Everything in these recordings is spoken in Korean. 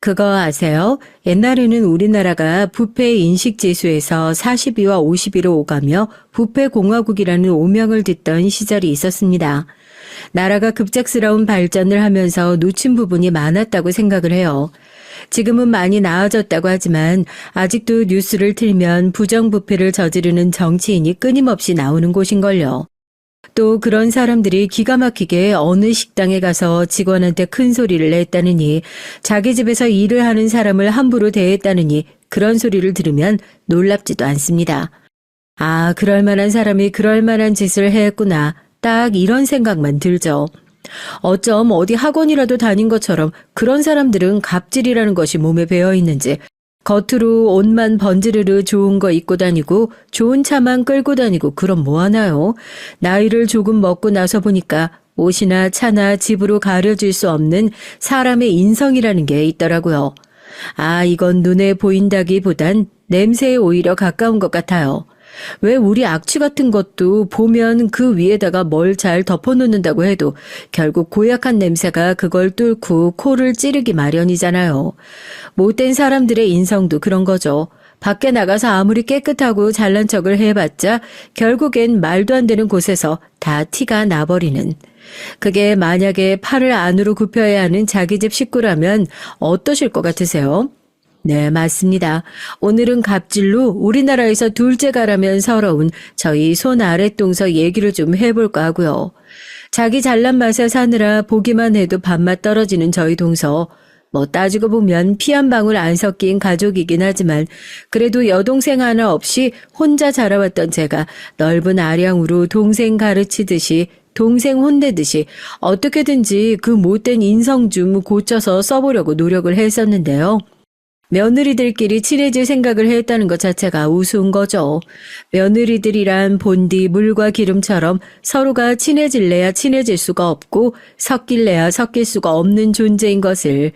그거 아세요? 옛날에는 우리나라가 부패 인식지수에서 42와 50위로 오가며 부패공화국이라는 오명을 듣던 시절이 있었습니다. 나라가 급작스러운 발전을 하면서 놓친 부분이 많았다고 생각을 해요. 지금은 많이 나아졌다고 하지만 아직도 뉴스를 틀면 부정부패를 저지르는 정치인이 끊임없이 나오는 곳인걸요. 또 그런 사람들이 기가 막히게 어느 식당에 가서 직원한테 큰 소리를 냈다느니, 자기 집에서 일을 하는 사람을 함부로 대했다느니 그런 소리를 들으면 놀랍지도 않습니다. 아, 그럴 만한 사람이 그럴 만한 짓을 했구나. 딱 이런 생각만 들죠. 어쩜 어디 학원이라도 다닌 것처럼 그런 사람들은 갑질이라는 것이 몸에 배어 있는지 겉으로 옷만 번지르르 좋은 거 입고 다니고 좋은 차만 끌고 다니고 그럼 뭐하나요? 나이를 조금 먹고 나서 보니까 옷이나 차나 집으로 가려질 수 없는 사람의 인성이라는 게 있더라고요. 아, 이건 눈에 보인다기보단 냄새에 오히려 가까운 것 같아요. 왜 우리 악취 같은 것도 보면 그 위에다가 뭘 잘 덮어놓는다고 해도 결국 고약한 냄새가 그걸 뚫고 코를 찌르기 마련이잖아요. 못된 사람들의 인성도 그런 거죠. 밖에 나가서 아무리 깨끗하고 잘난 척을 해봤자 결국엔 말도 안 되는 곳에서 다 티가 나버리는. 그게 만약에 팔을 안으로 굽혀야 하는 자기 집 식구라면 어떠실 것 같으세요? 네, 맞습니다. 오늘은 갑질로 우리나라에서 둘째가라면 서러운 저희 손 아랫동서 얘기를 좀 해볼까 하고요. 자기 잘난 맛에 사느라 보기만 해도 밥맛 떨어지는 저희 동서. 뭐 따지고 보면 피 한 방울 안 섞인 가족이긴 하지만 그래도 여동생 하나 없이 혼자 자라왔던 제가 넓은 아량으로 동생 가르치듯이 동생 혼내듯이 어떻게든지 그 못된 인성 좀 고쳐서 써보려고 노력을 했었는데요. 며느리들끼리 친해질 생각을 했다는 것 자체가 우스운 거죠. 며느리들이란 본디 물과 기름처럼 서로가 친해질래야 친해질 수가 없고 섞일래야 섞일 수가 없는 존재인 것을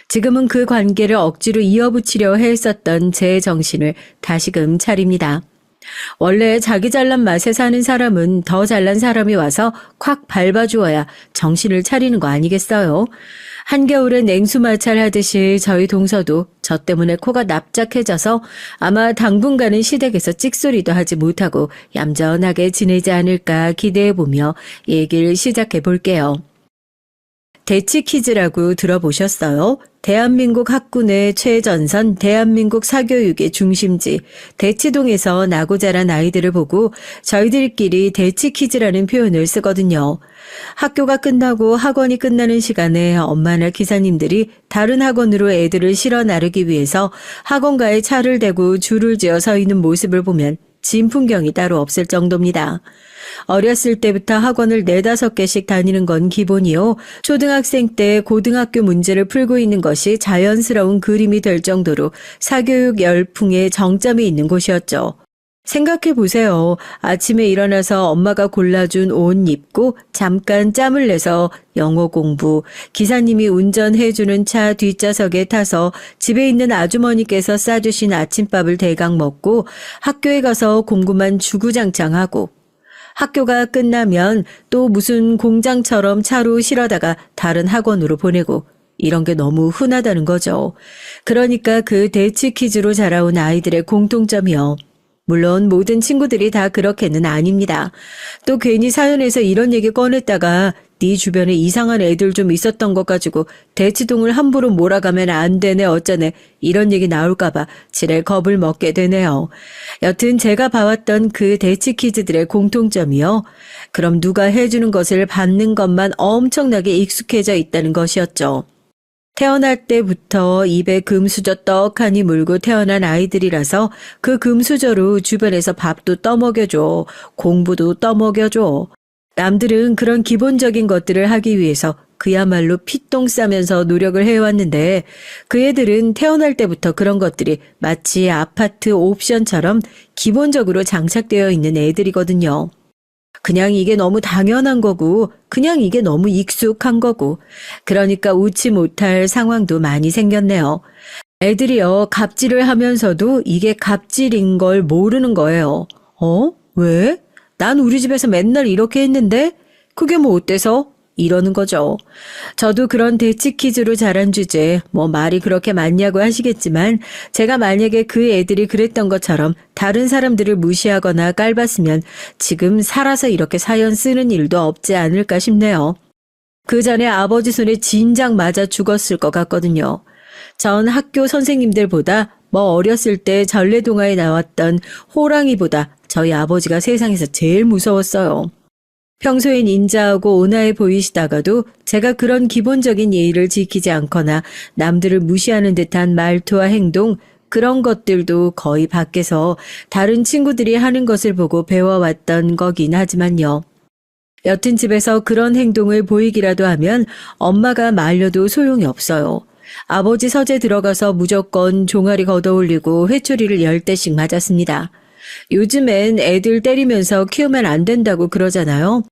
지금은 그 관계를 억지로 이어붙이려 했었던 제 정신을 다시금 차립니다. 원래 자기 잘난 맛에 사는 사람은 더 잘난 사람이 와서 콱 밟아주어야 정신을 차리는 거 아니겠어요? 한겨울에 냉수마찰 하듯이 저희 동서도 저 때문에 코가 납작해져서 아마 당분간은 시댁에서 찍소리도 하지 못하고 얌전하게 지내지 않을까 기대해보며 얘기를 시작해 볼게요. 대치 퀴즈라고 들어보셨어요? 대한민국 학군의 최전선, 대한민국 사교육의 중심지, 대치동에서 나고 자란 아이들을 보고 저희들끼리 대치 퀴즈라는 표현을 쓰거든요. 학교가 끝나고 학원이 끝나는 시간에 엄마나 기사님들이 다른 학원으로 애들을 실어 나르기 위해서 학원가에 차를 대고 줄을 지어 서 있는 모습을 보면 진풍경이 따로 없을 정도입니다. 어렸을 때부터 학원을 4-5개씩 다니는 건 기본이요. 초등학생 때 고등학교 문제를 풀고 있는 것이 자연스러운 그림이 될 정도로 사교육 열풍의 정점이 있는 곳이었죠. 생각해 보세요. 아침에 일어나서 엄마가 골라준 옷 입고 잠깐 짬을 내서 영어 공부, 기사님이 운전해주는 차 뒷좌석에 타서 집에 있는 아주머니께서 싸주신 아침밥을 대강 먹고 학교에 가서 공부만 주구장창하고 학교가 끝나면 또 무슨 공장처럼 차로 실어다가 다른 학원으로 보내고 이런 게 너무 흔하다는 거죠. 그러니까 그 대치 퀴즈로 자라온 아이들의 공통점이요. 물론 모든 친구들이 다 그렇게는 아닙니다. 또 괜히 사연에서 이런 얘기 꺼냈다가 네 주변에 이상한 애들 좀 있었던 것 가지고 대치동을 함부로 몰아가면 안 되네 어쩌네 이런 얘기 나올까봐 지레 겁을 먹게 되네요. 여튼 제가 봐왔던 그 대치 퀴즈들의 공통점이요. 그럼 누가 해주는 것을 받는 것만 엄청나게 익숙해져 있다는 것이었죠. 태어날 때부터 입에 금수저 떡하니 물고 태어난 아이들이라서 그 금수저로 주변에서 밥도 떠먹여줘, 공부도 떠먹여줘. 남들은 그런 기본적인 것들을 하기 위해서 그야말로 피똥 싸면서 노력을 해왔는데 그 애들은 태어날 때부터 그런 것들이 마치 아파트 옵션처럼 기본적으로 장착되어 있는 애들이거든요. 그냥 이게 너무 당연한 거고 그냥 이게 너무 익숙한 거고 그러니까 웃지 못할 상황도 많이 생겼네요. 애들이요 갑질을 하면서도 이게 갑질인 걸 모르는 거예요. 왜? 난 우리 집에서 맨날 이렇게 했는데 그게 뭐 어때서? 이러는 거죠. 저도 그런 대치 퀴즈로 자란 주제에 말이 그렇게 많냐고 하시겠지만 제가 만약에 그 애들이 그랬던 것처럼 다른 사람들을 무시하거나 깔봤으면 지금 살아서 이렇게 사연 쓰는 일도 없지 않을까 싶네요. 그 전에 아버지 손에 진작 맞아 죽었을 것 같거든요. 전 학교 선생님들보다 어렸을 때 전래동화에 나왔던 호랑이보다 저희 아버지가 세상에서 제일 무서웠어요. 평소엔 인자하고 온화해 보이시다가도 제가 그런 기본적인 예의를 지키지 않거나 남들을 무시하는 듯한 말투와 행동, 그런 것들도 거의 밖에서 다른 친구들이 하는 것을 보고 배워왔던 거긴 하지만요. 여튼 집에서 그런 행동을 보이기라도 하면 엄마가 말려도 소용이 없어요. 아버지 서재 들어가서 무조건 종아리 걷어올리고 회초리를 10대씩 맞았습니다. 요즘엔 애들 때리면서 키우면 안 된다고 그러잖아요.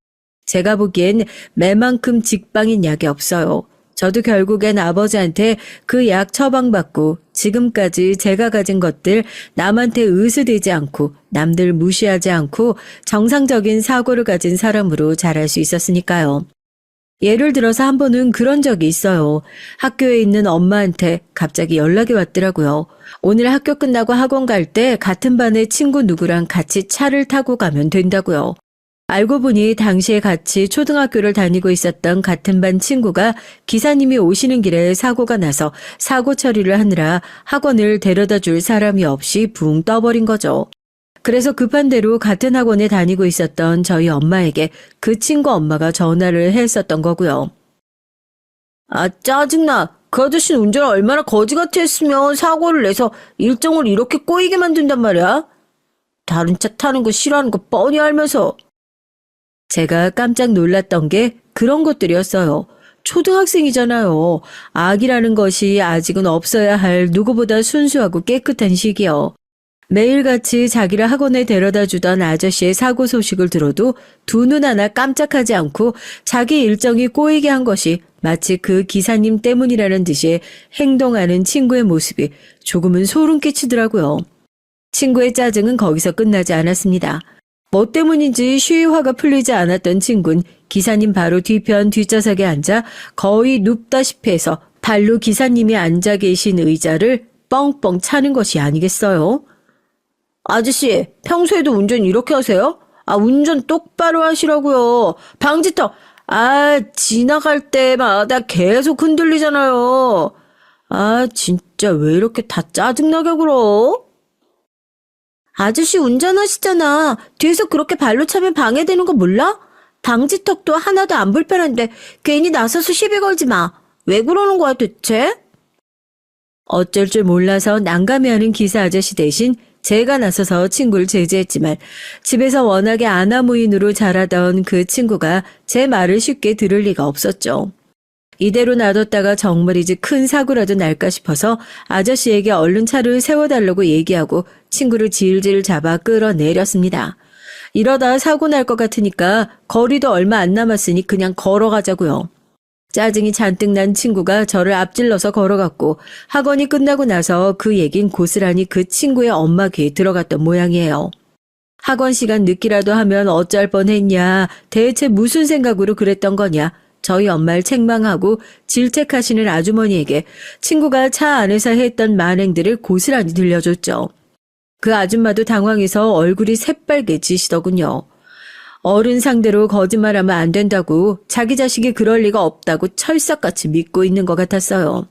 제가 보기엔 매만큼 직방인 약이 없어요. 저도 결국엔 아버지한테 그 약 처방받고 지금까지 제가 가진 것들 남한테 의수되지 않고 남들 무시하지 않고 정상적인 사고를 가진 사람으로 자랄 수 있었으니까요. 예를 들어서 한 번은 그런 적이 있어요. 학교에 있는 엄마한테 갑자기 연락이 왔더라고요. 오늘 학교 끝나고 학원 갈 때 같은 반에 친구 누구랑 같이 차를 타고 가면 된다고요. 알고 보니 당시에 같이 초등학교를 다니고 있었던 같은 반 친구가 기사님이 오시는 길에 사고가 나서 사고 처리를 하느라 학원을 데려다 줄 사람이 없이 붕 떠버린 거죠. 그래서 급한 대로 같은 학원에 다니고 있었던 저희 엄마에게 그 친구 엄마가 전화를 했었던 거고요. 아, 짜증나. 그 아저씨는 운전을 얼마나 거지같이 했으면 사고를 내서 일정을 이렇게 꼬이게 만든단 말이야. 다른 차 타는 거 싫어하는 거 뻔히 알면서. 제가 깜짝 놀랐던 게 그런 것들이었어요. 초등학생이잖아요. 악이라는 것이 아직은 없어야 할 누구보다 순수하고 깨끗한 시기요. 매일같이 자기를 학원에 데려다 주던 아저씨의 사고 소식을 들어도 두 눈 하나 깜짝하지 않고 자기 일정이 꼬이게 한 것이 마치 그 기사님 때문이라는 듯이 행동하는 친구의 모습이 조금은 소름 끼치더라고요. 친구의 짜증은 거기서 끝나지 않았습니다. 뭐 때문인지 쉬이 화가 풀리지 않았던 친구는 기사님 바로 뒤편 뒷좌석에 앉아 거의 눕다시피 해서 발로 기사님이 앉아 계신 의자를 뻥뻥 차는 것이 아니겠어요? 아저씨, 평소에도 운전 이렇게 하세요? 아, 운전 똑바로 하시라고요. 방지턱, 지나갈 때마다 계속 흔들리잖아요. 아, 진짜 왜 이렇게 다 짜증나게 굴어? 아저씨 운전하시잖아. 뒤에서 그렇게 발로 차면 방해되는 거 몰라? 방지턱도 하나도 안 불편한데 괜히 나서서 시비 걸지 마. 왜 그러는 거야 대체? 어쩔 줄 몰라서 난감해하는 기사 아저씨 대신 제가 나서서 친구를 제지했지만 집에서 워낙에 아나무인으로 자라던 그 친구가 제 말을 쉽게 들을 리가 없었죠. 이대로 놔뒀다가 정말이지 큰 사고라도 날까 싶어서 아저씨에게 얼른 차를 세워달라고 얘기하고 친구를 질질 잡아 끌어내렸습니다. 이러다 사고 날 것 같으니까 거리도 얼마 안 남았으니 그냥 걸어가자고요. 짜증이 잔뜩 난 친구가 저를 앞질러서 걸어갔고 학원이 끝나고 나서 그 얘긴 고스란히 그 친구의 엄마 귀에 들어갔던 모양이에요. 학원 시간 늦기라도 하면 어쩔 뻔했냐, 대체 무슨 생각으로 그랬던 거냐, 저희 엄마를 책망하고 질책하시는 아주머니에게 친구가 차 안에서 했던 만행들을 고스란히 들려줬죠. 그 아줌마도 당황해서 얼굴이 새빨개 지시더군요. 어른 상대로 거짓말하면 안 된다고 자기 자식이 그럴 리가 없다고 철석같이 믿고 있는 것 같았어요.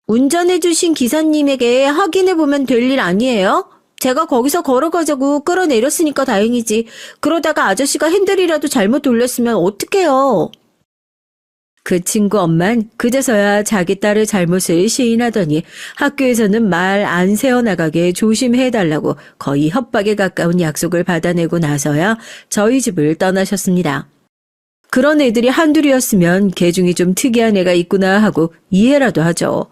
운전해주신 기사님에게 확인해보면 될 일 아니에요? 제가 거기서 걸어가자고 끌어내렸으니까 다행이지. 그러다가 아저씨가 핸들이라도 잘못 돌렸으면 어떡해요? 그 친구 엄만 그제서야 자기 딸의 잘못을 시인하더니 학교에서는 말 안 새어나가게 조심해달라고 거의 협박에 가까운 약속을 받아내고 나서야 저희 집을 떠나셨습니다. 그런 애들이 한둘이었으면 개 중에 좀 특이한 애가 있구나 하고 이해라도 하죠.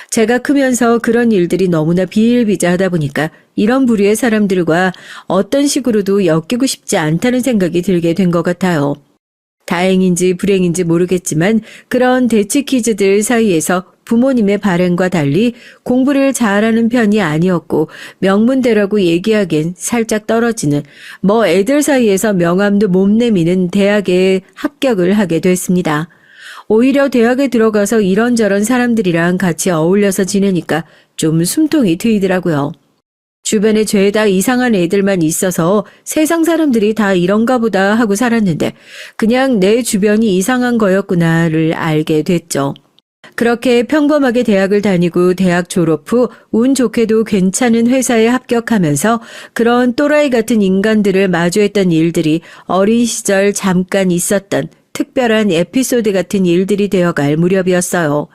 제가 크면서 그런 일들이 너무나 비일비재하다 보니까 이런 부류의 사람들과 어떤 식으로도 엮이고 싶지 않다는 생각이 들게 된 것 같아요. 다행인지 불행인지 모르겠지만 그런 대치키즈들 사이에서 부모님의 바램과 달리 공부를 잘하는 편이 아니었고 명문대라고 얘기하기엔 살짝 떨어지는 애들 사이에서 명함도 못 내미는 대학에 합격을 하게 됐습니다. 오히려 대학에 들어가서 이런저런 사람들이랑 같이 어울려서 지내니까 좀 숨통이 트이더라고요. 주변에 죄다 이상한 애들만 있어서 세상 사람들이 다 이런가 보다 하고 살았는데 그냥 내 주변이 이상한 거였구나를 알게 됐죠. 그렇게 평범하게 대학을 다니고 대학 졸업 후 운 좋게도 괜찮은 회사에 합격하면서 그런 또라이 같은 인간들을 마주했던 일들이 어린 시절 잠깐 있었던 특별한 에피소드 같은 일들이 되어갈 무렵이었어요.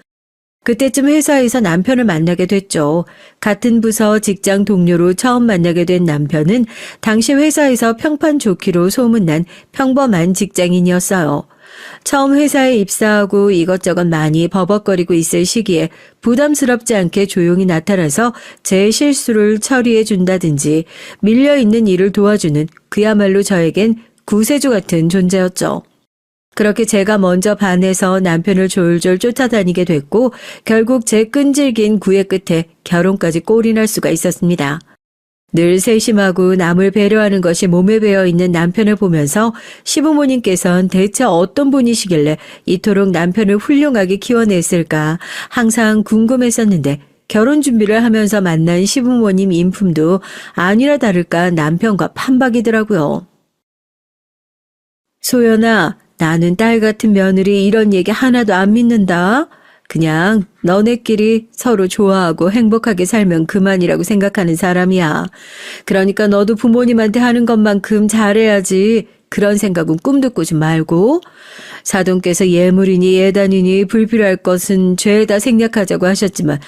그때쯤 회사에서 남편을 만나게 됐죠. 같은 부서 직장 동료로 처음 만나게 된 남편은 당시 회사에서 평판 좋기로 소문난 평범한 직장인이었어요. 처음 회사에 입사하고 이것저것 많이 버벅거리고 있을 시기에 부담스럽지 않게 조용히 나타나서 제 실수를 처리해 준다든지 밀려있는 일을 도와주는 그야말로 저에겐 구세주 같은 존재였죠. 그렇게 제가 먼저 반해서 남편을 졸졸 쫓아다니게 됐고 결국 제 끈질긴 구애 끝에 결혼까지 꼴이 날 수가 있었습니다. 늘 세심하고 남을 배려하는 것이 몸에 배어있는 남편을 보면서 시부모님께서는 대체 어떤 분이시길래 이토록 남편을 훌륭하게 키워냈을까 항상 궁금했었는데 결혼 준비를 하면서 만난 시부모님 인품도 아니라 다를까 남편과 판박이더라고요. 소연아, 나는 딸 같은 며느리 이런 얘기 하나도 안 믿는다. 그냥 너네끼리 서로 좋아하고 행복하게 살면 그만이라고 생각하는 사람이야. 그러니까 너도 부모님한테 하는 것만큼 잘해야지. 그런 생각은 꿈도 꾸지 말고. 사돈께서 예물이니 예단이니 불필요할 것은 죄에다 생략하자고 하셨지만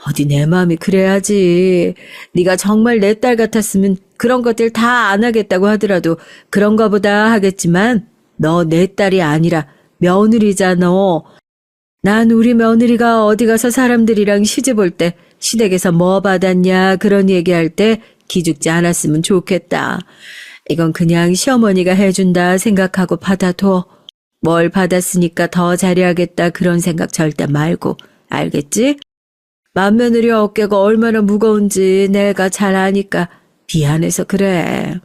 어디 내 마음이 그래야지. 네가 정말 내 딸 같았으면 그런 것들 다 안 하겠다고 하더라도 그런가 보다 하겠지만 너 내 딸이 아니라 며느리잖아. 난 우리 며느리가 어디 가서 사람들이랑 시집 올 때 시댁에서 뭐 받았냐 그런 얘기할 때 기죽지 않았으면 좋겠다. 이건 그냥 시어머니가 해준다 생각하고 받아둬. 뭘 받았으니까 더 잘해야겠다 그런 생각 절대 말고. 알겠지? 맏며느리 어깨가 얼마나 무거운지 내가 잘 아니까 미안해서 그래.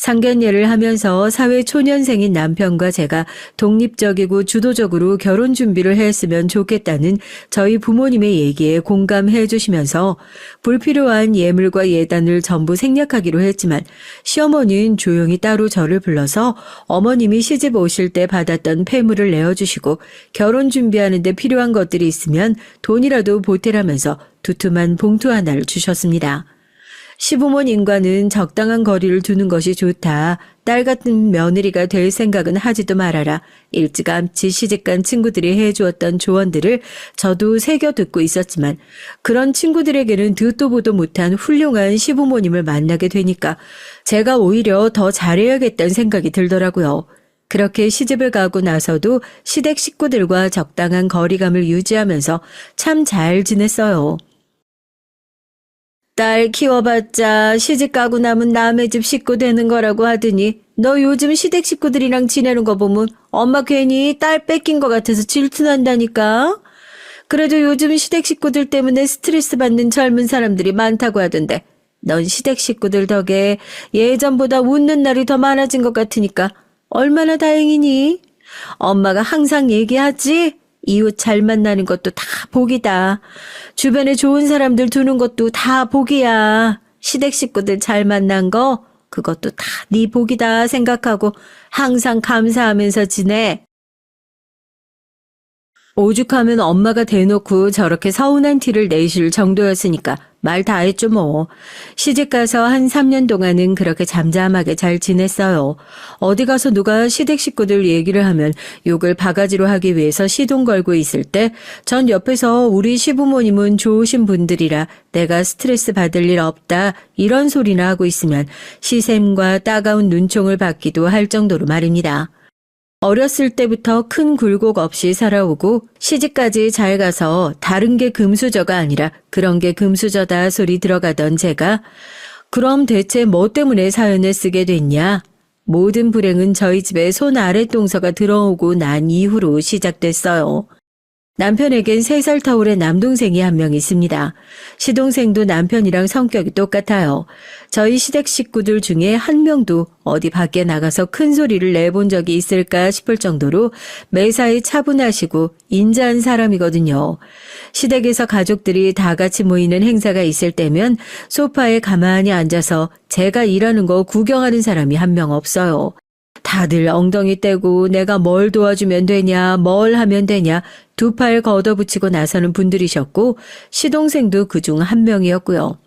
상견례를 하면서 사회 초년생인 남편과 제가 독립적이고 주도적으로 결혼 준비를 했으면 좋겠다는 저희 부모님의 얘기에 공감해 주시면서 불필요한 예물과 예단을 전부 생략하기로 했지만 시어머니는 조용히 따로 저를 불러서 어머님이 시집 오실 때 받았던 폐물을 내어주시고 결혼 준비하는 데 필요한 것들이 있으면 돈이라도 보태라면서 두툼한 봉투 하나를 주셨습니다. 시부모님과는 적당한 거리를 두는 것이 좋다. 딸 같은 며느리가 될 생각은 하지도 말아라. 일찌감치 시집간 친구들이 해주었던 조언들을 저도 새겨 듣고 있었지만 그런 친구들에게는 듣도 보도 못한 훌륭한 시부모님을 만나게 되니까 제가 오히려 더 잘해야겠다는 생각이 들더라고요. 그렇게 시집을 가고 나서도 시댁 식구들과 적당한 거리감을 유지하면서 참 잘 지냈어요. 딸 키워봤자 시집 가고 나면 남의 집 식구 되는 거라고 하더니 너 요즘 시댁 식구들이랑 지내는 거 보면 엄마 괜히 딸 뺏긴 것 같아서 질투난다니까. 그래도 요즘 시댁 식구들 때문에 스트레스 받는 젊은 사람들이 많다고 하던데 넌 시댁 식구들 덕에 예전보다 웃는 날이 더 많아진 것 같으니까 얼마나 다행이니? 엄마가 항상 얘기하지? 이웃 잘 만나는 것도 다 복이다. 주변에 좋은 사람들 두는 것도 다 복이야. 시댁 식구들 잘 만난 거 그것도 다 네 복이다 생각하고 항상 감사하면서 지내. 오죽하면 엄마가 대놓고 저렇게 서운한 티를 내실 정도였으니까 말 다 했죠 뭐. 시집가서 한 3년 동안은 그렇게 잠잠하게 잘 지냈어요. 어디 가서 누가 시댁 식구들 얘기를 하면 욕을 바가지로 하기 위해서 시동 걸고 있을 때 전 옆에서 우리 시부모님은 좋으신 분들이라 내가 스트레스 받을 일 없다 이런 소리나 하고 있으면 시샘과 따가운 눈총을 받기도 할 정도로 말입니다. 어렸을 때부터 큰 굴곡 없이 살아오고 시집까지 잘 가서 다른 게 금수저가 아니라 그런 게 금수저다 소리 들어가던 제가 그럼 대체 뭐 때문에 사연을 쓰게 됐냐? 모든 불행은 저희 집에 손 아래 동서가 들어오고 난 이후로 시작됐어요. 남편에겐 3살 터울의 남동생이 한 명 있습니다. 시동생도 남편이랑 성격이 똑같아요. 저희 시댁 식구들 중에 한 명도 어디 밖에 나가서 큰 소리를 내본 적이 있을까 싶을 정도로 매사에 차분하시고 인자한 사람이거든요. 시댁에서 가족들이 다 같이 모이는 행사가 있을 때면 소파에 가만히 앉아서 제가 일하는 거 구경하는 사람이 한 명 없어요. 다들 엉덩이 떼고 내가 뭘 도와주면 되냐, 뭘 하면 되냐 두 팔 걷어붙이고 나서는 분들이셨고 시동생도 그중 한 명이었고요.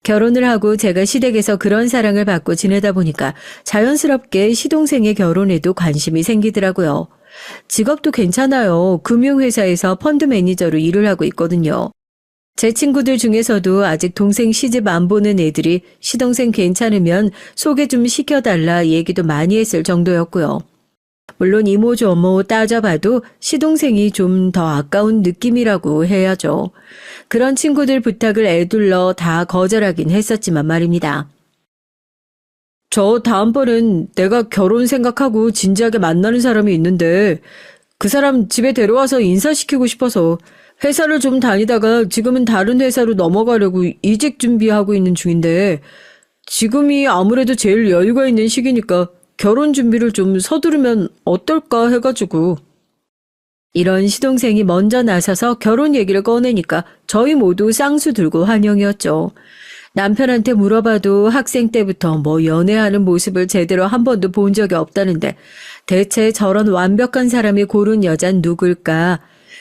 결혼을 하고 제가 시댁에서 그런 사랑을 받고 지내다 보니까 자연스럽게 시동생의 결혼에도 관심이 생기더라고요. 직업도 괜찮아요. 금융회사에서 펀드 매니저로 일을 하고 있거든요. 제 친구들 중에서도 아직 동생 시집 안 보는 애들이 시동생 괜찮으면 소개 좀 시켜달라 얘기도 많이 했을 정도였고요. 물론 이모저모 따져봐도 시동생이 좀 더 아까운 느낌이라고 해야죠. 그런 친구들 부탁을 애둘러 다 거절하긴 했었지만 말입니다. 저 다음번엔 내가 결혼 생각하고 진지하게 만나는 사람이 있는데 그 사람 집에 데려와서 인사시키고 싶어서 회사를 좀 다니다가 지금은 다른 회사로 넘어가려고 이직 준비하고 있는 중인데 지금이 아무래도 제일 여유가 있는 시기니까 결혼 준비를 좀 서두르면 어떨까 해가지고. 이런 시동생이 먼저 나서서 결혼 얘기를 꺼내니까 저희 모두 쌍수 들고 환영이었죠. 남편한테 물어봐도 학생 때부터 뭐 연애하는 모습을 제대로 한 번도 본 적이 없다는데 대체 저런 완벽한 사람이 고른 여잔 누굴까?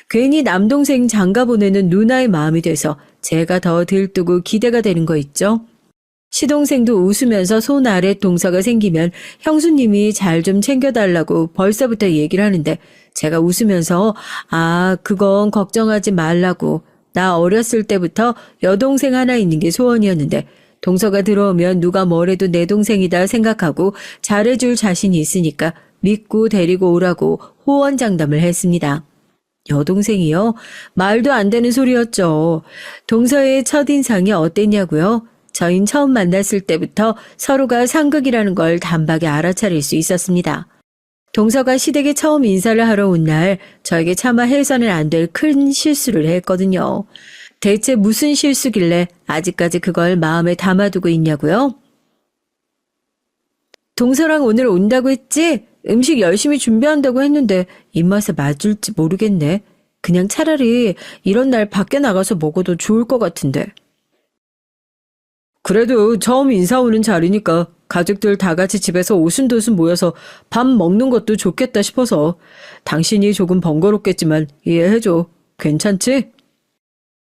괜히 남동생 장가 보내는 누나의 마음이 돼서 제가 더 들뜨고 기대가 되는 거 있죠? 시동생도 웃으면서 손 아래 동서가 생기면 형수님이 잘 좀 챙겨달라고 벌써부터 얘기를 하는데 제가 웃으면서 그건 걱정하지 말라고. 나 어렸을 때부터 여동생 하나 있는 게 소원이었는데 동서가 들어오면 누가 뭐래도 내 동생이다 생각하고 잘해줄 자신이 있으니까 믿고 데리고 오라고 호언장담을 했습니다. 여동생이요? 말도 안 되는 소리였죠. 동서의 첫인상이 어땠냐고요? 저흰 처음 만났을 때부터 서로가 상극이라는 걸 단박에 알아차릴 수 있었습니다. 동서가 시댁에 처음 인사를 하러 온 날 저에게 차마 해서는 안 될 큰 실수를 했거든요. 대체 무슨 실수길래 아직까지 그걸 마음에 담아두고 있냐고요? 동서랑 오늘 온다고 했지? 음식 열심히 준비한다고 했는데 입맛에 맞을지 모르겠네. 그냥 차라리 이런 날 밖에 나가서 먹어도 좋을 것 같은데. 그래도 처음 인사 오는 자리니까 가족들 다 같이 집에서 오순도순 모여서 밥 먹는 것도 좋겠다 싶어서. 당신이 조금 번거롭겠지만 이해해줘. 괜찮지?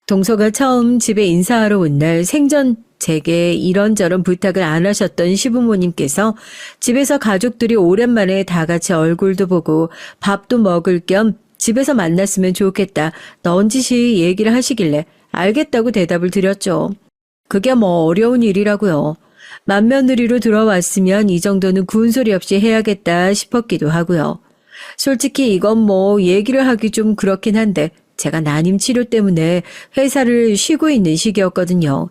동서가 처음 집에 인사하러 온 날 생전 제게 이런저런 부탁을 안 하셨던 시부모님께서 집에서 가족들이 오랜만에 다 같이 얼굴도 보고 밥도 먹을 겸 집에서 만났으면 좋겠다 넌지시 얘기를 하시길래 알겠다고 대답을 드렸죠. 그게 뭐 어려운 일이라고요. 맏며느리로 들어왔으면 이 정도는 군소리 없이 해야겠다 싶었기도 하고요. 솔직히 이건 뭐 얘기를 하기 좀 그렇긴 한데 제가 난임 치료 때문에 회사를 쉬고 있는 시기였거든요.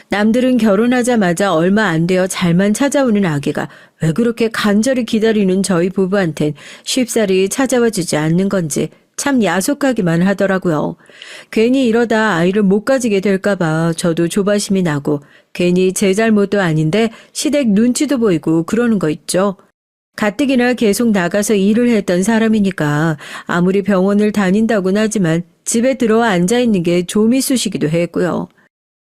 남들은 결혼하자마자 얼마 안 되어 잘만 찾아오는 아기가 왜 그렇게 간절히 기다리는 저희 부부한텐 쉽사리 찾아와 주지 않는 건지 참 야속하기만 하더라고요. 괜히 이러다 아이를 못 가지게 될까봐 저도 조바심이 나고 괜히 제 잘못도 아닌데 시댁 눈치도 보이고 그러는 거 있죠. 가뜩이나 계속 나가서 일을 했던 사람이니까 아무리 병원을 다닌다고는 하지만 집에 들어와 앉아있는 게 좀이 쑤시기도 했고요.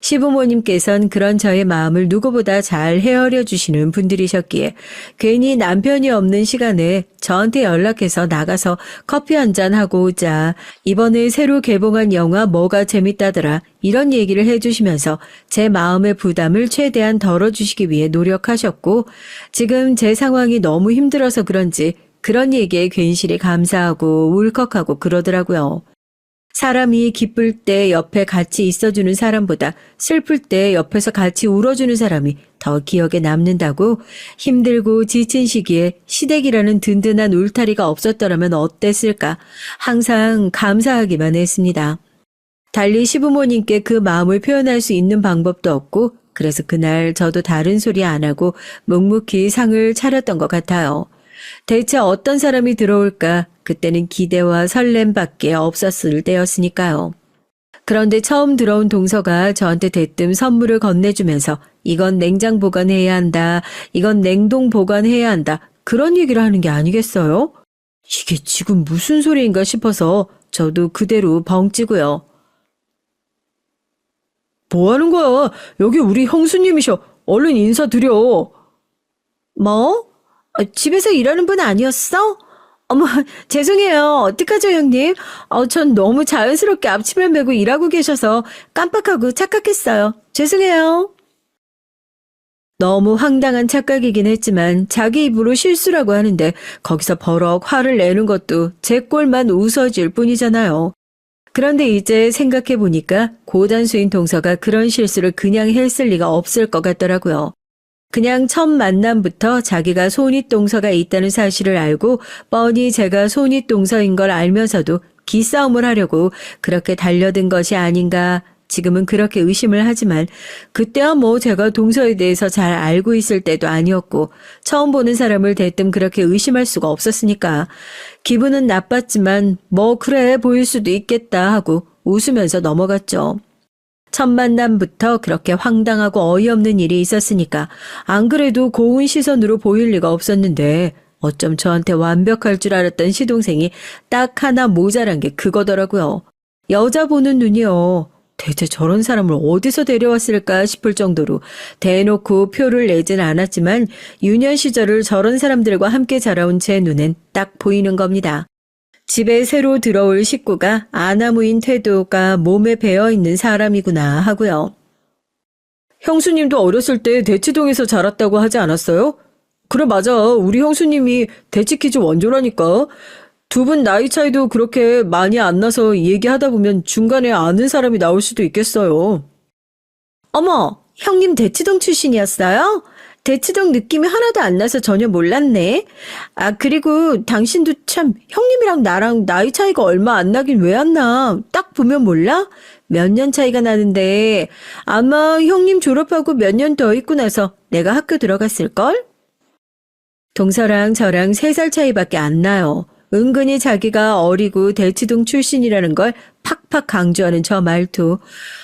시부모님께선 그런 저의 마음을 누구보다 잘 헤아려 주시는 분들이셨기에 괜히 남편이 없는 시간에 저한테 연락해서 나가서 커피 한잔 하고 오자. 이번에 새로 개봉한 영화 뭐가 재밌다더라. 이런 얘기를 해주시면서 제 마음의 부담을 최대한 덜어주시기 위해 노력하셨고 지금 제 상황이 너무 힘들어서 그런지 그런 얘기에 괜시리 감사하고 울컥하고 그러더라고요. 사람이 기쁠 때 옆에 같이 있어주는 사람보다 슬플 때 옆에서 같이 울어주는 사람이 더 기억에 남는다고 힘들고 지친 시기에 시댁이라는 든든한 울타리가 없었더라면 어땠을까 항상 감사하기만 했습니다. 달리 시부모님께 그 마음을 표현할 수 있는 방법도 없고 그래서 그날 저도 다른 소리 안 하고 묵묵히 상을 차렸던 것 같아요. 대체 어떤 사람이 들어올까 그때는 기대와 설렘밖에 없었을 때였으니까요. 그런데 처음 들어온 동서가 저한테 대뜸 선물을 건네주면서 이건 냉장 보관해야 한다, 이건 냉동 보관해야 한다 그런 얘기를 하는 게 아니겠어요? 이게 지금 무슨 소리인가 싶어서 저도 그대로 벙찌고요. 뭐 하는 거야? 여기 우리 형수님이셔. 얼른 인사드려. 뭐? 집에서 일하는 분 아니었어? 어머, 죄송해요. 어떡하죠, 형님? 전 너무 자연스럽게 앞치마를 메고 일하고 계셔서 깜빡하고 착각했어요. 죄송해요. 너무 황당한 착각이긴 했지만 자기 입으로 실수라고 하는데 거기서 버럭 화를 내는 것도 제 꼴만 웃어질 뿐이잖아요. 그런데 이제 생각해보니까 고단수인 동서가 그런 실수를 그냥 했을 리가 없을 것 같더라고요. 그냥 첫 만남부터 자기가 손윗동서가 있다는 사실을 알고 뻔히 제가 손윗동서인 걸 알면서도 기싸움을 하려고 그렇게 달려든 것이 아닌가 지금은 그렇게 의심을 하지만 그때야 뭐 제가 동서에 대해서 잘 알고 있을 때도 아니었고 처음 보는 사람을 대뜸 그렇게 의심할 수가 없었으니까 기분은 나빴지만 뭐 그래 보일 수도 있겠다 하고 웃으면서 넘어갔죠. 첫 만남부터 그렇게 황당하고 어이없는 일이 있었으니까 안 그래도 고운 시선으로 보일 리가 없었는데 어쩜 저한테 완벽할 줄 알았던 시동생이 딱 하나 모자란 게 그거더라고요. 여자 보는 눈이요. 대체 저런 사람을 어디서 데려왔을까 싶을 정도로 대놓고 표를 내진 않았지만 유년 시절을 저런 사람들과 함께 자라온 제 눈엔 딱 보이는 겁니다. 집에 새로 들어올 식구가 아나무인 태도가 몸에 배어있는 사람이구나 하고요. 형수님도 어렸을 때 대치동에서 자랐다고 하지 않았어요? 그래 맞아. 우리 형수님이 대치키즈 원조라니까. 두 분 나이 차이도 그렇게 많이 안 나서 얘기하다 보면 중간에 아는 사람이 나올 수도 있겠어요. 어머, 형님 대치동 출신이었어요? 대치동 느낌이 하나도 안 나서 전혀 몰랐네. 그리고 당신도 참 형님이랑 나랑 나이 차이가 얼마 안 나긴 왜 안 나? 딱 보면 몰라? 몇 년 차이가 나는데 아마 형님 졸업하고 몇 년 더 있고 나서 내가 학교 들어갔을걸? 동서랑 저랑 3살 차이밖에 안 나요. 은근히 자기가 어리고 대치동 출신이라는 걸 팍팍 강조하는 저 말투.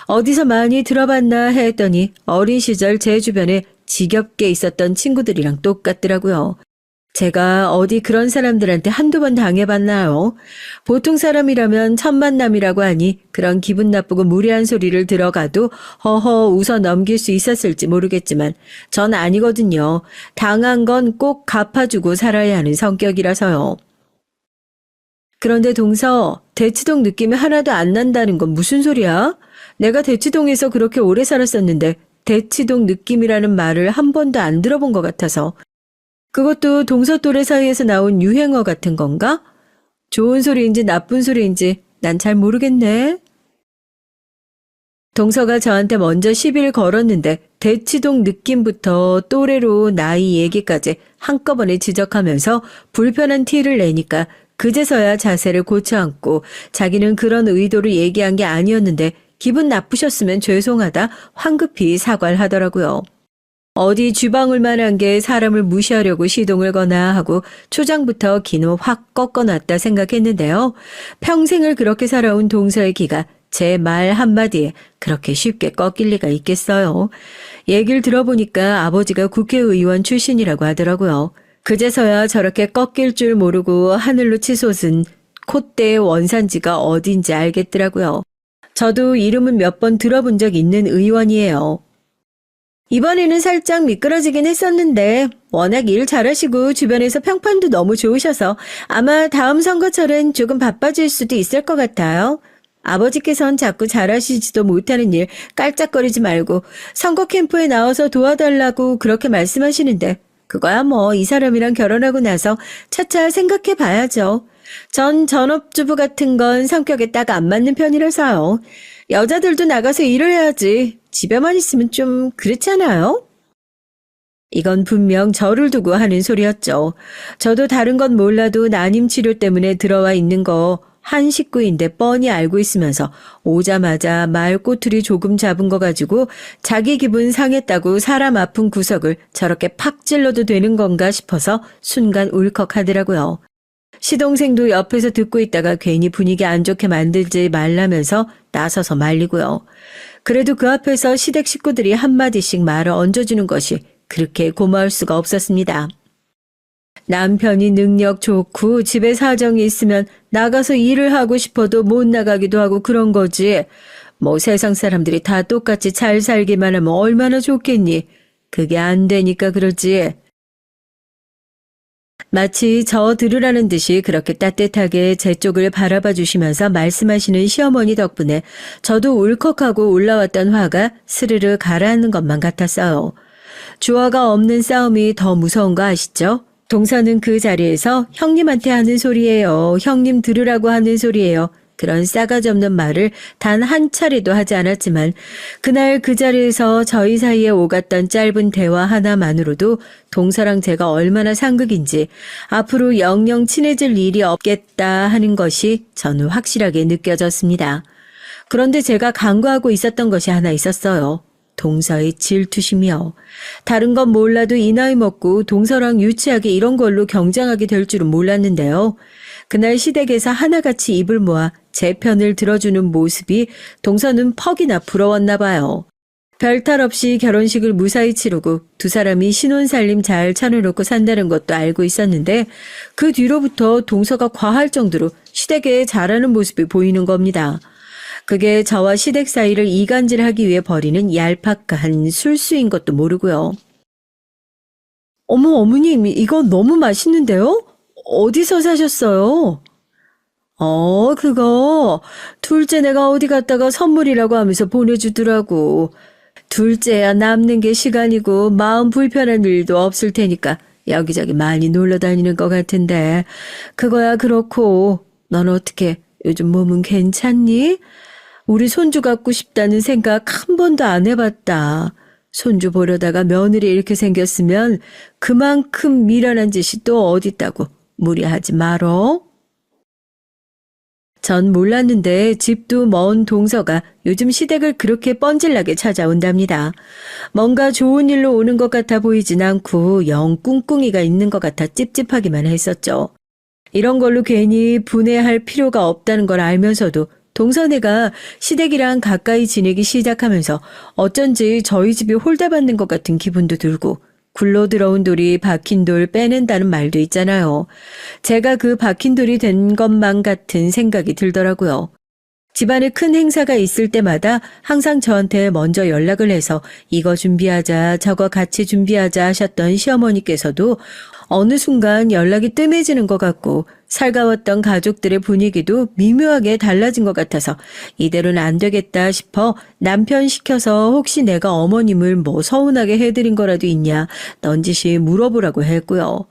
어디서 많이 들어봤나 했더니 어린 시절 제 주변에 지겹게 있었던 친구들이랑 똑같더라고요. 제가 어디 그런 사람들한테 한두 번 당해봤나요? 보통 사람이라면 첫 만남이라고 하니 그런 기분 나쁘고 무례한 소리를 들어가도 허허 웃어 넘길 수 있었을지 모르겠지만 전 아니거든요. 당한 건 꼭 갚아주고 살아야 하는 성격이라서요. 그런데 동서, 대치동 느낌이 하나도 안 난다는 건 무슨 소리야? 내가 대치동에서 그렇게 오래 살았었는데 대치동 느낌이라는 말을 한 번도 안 들어본 것 같아서 그것도 동서 또래 사이에서 나온 유행어 같은 건가? 좋은 소리인지 나쁜 소리인지 난 잘 모르겠네. 동서가 저한테 먼저 시비를 걸었는데 대치동 느낌부터 또래로 나이 얘기까지 한꺼번에 지적하면서 불편한 티를 내니까 그제서야 자세를 고쳐앉고 자기는 그런 의도로 얘기한 게 아니었는데 기분 나쁘셨으면 죄송하다 황급히 사과를 하더라고요. 어디 쥐방울 만한 게 사람을 무시하려고 시동을 거나 하고 초장부터 기노 확 꺾어놨다 생각했는데요. 평생을 그렇게 살아온 동서의 기가 제 말 한마디에 그렇게 쉽게 꺾일 리가 있겠어요. 얘기를 들어보니까 아버지가 국회의원 출신이라고 하더라고요. 그제서야 저렇게 꺾일 줄 모르고 하늘로 치솟은 콧대의 원산지가 어딘지 알겠더라고요. 저도 이름은 몇 번 들어본 적 있는 의원이에요. 이번에는 살짝 미끄러지긴 했었는데 워낙 일 잘하시고 주변에서 평판도 너무 좋으셔서 아마 다음 선거철엔 조금 바빠질 수도 있을 것 같아요. 아버지께선 자꾸 잘하시지도 못하는 일 깔짝거리지 말고 선거 캠프에 나와서 도와달라고 그렇게 말씀하시는데 그거야 뭐 이 사람이랑 결혼하고 나서 차차 생각해 봐야죠. 전 전업주부 같은 건 성격에 딱 안 맞는 편이라서요. 여자들도 나가서 일을 해야지. 집에만 있으면 좀 그렇지 않아요? 이건 분명 저를 두고 하는 소리였죠. 저도 다른 건 몰라도 난임 치료 때문에 들어와 있는 거 한 식구인데 뻔히 알고 있으면서 오자마자 말 꼬투리 조금 잡은 거 가지고 자기 기분 상했다고 사람 아픈 구석을 저렇게 팍 찔러도 되는 건가 싶어서 순간 울컥하더라고요. 시동생도 옆에서 듣고 있다가 괜히 분위기 안 좋게 만들지 말라면서 나서서 말리고요. 그래도 그 앞에서 시댁 식구들이 한마디씩 말을 얹어주는 것이 그렇게 고마울 수가 없었습니다. 남편이 능력 좋고 집에 사정이 있으면 나가서 일을 하고 싶어도 못 나가기도 하고 그런 거지. 뭐 세상 사람들이 다 똑같이 잘 살기만 하면 얼마나 좋겠니? 그게 안 되니까 그러지. 마치 저 들으라는 듯이 그렇게 따뜻하게 제 쪽을 바라봐 주시면서 말씀하시는 시어머니 덕분에 저도 울컥하고 올라왔던 화가 스르르 가라앉는 것만 같았어요. 주어가 없는 싸움이 더 무서운 거 아시죠? 동서는 그 자리에서 형님한테 하는 소리예요. 형님 들으라고 하는 소리예요. 그런 싸가지 없는 말을 단 한 차례도 하지 않았지만 그날 그 자리에서 저희 사이에 오갔던 짧은 대화 하나만으로도 동서랑 제가 얼마나 상극인지 앞으로 영영 친해질 일이 없겠다 하는 것이 저는 확실하게 느껴졌습니다. 그런데 제가 간과하고 있었던 것이 하나 있었어요. 동서의 질투심이요. 다른 건 몰라도 이 나이 먹고 동서랑 유치하게 이런 걸로 경쟁하게 될 줄은 몰랐는데요. 그날 시댁에서 하나같이 입을 모아 제 편을 들어주는 모습이 동서는 퍽이나 부러웠나 봐요. 별탈 없이 결혼식을 무사히 치르고 두 사람이 신혼살림 잘 차려놓고 산다는 것도 알고 있었는데 그 뒤로부터 동서가 과할 정도로 시댁에 잘하는 모습이 보이는 겁니다. 그게 저와 시댁 사이를 이간질하기 위해 벌이는 얄팍한 술수인 것도 모르고요. 어머, 어머님, 이거 너무 맛있는데요? 어디서 사셨어요? 그거 둘째 내가 어디 갔다가 선물이라고 하면서 보내주더라고. 둘째야 남는 게 시간이고 마음 불편한 일도 없을 테니까 여기저기 많이 놀러 다니는 것 같은데 그거야 그렇고 넌 어떻게 요즘 몸은 괜찮니? 우리 손주 갖고 싶다는 생각 한 번도 안 해봤다. 손주 보려다가 며느리 이렇게 생겼으면 그만큼 미련한 짓이 또 어딨다고 무리하지 말어. 전 몰랐는데 집도 먼 동서가 요즘 시댁을 그렇게 뻔질나게 찾아온답니다. 뭔가 좋은 일로 오는 것 같아 보이진 않고 영 꿍꿍이가 있는 것 같아 찝찝하기만 했었죠. 이런 걸로 괜히 분해할 필요가 없다는 걸 알면서도 동서네가 시댁이랑 가까이 지내기 시작하면서 어쩐지 저희 집이 홀대받는 것 같은 기분도 들고 굴러 들어온 돌이 박힌 돌 빼낸다는 말도 있잖아요. 제가 그 박힌 돌이 된 것만 같은 생각이 들더라고요. 집안에 큰 행사가 있을 때마다 항상 저한테 먼저 연락을 해서 이거 준비하자 저거 같이 준비하자 하셨던 시어머니께서도 어느 순간 연락이 뜸해지는 것 같고 살가웠던 가족들의 분위기도 미묘하게 달라진 것 같아서 이대로는 안 되겠다 싶어 남편 시켜서 혹시 내가 어머님을 뭐 서운하게 해드린 거라도 있냐 넌지시 물어보라고 했고요.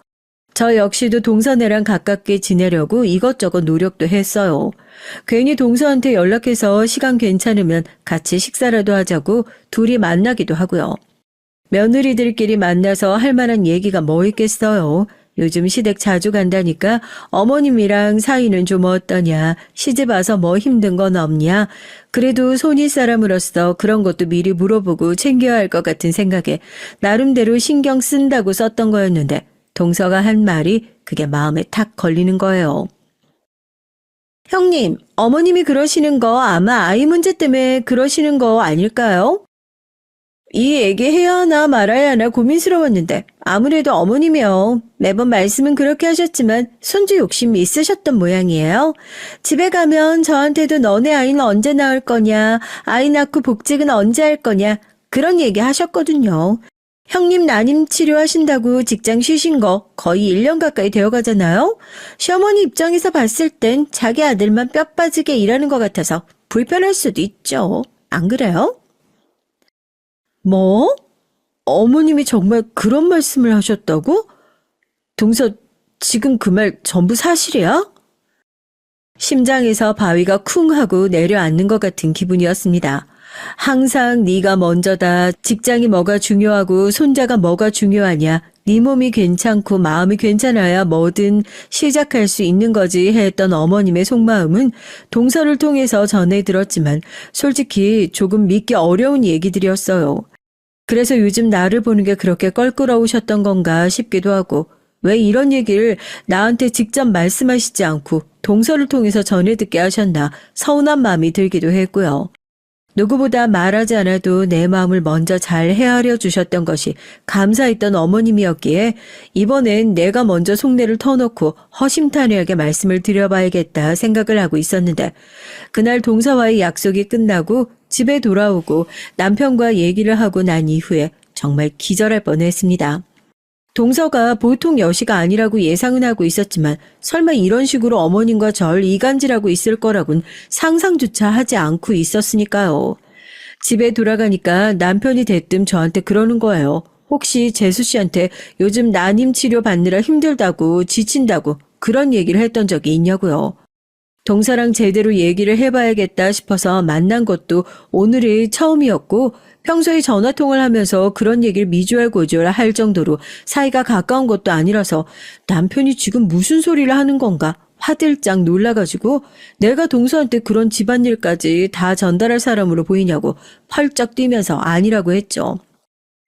저 역시도 동서네랑 가깝게 지내려고 이것저것 노력도 했어요. 괜히 동서한테 연락해서 시간 괜찮으면 같이 식사라도 하자고 둘이 만나기도 하고요. 며느리들끼리 만나서 할 만한 얘기가 뭐 있겠어요. 요즘 시댁 자주 간다니까 어머님이랑 사이는 좀 어떠냐, 시집 와서 뭐 힘든 건 없냐, 그래도 손윗 사람으로서 그런 것도 미리 물어보고 챙겨야 할 것 같은 생각에 나름대로 신경 쓴다고 썼던 거였는데 동서가 한 말이 그게 마음에 탁 걸리는 거예요. 형님, 어머님이 그러시는 거 아마 아이 문제 때문에 그러시는 거 아닐까요? 이 얘기 해야 하나 말아야 하나 고민스러웠는데 아무래도 어머님이요. 매번 말씀은 그렇게 하셨지만 손주 욕심이 있으셨던 모양이에요. 집에 가면 저한테도 너네 아이는 언제 낳을 거냐, 아이 낳고 복직은 언제 할 거냐 그런 얘기 하셨거든요. 형님 난임 치료하신다고 직장 쉬신 거 거의 1년 가까이 되어가잖아요. 시어머니 입장에서 봤을 땐 자기 아들만 뼈 빠지게 일하는 것 같아서 불편할 수도 있죠. 안 그래요? 뭐? 어머님이 정말 그런 말씀을 하셨다고? 동서, 지금 그 말 전부 사실이야? 심장에서 바위가 쿵 하고 내려앉는 것 같은 기분이었습니다. 항상 네가 먼저다. 직장이 뭐가 중요하고 손자가 뭐가 중요하냐. 네 몸이 괜찮고 마음이 괜찮아야 뭐든 시작할 수 있는 거지 했던 어머님의 속마음은 동서를 통해서 전해 들었지만 솔직히 조금 믿기 어려운 얘기들이었어요. 그래서 요즘 나를 보는 게 그렇게 껄끄러우셨던 건가 싶기도 하고 왜 이런 얘기를 나한테 직접 말씀하시지 않고 동서를 통해서 전해 듣게 하셨나 서운한 마음이 들기도 했고요. 누구보다 말하지 않아도 내 마음을 먼저 잘 헤아려 주셨던 것이 감사했던 어머님이었기에 이번엔 내가 먼저 속내를 터놓고 허심탄회하게 말씀을 드려봐야겠다 생각을 하고 있었는데 그날 동서와의 약속이 끝나고 집에 돌아오고 남편과 얘기를 하고 난 이후에 정말 기절할 뻔했습니다. 동서가 보통 여시가 아니라고 예상은 하고 있었지만 설마 이런 식으로 어머님과 절 이간질하고 있을 거라곤 상상조차 하지 않고 있었으니까요. 집에 돌아가니까 남편이 대뜸 저한테 그러는 거예요. 혹시 재수 씨한테 요즘 난임 치료 받느라 힘들다고 지친다고 그런 얘기를 했던 적이 있냐고요. 동서랑 제대로 얘기를 해봐야겠다 싶어서 만난 것도 오늘이 처음이었고 평소에 전화통화를 하면서 그런 얘기를 미주알고주알 할 정도로 사이가 가까운 것도 아니라서 남편이 지금 무슨 소리를 하는 건가 화들짝 놀라가지고 내가 동서한테 그런 집안일까지 다 전달할 사람으로 보이냐고 펄쩍 뛰면서 아니라고 했죠.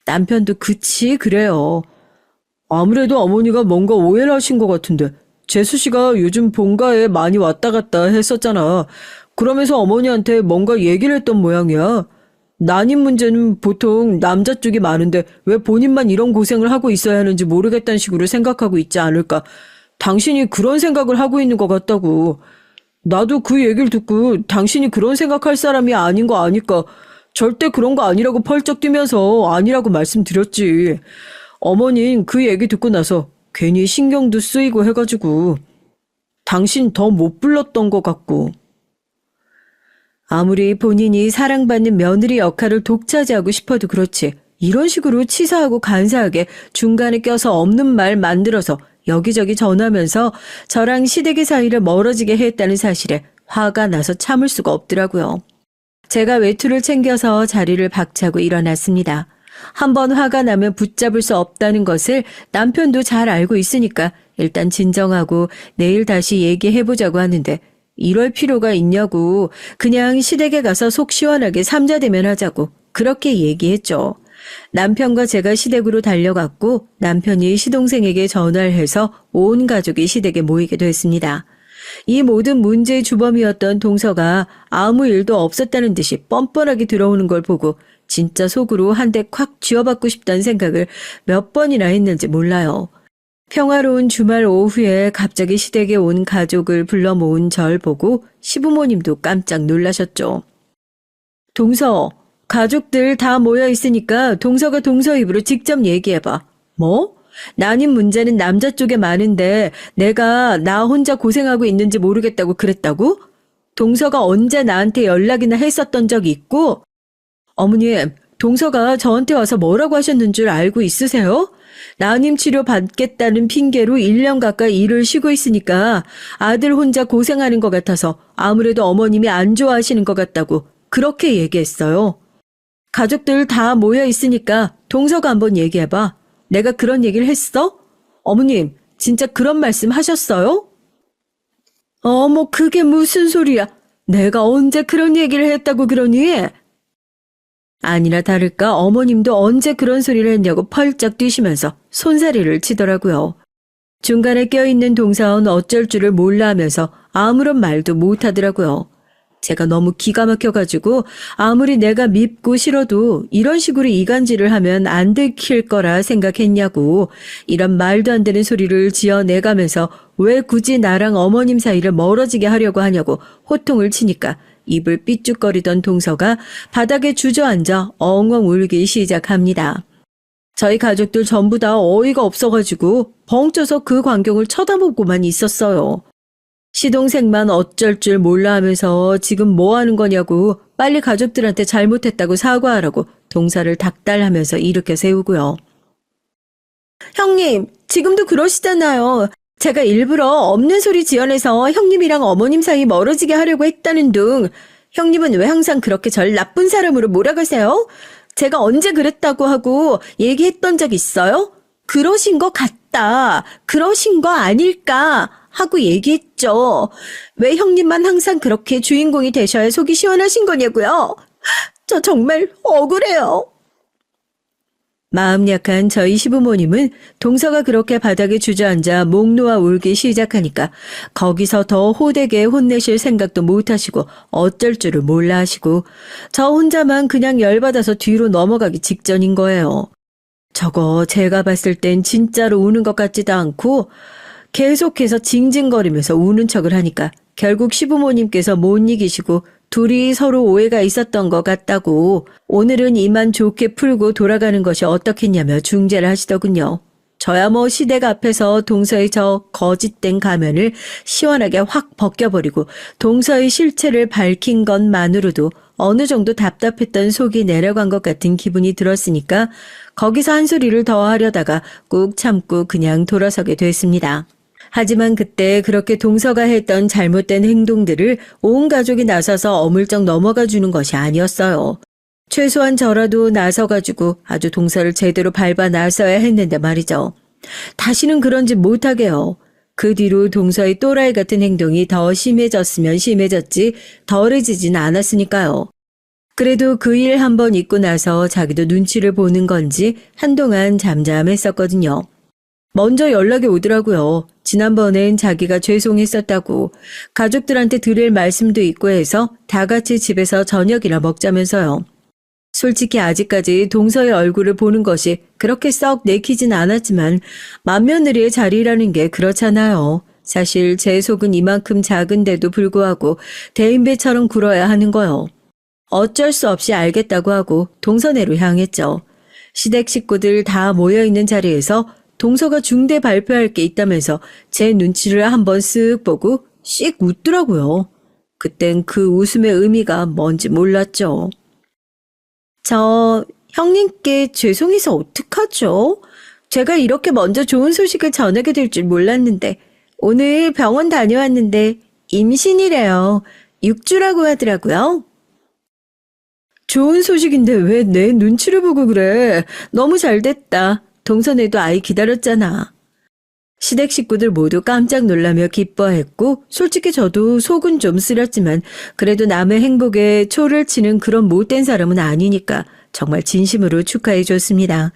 남편도 그치 그래요. 아무래도 어머니가 뭔가 오해를 하신 것 같은데 재수 씨가 요즘 본가에 많이 왔다 갔다 했었잖아. 그러면서 어머니한테 뭔가 얘기를 했던 모양이야. 난임 문제는 보통 남자 쪽이 많은데 왜 본인만 이런 고생을 하고 있어야 하는지 모르겠다는 식으로 생각하고 있지 않을까. 당신이 그런 생각을 하고 있는 것 같다고. 나도 그 얘기를 듣고 당신이 그런 생각할 사람이 아닌 거 아니까 절대 그런 거 아니라고 펄쩍 뛰면서 아니라고 말씀드렸지. 어머닌 그 얘기 듣고 나서 괜히 신경도 쓰이고 해가지고 당신 더 못 불렀던 것 같고. 아무리 본인이 사랑받는 며느리 역할을 독차지하고 싶어도 그렇지 이런 식으로 치사하고 간사하게 중간에 껴서 없는 말 만들어서 여기저기 전하면서 저랑 시댁의 사이를 멀어지게 했다는 사실에 화가 나서 참을 수가 없더라고요. 제가 외투를 챙겨서 자리를 박차고 일어났습니다. 한번 화가 나면 붙잡을 수 없다는 것을 남편도 잘 알고 있으니까 일단 진정하고 내일 다시 얘기해보자고 하는데 이럴 필요가 있냐고 그냥 시댁에 가서 속 시원하게 삼자대면 하자고 그렇게 얘기했죠. 남편과 제가 시댁으로 달려갔고 남편이 시동생에게 전화를 해서 온 가족이 시댁에 모이게 됐습니다. 이 모든 문제의 주범이었던 동서가 아무 일도 없었다는 듯이 뻔뻔하게 들어오는 걸 보고 진짜 속으로 한 대 콱 쥐어받고 싶다는 생각을 몇 번이나 했는지 몰라요. 평화로운 주말 오후에 갑자기 시댁에 온 가족을 불러 모은 절 보고 시부모님도 깜짝 놀라셨죠. 동서, 가족들 다 모여 있으니까 동서가 동서 입으로 직접 얘기해봐. 뭐? 난임 문제는 남자 쪽에 많은데 내가 나 혼자 고생하고 있는지 모르겠다고 그랬다고? 동서가 언제 나한테 연락이나 했었던 적이 있고? 어머님, 동서가 저한테 와서 뭐라고 하셨는 줄 알고 있으세요? 난임 치료 받겠다는 핑계로 1년 가까이 일을 쉬고 있으니까 아들 혼자 고생하는 것 같아서 아무래도 어머님이 안 좋아하시는 것 같다고 그렇게 얘기했어요. 가족들 다 모여 있으니까 동서가 한번 얘기해봐. 내가 그런 얘기를 했어? 어머님, 진짜 그런 말씀 하셨어요? 어머, 그게 무슨 소리야. 내가 언제 그런 얘기를 했다고 그러니? 아니나 다를까 어머님도 언제 그런 소리를 했냐고 펄쩍 뛰시면서 손사래를 치더라고요. 중간에 껴있는 동사원 어쩔 줄을 몰라 하면서 아무런 말도 못하더라고요. 제가 너무 기가 막혀가지고 아무리 내가 밉고 싫어도 이런 식으로 이간질을 하면 안 들킬 거라 생각했냐고 이런 말도 안 되는 소리를 지어내가면서 왜 굳이 나랑 어머님 사이를 멀어지게 하려고 하냐고 호통을 치니까 입을 삐죽거리던 동서가 바닥에 주저앉아 엉엉 울기 시작합니다. 저희 가족들 전부 다 어이가 없어가지고 벙쪄서 그 광경을 쳐다보고만 있었어요. 시동생만 어쩔 줄 몰라 하면서 지금 뭐 하는 거냐고 빨리 가족들한테 잘못했다고 사과하라고 동서를 닥달하면서 일으켜 세우고요. 형님, 지금도 그러시잖아요. 제가 일부러 없는 소리 지어내서 형님이랑 어머님 사이 멀어지게 하려고 했다는 둥. 형님은 왜 항상 그렇게 절 나쁜 사람으로 몰아가세요? 제가 언제 그랬다고 하고 얘기했던 적 있어요? 그러신 것 같다. 그러신 거 아닐까? 하고 얘기했죠. 왜 형님만 항상 그렇게 주인공이 되셔야 속이 시원하신 거냐고요? 저 정말 억울해요. 마음 약한 저희 시부모님은 동서가 그렇게 바닥에 주저앉아 목 놓아 울기 시작하니까 거기서 더 호되게 혼내실 생각도 못하시고 어쩔 줄을 몰라 하시고 저 혼자만 그냥 열받아서 뒤로 넘어가기 직전인 거예요. 저거 제가 봤을 땐 진짜로 우는 것 같지도 않고 계속해서 징징거리면서 우는 척을 하니까 결국 시부모님께서 못 이기시고 둘이 서로 오해가 있었던 것 같다고 오늘은 이만 좋게 풀고 돌아가는 것이 어떻겠냐며 중재를 하시더군요. 저야 뭐 시댁 앞에서 동서의 저 거짓된 가면을 시원하게 확 벗겨버리고 동서의 실체를 밝힌 것만으로도 어느 정도 답답했던 속이 내려간 것 같은 기분이 들었으니까 거기서 한 소리를 더 하려다가 꾹 참고 그냥 돌아서게 됐습니다. 하지만 그때 그렇게 동서가 했던 잘못된 행동들을 온 가족이 나서서 어물쩍 넘어가 주는 것이 아니었어요. 최소한 저라도 나서가지고 아주 동서를 제대로 밟아 나서야 했는데 말이죠. 다시는 그런 짓 못하게요. 그 뒤로 동서의 또라이 같은 행동이 더 심해졌으면 심해졌지 덜해지진 않았으니까요. 그래도 그 일 한 번 있고 나서 자기도 눈치를 보는 건지 한동안 잠잠했었거든요. 먼저 연락이 오더라고요. 지난번엔 자기가 죄송했었다고 가족들한테 드릴 말씀도 있고 해서 다 같이 집에서 저녁이나 먹자면서요. 솔직히 아직까지 동서의 얼굴을 보는 것이 그렇게 썩 내키진 않았지만 맏며느리의 자리라는 게 그렇잖아요. 사실 제 속은 이만큼 작은데도 불구하고 대인배처럼 굴어야 하는 거요. 어쩔 수 없이 알겠다고 하고 동서내로 향했죠. 시댁 식구들 다 모여있는 자리에서 동서가 중대 발표할 게 있다면서 제 눈치를 한번 쓱 보고 씩 웃더라고요. 그땐 그 웃음의 의미가 뭔지 몰랐죠. 저 형님께 죄송해서 어떡하죠? 제가 이렇게 먼저 좋은 소식을 전하게 될 줄 몰랐는데 오늘 병원 다녀왔는데 임신이래요. 6주라고 하더라고요. 좋은 소식인데 왜 내 눈치를 보고 그래? 너무 잘 됐다. 동서네도 아이 기다렸잖아. 시댁 식구들 모두 깜짝 놀라며 기뻐했고 솔직히 저도 속은 좀 쓰렸지만 그래도 남의 행복에 초를 치는 그런 못된 사람은 아니니까 정말 진심으로 축하해 줬습니다.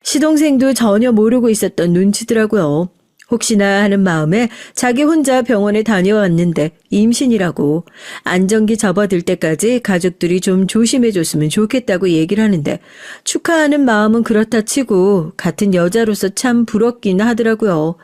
시동생도 전혀 모르고 있었던 눈치더라고요. 혹시나 하는 마음에 자기 혼자 병원에 다녀왔는데 임신이라고 안정기 접어들 때까지 가족들이 좀 조심해줬으면 좋겠다고 얘기를 하는데 축하하는 마음은 그렇다 치고 같은 여자로서 참 부럽긴 하더라고요.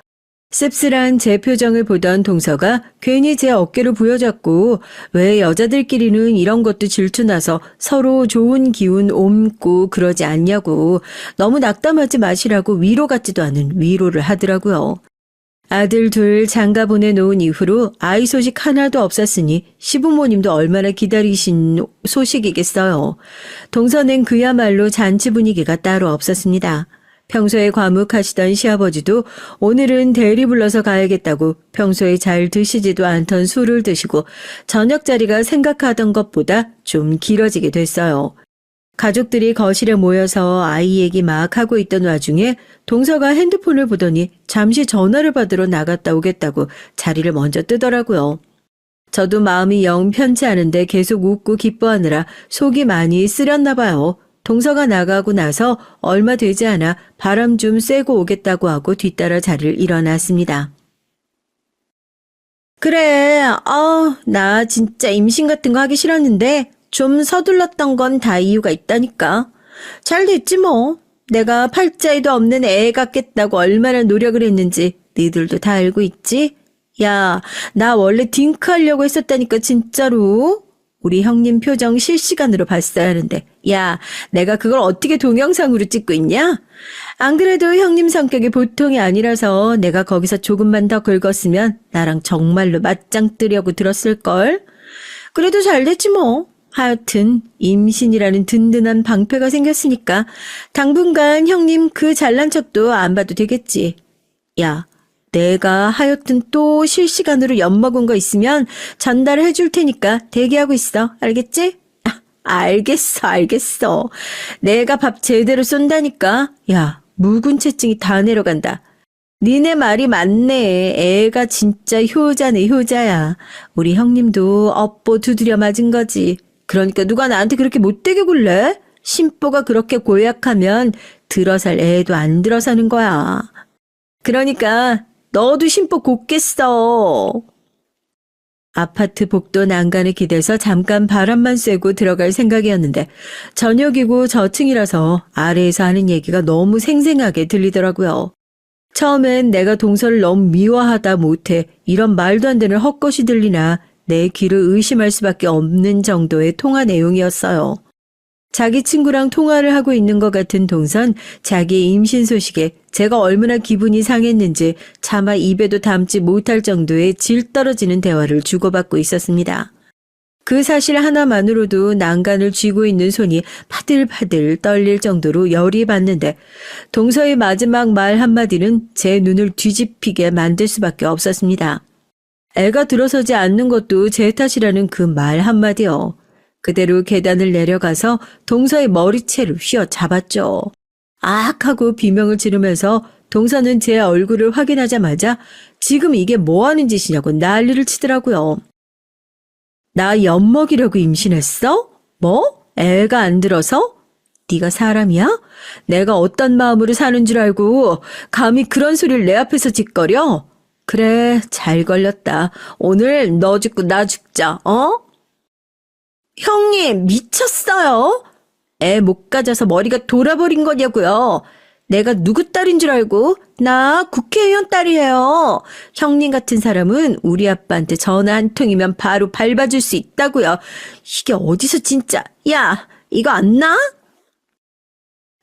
씁쓸한 제 표정을 보던 동서가 괜히 제 어깨를 부여잡고 왜 여자들끼리는 이런 것도 질투나서 서로 좋은 기운 옮고 그러지 않냐고 너무 낙담하지 마시라고 위로 같지도 않은 위로를 하더라고요. 아들 둘 장가 보내놓은 이후로 아이 소식 하나도 없었으니 시부모님도 얼마나 기다리신 소식이겠어요. 동서는 그야말로 잔치 분위기가 따로 없었습니다. 평소에 과묵하시던 시아버지도 오늘은 대리 불러서 가야겠다고 평소에 잘 드시지도 않던 술을 드시고 저녁 자리가 생각하던 것보다 좀 길어지게 됐어요. 가족들이 거실에 모여서 아이 얘기 막 하고 있던 와중에 동서가 핸드폰을 보더니 잠시 전화를 받으러 나갔다 오겠다고 자리를 먼저 뜨더라고요. 저도 마음이 영 편치 않은데 계속 웃고 기뻐하느라 속이 많이 쓰렸나 봐요. 동서가 나가고 나서 얼마 되지 않아 바람 좀 쐬고 오겠다고 하고 뒤따라 자리를 일어났습니다. 그래, 나 진짜 임신 같은 거 하기 싫었는데 좀 서둘렀던 건 다 이유가 있다니까. 잘 됐지 뭐. 내가 팔자에도 없는 애 같겠다고 얼마나 노력을 했는지 니들도 다 알고 있지? 야, 나 원래 딩크 하려고 했었다니까 진짜로. 우리 형님 표정 실시간으로 봤어야 하는데 야, 내가 그걸 어떻게 동영상으로 찍고 있냐? 안 그래도 형님 성격이 보통이 아니라서 내가 거기서 조금만 더 긁었으면 나랑 정말로 맞짱 뜨려고 들었을걸? 그래도 잘 됐지 뭐. 하여튼 임신이라는 든든한 방패가 생겼으니까 당분간 형님 그 잘난 척도 안 봐도 되겠지. 야, 내가 하여튼 또 실시간으로 엿먹은 거 있으면 전달해 줄 테니까 대기하고 있어. 알겠지? 알겠어. 내가 밥 제대로 쏜다니까. 야, 묵은 채증이 다 내려간다. 니네 말이 맞네. 애가 진짜 효자네, 효자야. 우리 형님도 업보 두드려 맞은 거지. 그러니까 누가 나한테 그렇게 못되게 굴래? 심보가 그렇게 고약하면 들어살 애도 안 들어사는 거야. 그러니까 너도 심보 곱겠어. 아파트 복도 난간에 기대서 잠깐 바람만 쐬고 들어갈 생각이었는데 저녁이고 저층이라서 아래에서 하는 얘기가 너무 생생하게 들리더라고요. 처음엔 내가 동서를 너무 미워하다 못해 이런 말도 안 되는 헛것이 들리나 내 귀를 의심할 수밖에 없는 정도의 통화 내용이었어요. 자기 친구랑 통화를 하고 있는 것 같은 동선, 자기의 임신 소식에 제가 얼마나 기분이 상했는지 차마 입에도 담지 못할 정도의 질 떨어지는 대화를 주고받고 있었습니다. 그 사실 하나만으로도 난간을 쥐고 있는 손이 파들파들 떨릴 정도로 열이 받는데 동서의 마지막 말 한마디는 제 눈을 뒤집히게 만들 수밖에 없었습니다. 애가 들어서지 않는 것도 제 탓이라는 그 말 한마디요. 그대로 계단을 내려가서 동서의 머리채를 휘어잡았죠. 악 하고 비명을 지르면서 동서는 제 얼굴을 확인하자마자 지금 이게 뭐 하는 짓이냐고 난리를 치더라고요. 나 엿먹이려고 임신했어? 뭐? 애가 안 들어서? 네가 사람이야? 내가 어떤 마음으로 사는 줄 알고 감히 그런 소리를 내 앞에서 짓거려? 그래, 잘 걸렸다. 오늘 너 죽고 나 죽자, 어? 형님, 미쳤어요? 애 못 가져서 머리가 돌아버린 거냐고요. 내가 누구 딸인 줄 알고? 나 국회의원 딸이에요. 형님 같은 사람은 우리 아빠한테 전화 한 통이면 바로 밟아줄 수 있다고요. 이게 어디서 진짜. 야, 이거 안 나?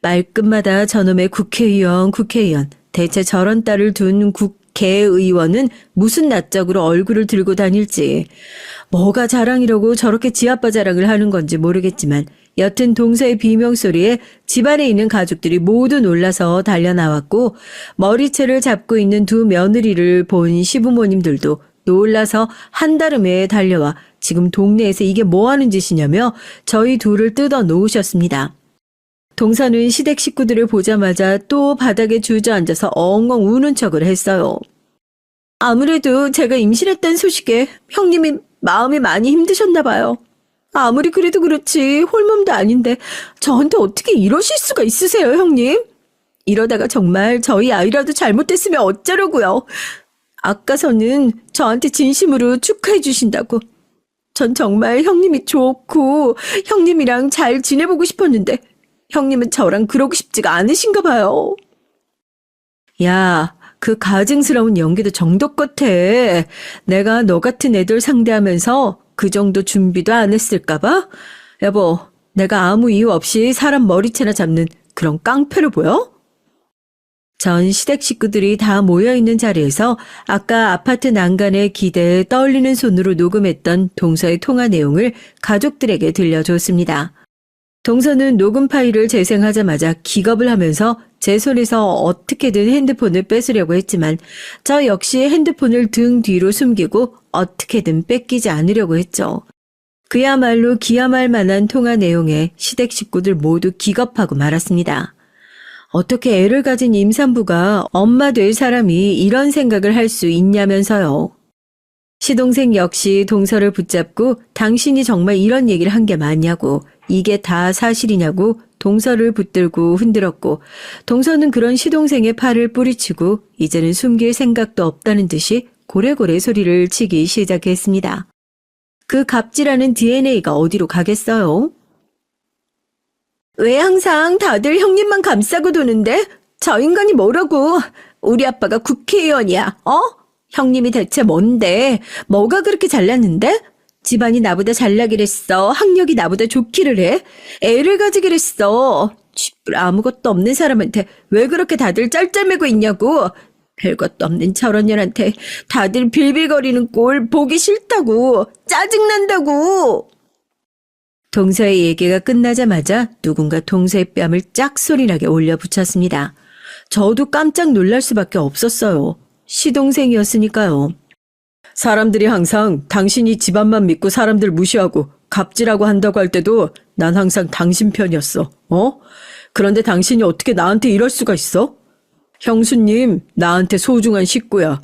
말끝마다 저놈의 국회의원. 대체 저런 딸을 둔 국회의원은 무슨 낯짝으로 얼굴을 들고 다닐지. 뭐가 자랑이라고 저렇게 지아빠 자랑을 하는 건지 모르겠지만 여튼 동서의 비명소리에 집안에 있는 가족들이 모두 놀라서 달려나왔고 머리채를 잡고 있는 두 며느리를 본 시부모님들도 놀라서 한달음에 달려와 지금 동네에서 이게 뭐 하는 짓이냐며 저희 둘을 뜯어 놓으셨습니다. 동서는 시댁 식구들을 보자마자 또 바닥에 주저앉아서 엉엉 우는 척을 했어요. 아무래도 제가 임신했다는 소식에 형님이 마음이 많이 힘드셨나 봐요. 아무리 그래도 그렇지 홀몸도 아닌데 저한테 어떻게 이러실 수가 있으세요, 형님? 이러다가 정말 저희 아이라도 잘못됐으면 어쩌려고요. 아까서는 저한테 진심으로 축하해 주신다고. 전 정말 형님이 좋고 형님이랑 잘 지내보고 싶었는데 형님은 저랑 그러고 싶지가 않으신가 봐요. 야, 그 가증스러운 연기도 정도껏 해. 내가 너 같은 애들 상대하면서 그 정도 준비도 안 했을까 봐? 여보, 내가 아무 이유 없이 사람 머리채나 잡는 그런 깡패로 보여? 전 시댁 식구들이 다 모여있는 자리에서 아까 아파트 난간에 기대에 떨리는 손으로 녹음했던 동서의 통화 내용을 가족들에게 들려줬습니다. 동서는 녹음 파일을 재생하자마자 기겁을 하면서 제 손에서 어떻게든 핸드폰을 뺏으려고 했지만 저 역시 핸드폰을 등 뒤로 숨기고 어떻게든 뺏기지 않으려고 했죠. 그야말로 기함할 만한 통화 내용에 시댁 식구들 모두 기겁하고 말았습니다. 어떻게 애를 가진 임산부가 엄마 될 사람이 이런 생각을 할 수 있냐면서요. 시동생 역시 동서를 붙잡고 당신이 정말 이런 얘기를 한 게 맞냐고, 이게 다 사실이냐고 동서를 붙들고 흔들었고 동서는 그런 시동생의 팔을 뿌리치고 이제는 숨길 생각도 없다는 듯이 고래고래 소리를 치기 시작했습니다. 그 갑질하는 DNA가 어디로 가겠어요? 왜 항상 다들 형님만 감싸고 도는데? 저 인간이 뭐라고? 우리 아빠가 국회의원이야, 어? 형님이 대체 뭔데? 뭐가 그렇게 잘났는데? 집안이 나보다 잘나기랬어. 학력이 나보다 좋기를 해. 애를 가지기랬어. 쥐뿔 아무것도 없는 사람한테 왜 그렇게 다들 짤짤매고 있냐고. 별것도 없는 저런 년한테 다들 빌빌거리는 꼴 보기 싫다고. 짜증난다고. 동서의 얘기가 끝나자마자 누군가 동서의 뺨을 짝 소리나게 올려 붙였습니다. 저도 깜짝 놀랄 수밖에 없었어요. 시동생이었으니까요. 사람들이 항상 당신이 집안만 믿고 사람들 무시하고 갑질하고 한다고 할 때도 난 항상 당신 편이었어. 그런데 당신이 어떻게 나한테 이럴 수가 있어? 형수님, 나한테 소중한 식구야.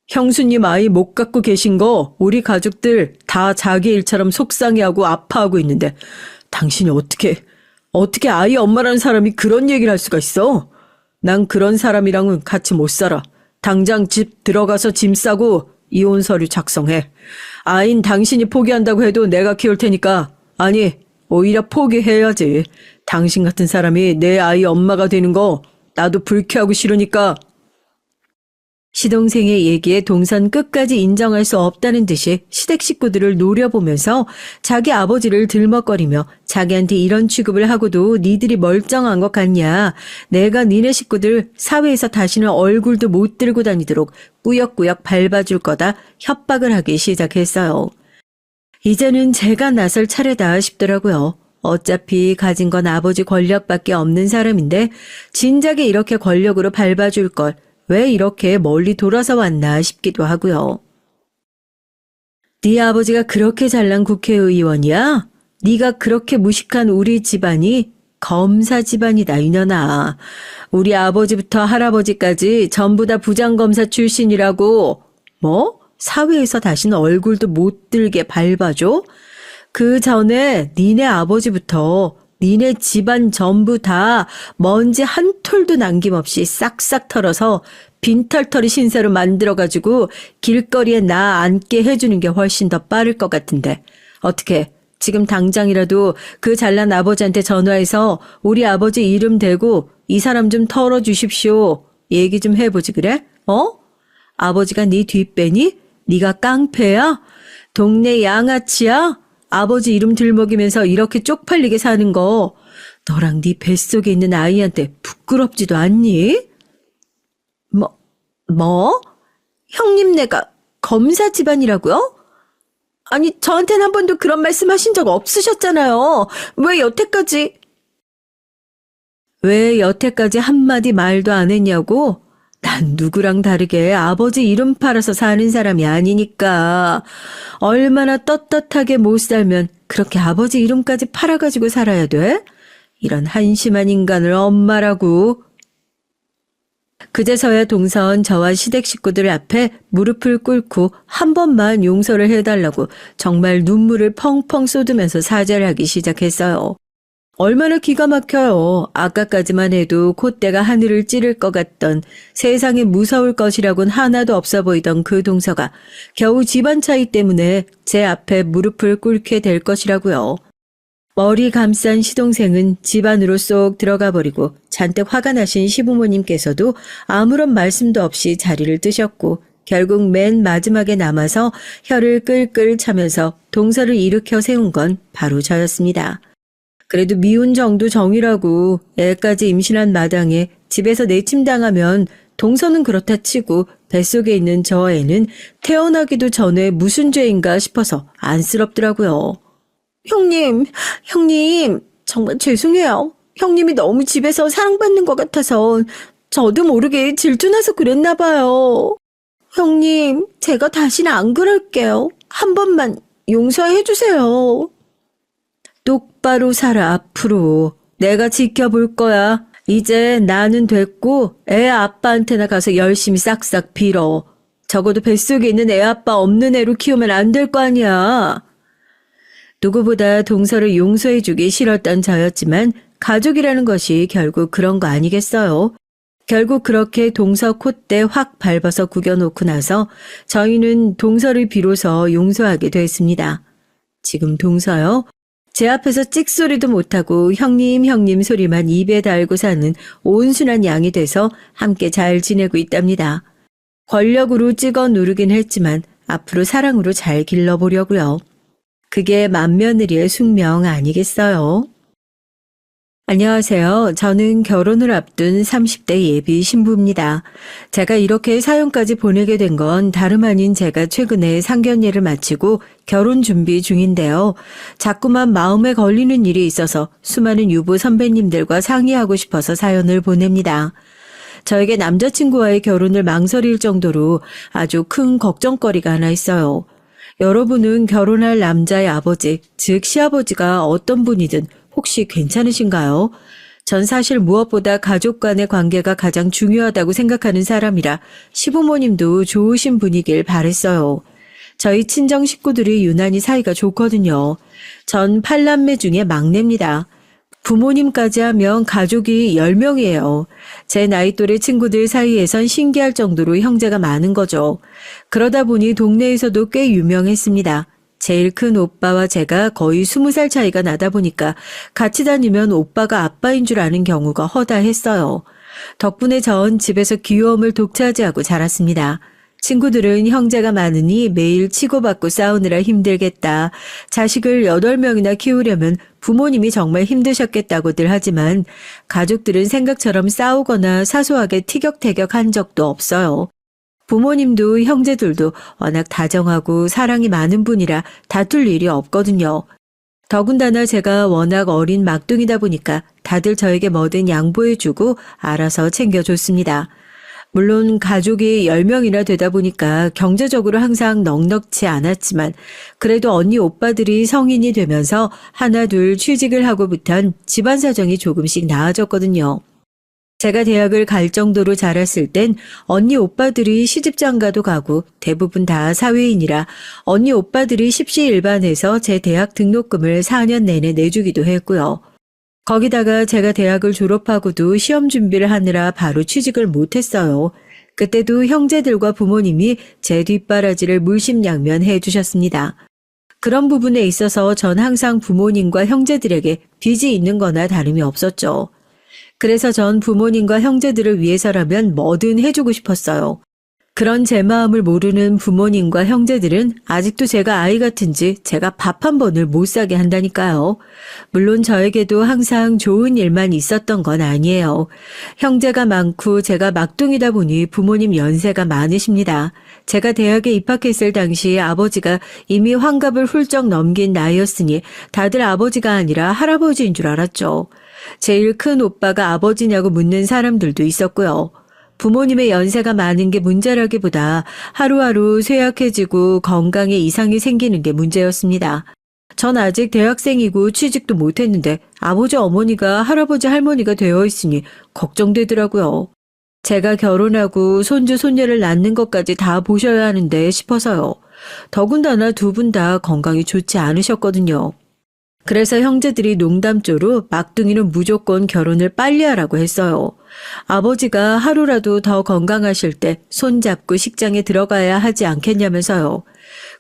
형수님 아이 못 갖고 계신 거 우리 가족들 다 자기 일처럼 속상해하고 아파하고 있는데 당신이 어떻게 아이 엄마라는 사람이 그런 얘기를 할 수가 있어? 난 그런 사람이랑은 같이 못 살아. 당장 집 들어가서 짐 싸고 이혼 서류 작성해. 아인 당신이 포기한다고 해도 내가 키울 테니까. 아니, 오히려 포기해야지. 당신 같은 사람이 내 아이 엄마가 되는 거 나도 불쾌하고 싫으니까. 시동생의 얘기에 동선 끝까지 인정할 수 없다는 듯이 시댁 식구들을 노려보면서 자기 아버지를 들먹거리며 자기한테 이런 취급을 하고도 니들이 멀쩡한 것 같냐. 내가 니네 식구들 사회에서 다시는 얼굴도 못 들고 다니도록 꾸역꾸역 밟아줄 거다 협박을 하기 시작했어요. 이제는 제가 나설 차례다 싶더라고요. 어차피 가진 건 아버지 권력밖에 없는 사람인데 진작에 이렇게 권력으로 밟아줄 걸 왜 이렇게 멀리 돌아서 왔나 싶기도 하고요. 네 아버지가 그렇게 잘난 국회의원이야? 네가 그렇게 무식한 우리 집안이 검사 집안이다 이년아. 우리 아버지부터 할아버지까지 전부 다 부장검사 출신이라고. 뭐? 사회에서 다시는 얼굴도 못 들게 밟아줘? 그 전에 니네 아버지부터 니네 집안 전부 다 먼지 한 톨도 남김없이 싹싹 털어서 빈털터리 신세로 만들어가지고 길거리에 나 앉게 해주는 게 훨씬 더 빠를 것 같은데 어떻게 지금 당장이라도 그 잘난 아버지한테 전화해서 우리 아버지 이름 대고 이 사람 좀 털어주십시오. 얘기 좀 해보지 그래? 아버지가 네 뒷배니? 네가 깡패야? 동네 양아치야? 아버지 이름 들먹이면서 이렇게 쪽팔리게 사는 거 너랑 네 뱃속에 있는 아이한테 부끄럽지도 않니? 뭐? 형님네가 검사 집안이라고요? 아니 저한테는 한 번도 그런 말씀 하신 적 없으셨잖아요. 왜 여태까지 한마디 말도 안 했냐고? 난 누구랑 다르게 아버지 이름 팔아서 사는 사람이 아니니까. 얼마나 떳떳하게 못 살면 그렇게 아버지 이름까지 팔아가지고 살아야 돼? 이런 한심한 인간을 엄마라고. 그제서야 동선 저와 시댁 식구들 앞에 무릎을 꿇고 한 번만 용서를 해달라고 정말 눈물을 펑펑 쏟으면서 사죄를 하기 시작했어요. 얼마나 기가 막혀요. 아까까지만 해도 콧대가 하늘을 찌를 것 같던 세상에 무서울 것이라고는 하나도 없어 보이던 그 동서가 겨우 집안 차이 때문에 제 앞에 무릎을 꿇게 될 것이라고요. 머리 감싼 시동생은 집 안으로 쏙 들어가 버리고 잔뜩 화가 나신 시부모님께서도 아무런 말씀도 없이 자리를 뜨셨고 결국 맨 마지막에 남아서 혀를 끌끌 차면서 동서를 일으켜 세운 건 바로 저였습니다. 그래도 미운 정도 정이라고 애까지 임신한 마당에 집에서 내침당하면 동서는 그렇다 치고 뱃속에 있는 저 애는 태어나기도 전에 무슨 죄인가 싶어서 안쓰럽더라고요. 형님, 정말 죄송해요. 형님이 너무 집에서 사랑받는 것 같아서 저도 모르게 질투나서 그랬나 봐요. 형님, 제가 다시는 안 그럴게요. 한 번만 용서해 주세요. 똑바로 살아 앞으로. 내가 지켜볼 거야. 이제 나는 됐고 애 아빠한테나 가서 열심히 싹싹 빌어. 적어도 뱃속에 있는 애 아빠 없는 애로 키우면 안 될 거 아니야. 누구보다 동서를 용서해주기 싫었던 저였지만 가족이라는 것이 결국 그런 거 아니겠어요. 결국 그렇게 동서 콧대 확 밟아서 구겨놓고 나서 저희는 동서를 비로소 용서하게 됐습니다. 지금 동서요? 제 앞에서 찍소리도 못하고 형님 소리만 입에 달고 사는 온순한 양이 돼서 함께 잘 지내고 있답니다. 권력으로 찍어 누르긴 했지만 앞으로 사랑으로 잘 길러보려고요. 그게 맏며느리의 숙명 아니겠어요? 안녕하세요. 저는 결혼을 앞둔 30대 예비 신부입니다. 제가 이렇게 사연까지 보내게 된 건 다름 아닌 제가 최근에 상견례를 마치고 결혼 준비 중인데요. 자꾸만 마음에 걸리는 일이 있어서 수많은 유부 선배님들과 상의하고 싶어서 사연을 보냅니다. 저에게 남자친구와의 결혼을 망설일 정도로 아주 큰 걱정거리가 하나 있어요. 여러분은 결혼할 남자의 아버지, 즉 시아버지가 어떤 분이든 혹시 괜찮으신가요? 전 사실 무엇보다 가족 간의 관계가 가장 중요하다고 생각하는 사람이라 시부모님도 좋으신 분이길 바랬어요. 저희 친정 식구들이 유난히 사이가 좋거든요. 전 8남매 중에 막내입니다. 부모님까지 하면 가족이 10명이에요. 제 나이 또래 친구들 사이에선 신기할 정도로 형제가 많은 거죠. 그러다 보니 동네에서도 꽤 유명했습니다. 제일 큰 오빠와 제가 거의 20살 차이가 나다 보니까 같이 다니면 오빠가 아빠인 줄 아는 경우가 허다했어요. 덕분에 전 집에서 귀여움을 독차지하고 자랐습니다. 친구들은 형제가 많으니 매일 치고받고 싸우느라 힘들겠다. 자식을 8명이나 키우려면 부모님이 정말 힘드셨겠다고들 하지만 가족들은 생각처럼 싸우거나 사소하게 티격태격한 적도 없어요. 부모님도 형제들도 워낙 다정하고 사랑이 많은 분이라 다툴 일이 없거든요. 더군다나 제가 워낙 어린 막둥이다 보니까 다들 저에게 뭐든 양보해주고 알아서 챙겨줬습니다. 물론 가족이 10명이나 되다 보니까 경제적으로 항상 넉넉지 않았지만 그래도 언니 오빠들이 성인이 되면서 하나 둘 취직을 하고부턴 집안 사정이 조금씩 나아졌거든요. 제가 대학을 갈 정도로 자랐을 땐 언니 오빠들이 시집장가도 가고 대부분 다 사회인이라 언니 오빠들이 십시일반해서 제 대학 등록금을 4년 내내 내주기도 했고요. 거기다가 제가 대학을 졸업하고도 시험 준비를 하느라 바로 취직을 못했어요. 그때도 형제들과 부모님이 제 뒷바라지를 물심양면 해주셨습니다. 그런 부분에 있어서 전 항상 부모님과 형제들에게 빚이 있는 거나 다름이 없었죠. 그래서 전 부모님과 형제들을 위해서라면 뭐든 해주고 싶었어요. 그런 제 마음을 모르는 부모님과 형제들은 아직도 제가 아이 같은지 제가 밥 한 번을 못 사게 한다니까요. 물론 저에게도 항상 좋은 일만 있었던 건 아니에요. 형제가 많고 제가 막둥이다 보니 부모님 연세가 많으십니다. 제가 대학에 입학했을 당시 아버지가 이미 환갑을 훌쩍 넘긴 나이였으니 다들 아버지가 아니라 할아버지인 줄 알았죠. 제일 큰 오빠가 아버지냐고 묻는 사람들도 있었고요. 부모님의 연세가 많은 게 문제라기보다 하루하루 쇠약해지고 건강에 이상이 생기는 게 문제였습니다. 전 아직 대학생이고 취직도 못했는데 아버지 어머니가 할아버지 할머니가 되어 있으니 걱정되더라고요. 제가 결혼하고 손주 손녀를 낳는 것까지 다 보셔야 하는데 싶어서요. 더군다나 두 분 다 건강이 좋지 않으셨거든요. 그래서 형제들이 농담조로 막둥이는 무조건 결혼을 빨리 하라고 했어요. 아버지가 하루라도 더 건강하실 때 손잡고 식장에 들어가야 하지 않겠냐면서요.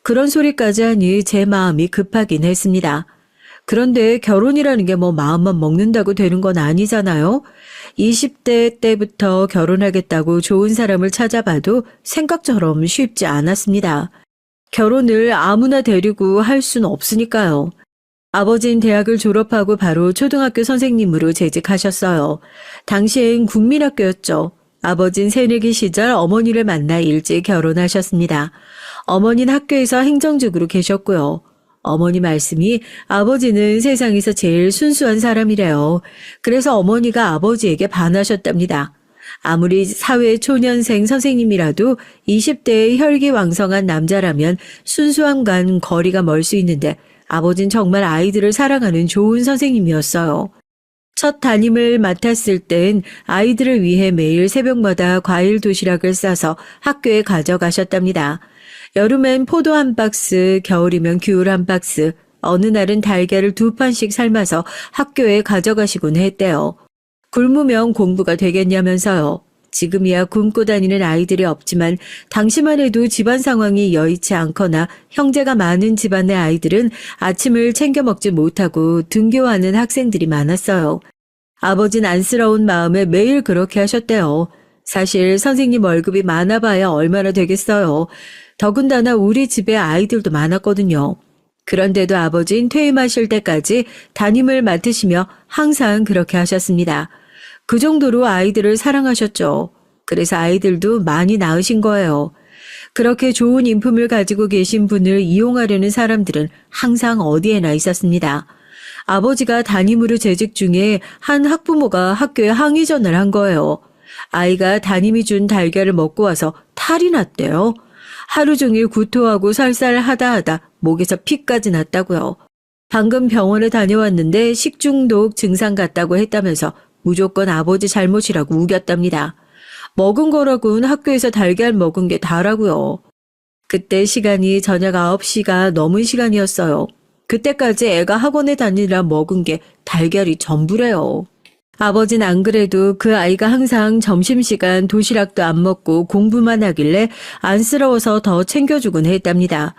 그런 소리까지 하니 제 마음이 급하긴 했습니다. 그런데 결혼이라는 게 뭐 마음만 먹는다고 되는 건 아니잖아요. 20대 때부터 결혼하겠다고 좋은 사람을 찾아봐도 생각처럼 쉽지 않았습니다. 결혼을 아무나 데리고 할 수는 없으니까요. 아버지는 대학을 졸업하고 바로 초등학교 선생님으로 재직하셨어요. 당시엔 국민학교였죠. 아버진 새내기 시절 어머니를 만나 일찍 결혼하셨습니다. 어머니는 학교에서 행정직으로 계셨고요. 어머니 말씀이 아버지는 세상에서 제일 순수한 사람이래요. 그래서 어머니가 아버지에게 반하셨답니다. 아무리 사회 초년생 선생님이라도 20대의 혈기왕성한 남자라면 순수함과는 거리가 멀 수 있는데 아버진 정말 아이들을 사랑하는 좋은 선생님이었어요. 첫 담임을 맡았을 땐 아이들을 위해 매일 새벽마다 과일 도시락을 싸서 학교에 가져가셨답니다. 여름엔 포도 한 박스, 겨울이면 귤 한 박스, 어느 날은 달걀을 2판씩 삶아서 학교에 가져가시곤 했대요. 굶으면 공부가 되겠냐면서요. 지금이야 굶고 다니는 아이들이 없지만 당시만 해도 집안 상황이 여의치 않거나 형제가 많은 집안의 아이들은 아침을 챙겨 먹지 못하고 등교하는 학생들이 많았어요. 아버진 안쓰러운 마음에 매일 그렇게 하셨대요. 사실 선생님 월급이 많아봐야 얼마나 되겠어요. 더군다나 우리 집에 아이들도 많았거든요. 그런데도 아버진 퇴임하실 때까지 담임을 맡으시며 항상 그렇게 하셨습니다. 그 정도로 아이들을 사랑하셨죠. 그래서 아이들도 많이 낳으신 거예요. 그렇게 좋은 인품을 가지고 계신 분을 이용하려는 사람들은 항상 어디에나 있었습니다. 아버지가 담임으로 재직 중에 한 학부모가 학교에 항의 전화를 한 거예요. 아이가 담임이 준 달걀을 먹고 와서 탈이 났대요. 하루 종일 구토하고 설사하다 하다 목에서 피까지 났다고요. 방금 병원에 다녀왔는데 식중독 증상 같다고 했다면서 무조건 아버지 잘못이라고 우겼답니다. 먹은 거라고는 학교에서 달걀 먹은 게 다라고요. 그때 시간이 저녁 9시가 넘은 시간이었어요. 그때까지 애가 학원에 다니느라 먹은 게 달걀이 전부래요. 아버지는 안 그래도 그 아이가 항상 점심시간 도시락도 안 먹고 공부만 하길래 안쓰러워서 더 챙겨주곤 했답니다.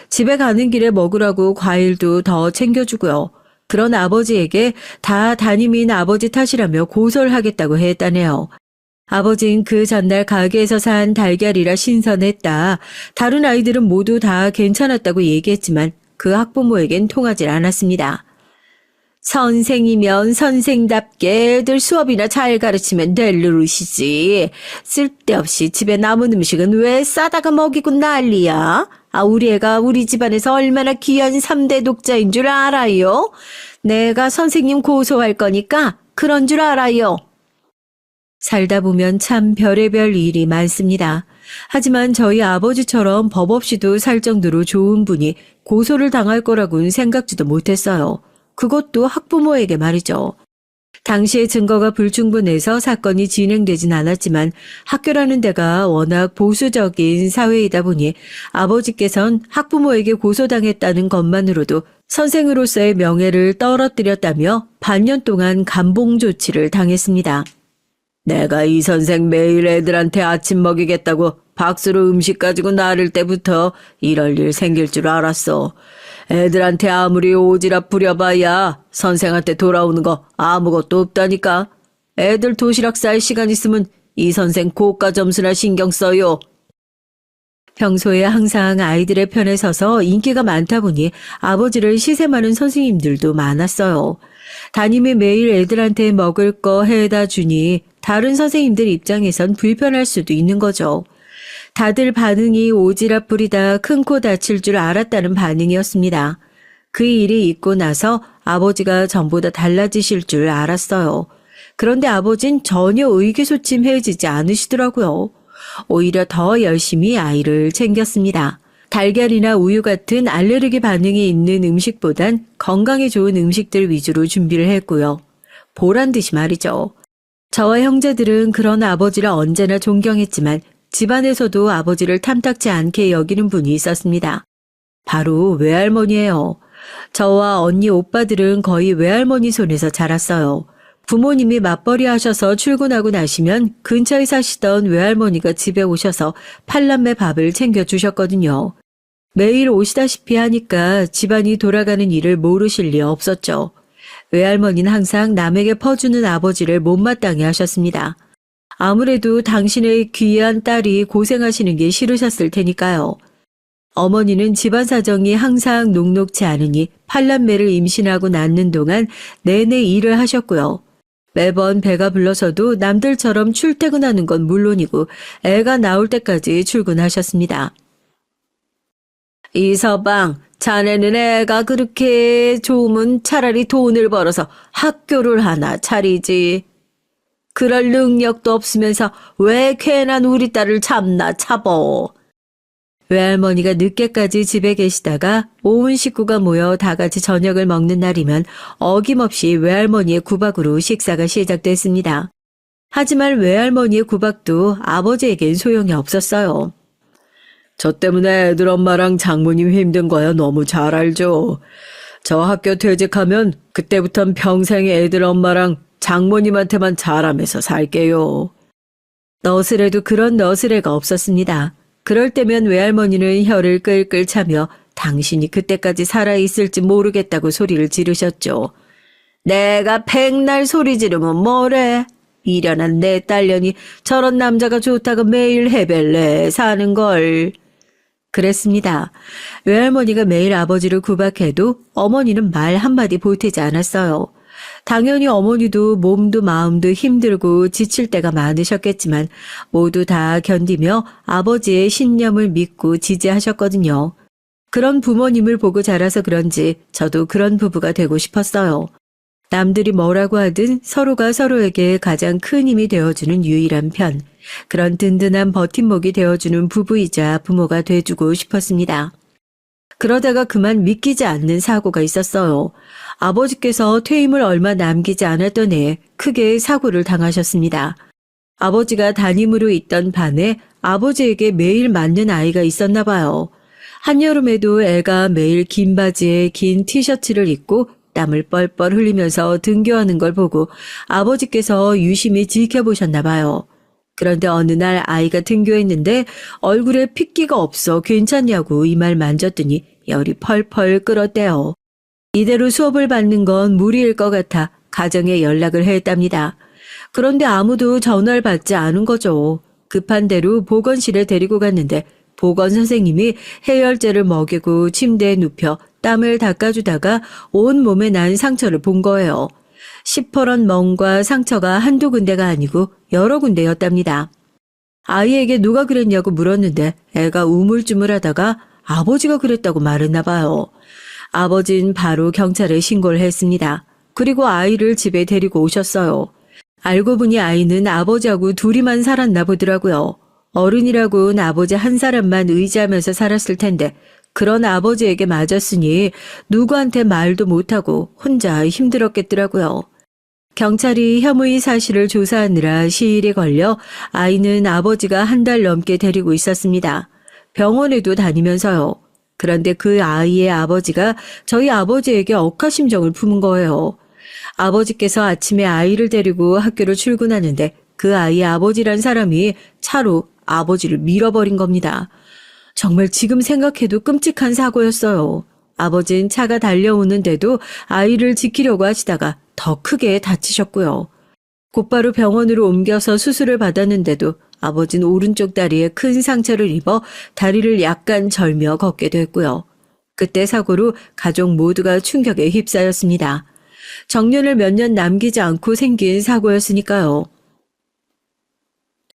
집에 가는 길에 먹으라고 과일도 더 챙겨주고요. 그런 아버지에게 다 담임인 아버지 탓이라며 고소를 하겠다고 했다네요. 아버진 그 전날 가게에서 산 달걀이라 신선했다. 다른 아이들은 모두 다 괜찮았다고 얘기했지만 그 학부모에겐 통하지 않았습니다. 선생이면 선생답게 애들 수업이나 잘 가르치면 될 노릇이지. 쓸데없이 집에 남은 음식은 왜 싸다가 먹이고 난리야? 우리 애가 우리 집안에서 얼마나 귀한 3대 독자인 줄 알아요? 내가 선생님 고소할 거니까 그런 줄 알아요. 살다 보면 참 별의별 일이 많습니다. 하지만 저희 아버지처럼 법 없이도 살 정도로 좋은 분이 고소를 당할 거라고는 생각지도 못했어요. 그것도 학부모에게 말이죠. 당시에 증거가 불충분해서 사건이 진행되진 않았지만 학교라는 데가 워낙 보수적인 사회이다 보니 아버지께선 학부모에게 고소당했다는 것만으로도 선생으로서의 명예를 떨어뜨렸다며 반년 동안 감봉 조치를 당했습니다. 내가 이 선생 매일 애들한테 아침 먹이겠다고 박스로 음식 가지고 나를 때부터 이럴 일 생길 줄 알았어. 애들한테 아무리 오지랖 부려봐야 선생한테 돌아오는 거 아무것도 없다니까. 애들 도시락 쌀 시간 있으면 이 선생 고가 점수나 신경 써요. 평소에 항상 아이들의 편에 서서 인기가 많다 보니 아버지를 시샘하는 선생님들도 많았어요. 담임이 매일 애들한테 먹을 거 해다 주니 다른 선생님들 입장에선 불편할 수도 있는 거죠. 다들 반응이 오지랖 부리다 큰 코 다칠 줄 알았다는 반응이었습니다. 그 일이 있고 나서 아버지가 전보다 달라지실 줄 알았어요. 그런데 아버진 전혀 의기소침해지지 않으시더라고요. 오히려 더 열심히 아이를 챙겼습니다. 달걀이나 우유 같은 알레르기 반응이 있는 음식보단 건강에 좋은 음식들 위주로 준비를 했고요. 보란 듯이 말이죠. 저와 형제들은 그런 아버지를 언제나 존경했지만 집안에서도 아버지를 탐탁지 않게 여기는 분이 있었습니다. 바로 외할머니예요. 저와 언니 오빠들은 거의 외할머니 손에서 자랐어요. 부모님이 맞벌이 하셔서 출근하고 나시면 근처에 사시던 외할머니가 집에 오셔서 팔남매 밥을 챙겨주셨거든요. 매일 오시다시피 하니까 집안이 돌아가는 일을 모르실 리 없었죠. 외할머니는 항상 남에게 퍼주는 아버지를 못마땅해 하셨습니다. 아무래도 당신의 귀한 딸이 고생하시는 게 싫으셨을 테니까요. 어머니는 집안 사정이 항상 녹록지 않으니 팔남매를 임신하고 낳는 동안 내내 일을 하셨고요. 매번 배가 불러서도 남들처럼 출퇴근하는 건 물론이고 애가 나올 때까지 출근하셨습니다. 이서방, 자네는 애가 그렇게 좋으면 차라리 돈을 벌어서 학교를 하나 차리지. 그럴 능력도 없으면서 왜 괜한 우리 딸을 참나 차버. 외할머니가 늦게까지 집에 계시다가 온 식구가 모여 다 같이 저녁을 먹는 날이면 어김없이 외할머니의 구박으로 식사가 시작됐습니다. 하지만 외할머니의 구박도 아버지에겐 소용이 없었어요. 저 때문에 애들 엄마랑 장모님 힘든 거야 너무 잘 알죠. 저 학교 퇴직하면 그때부턴 평생 애들 엄마랑 장모님한테만 잘하면서 살게요. 너스레도 그런 너스레가 없었습니다. 그럴 때면 외할머니는 혀를 끌끌 차며 당신이 그때까지 살아있을지 모르겠다고 소리를 지르셨죠. 내가 백날 소리 지르면 뭐래? 미련한 내 딸년이 저런 남자가 좋다고 매일 해벨레 사는걸. 그랬습니다. 외할머니가 매일 아버지를 구박해도 어머니는 말 한마디 보태지 않았어요. 당연히 어머니도 몸도 마음도 힘들고 지칠 때가 많으셨겠지만 모두 다 견디며 아버지의 신념을 믿고 지지하셨거든요. 그런 부모님을 보고 자라서 그런지 저도 그런 부부가 되고 싶었어요. 남들이 뭐라고 하든 서로가 서로에게 가장 큰 힘이 되어주는 유일한 편, 그런 든든한 버팀목이 되어주는 부부이자 부모가 돼주고 싶었습니다. 그러다가 그만 믿기지 않는 사고가 있었어요. 아버지께서 퇴임을 얼마 남기지 않았던 해에 크게 사고를 당하셨습니다. 아버지가 담임으로 있던 반에 아버지에게 매일 맞는 아이가 있었나 봐요. 한여름에도 애가 매일 긴 바지에 긴 티셔츠를 입고 땀을 뻘뻘 흘리면서 등교하는 걸 보고 아버지께서 유심히 지켜보셨나 봐요. 그런데 어느 날 아이가 등교했는데 얼굴에 핏기가 없어 괜찮냐고 이말 만졌더니 열이 펄펄 끓었대요. 이대로 수업을 받는 건 무리일 것 같아 가정에 연락을 했답니다. 그런데 아무도 전화를 받지 않은 거죠. 급한 대로 보건실에 데리고 갔는데 보건 선생님이 해열제를 먹이고 침대에 눕혀 땀을 닦아주다가 온몸에 난 상처를 본 거예요. 시퍼런 멍과 상처가 한두 군데가 아니고 여러 군데였답니다. 아이에게 누가 그랬냐고 물었는데 애가 우물쭈물하다가 아버지가 그랬다고 말했나 봐요. 아버진 바로 경찰에 신고를 했습니다. 그리고 아이를 집에 데리고 오셨어요. 알고 보니 아이는 아버지하고 둘이만 살았나 보더라고요. 어른이라고는 아버지 한 사람만 의지하면서 살았을 텐데 그런 아버지에게 맞았으니 누구한테 말도 못하고 혼자 힘들었겠더라고요. 경찰이 혐의 사실을 조사하느라 시일이 걸려 아이는 아버지가 한 달 넘게 데리고 있었습니다. 병원에도 다니면서요. 그런데 그 아이의 아버지가 저희 아버지에게 억하심정을 품은 거예요. 아버지께서 아침에 아이를 데리고 학교를 출근하는데 그 아이의 아버지란 사람이 차로 아버지를 밀어버린 겁니다. 정말 지금 생각해도 끔찍한 사고였어요. 아버지는 차가 달려오는데도 아이를 지키려고 하시다가 더 크게 다치셨고요. 곧바로 병원으로 옮겨서 수술을 받았는데도 아버지는 오른쪽 다리에 큰 상처를 입어 다리를 약간 절며 걷게 됐고요. 그때 사고로 가족 모두가 충격에 휩싸였습니다. 정년을 몇 년 남기지 않고 생긴 사고였으니까요.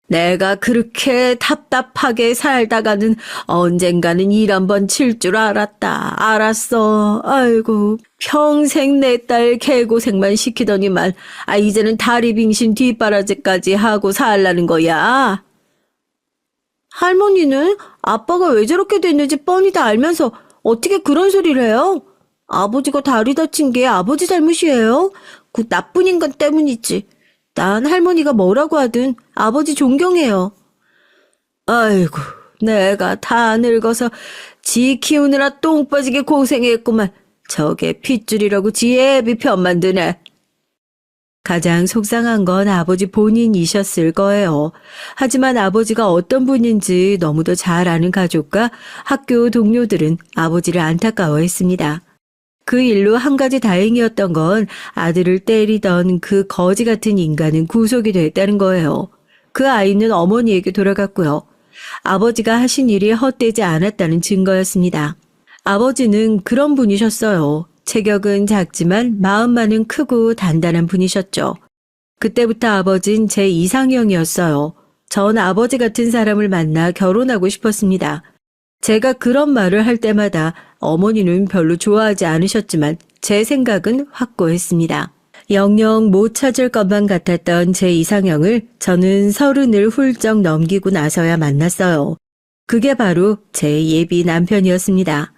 내가 그렇게 답답하게 살다가는 언젠가는 일 한번 칠 줄 알았다. 알았어. 아이고, 평생 내 딸 개고생만 시키더니만 이제는 다리 빙신 뒷바라지까지 하고 살라는 거야. 할머니는 아빠가 왜 저렇게 됐는지 뻔히 다 알면서 어떻게 그런 소리를 해요? 아버지가 다리 다친 게 아버지 잘못이에요. 그 나쁜 인간 때문이지. 난 할머니가 뭐라고 하든 아버지 존경해요. 아이고, 내가 다 늙어서 지 키우느라 똥 빠지게 고생했구만. 저게 핏줄이라고 지 애비 편만 드네. 가장 속상한 건 아버지 본인이셨을 거예요. 하지만 아버지가 어떤 분인지 너무도 잘 아는 가족과 학교 동료들은 아버지를 안타까워했습니다. 그 일로 한 가지 다행이었던 건 아들을 때리던 그 거지 같은 인간은 구속이 됐다는 거예요. 그 아이는 어머니에게 돌아갔고요. 아버지가 하신 일이 헛되지 않았다는 증거였습니다. 아버지는 그런 분이셨어요. 체격은 작지만 마음만은 크고 단단한 분이셨죠. 그때부터 아버진 제 이상형이었어요. 전 아버지 같은 사람을 만나 결혼하고 싶었습니다. 제가 그런 말을 할 때마다 어머니는 별로 좋아하지 않으셨지만 제 생각은 확고했습니다. 영영 못 찾을 것만 같았던 제 이상형을 저는 30을 훌쩍 넘기고 나서야 만났어요. 그게 바로 제 예비 남편이었습니다.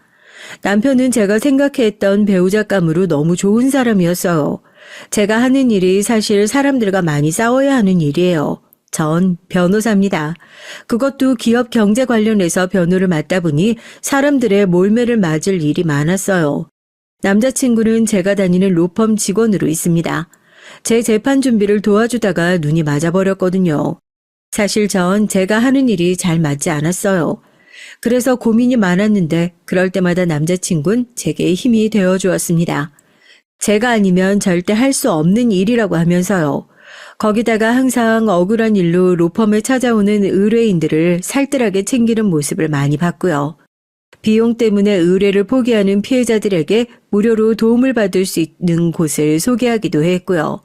남편은 제가 생각했던 배우자감으로 너무 좋은 사람이었어요. 제가 하는 일이 사실 사람들과 많이 싸워야 하는 일이에요. 전 변호사입니다. 그것도 기업 경제 관련해서 변호를 맡다 보니 사람들의 몰매를 맞을 일이 많았어요. 남자친구는 제가 다니는 로펌 직원으로 있습니다. 제 재판 준비를 도와주다가 눈이 맞아버렸거든요. 사실 전 제가 하는 일이 잘 맞지 않았어요. 그래서 고민이 많았는데 그럴 때마다 남자친구는 제게 힘이 되어주었습니다. 제가 아니면 절대 할 수 없는 일이라고 하면서요. 거기다가 항상 억울한 일로 로펌에 찾아오는 의뢰인들을 살뜰하게 챙기는 모습을 많이 봤고요. 비용 때문에 의뢰를 포기하는 피해자들에게 무료로 도움을 받을 수 있는 곳을 소개하기도 했고요.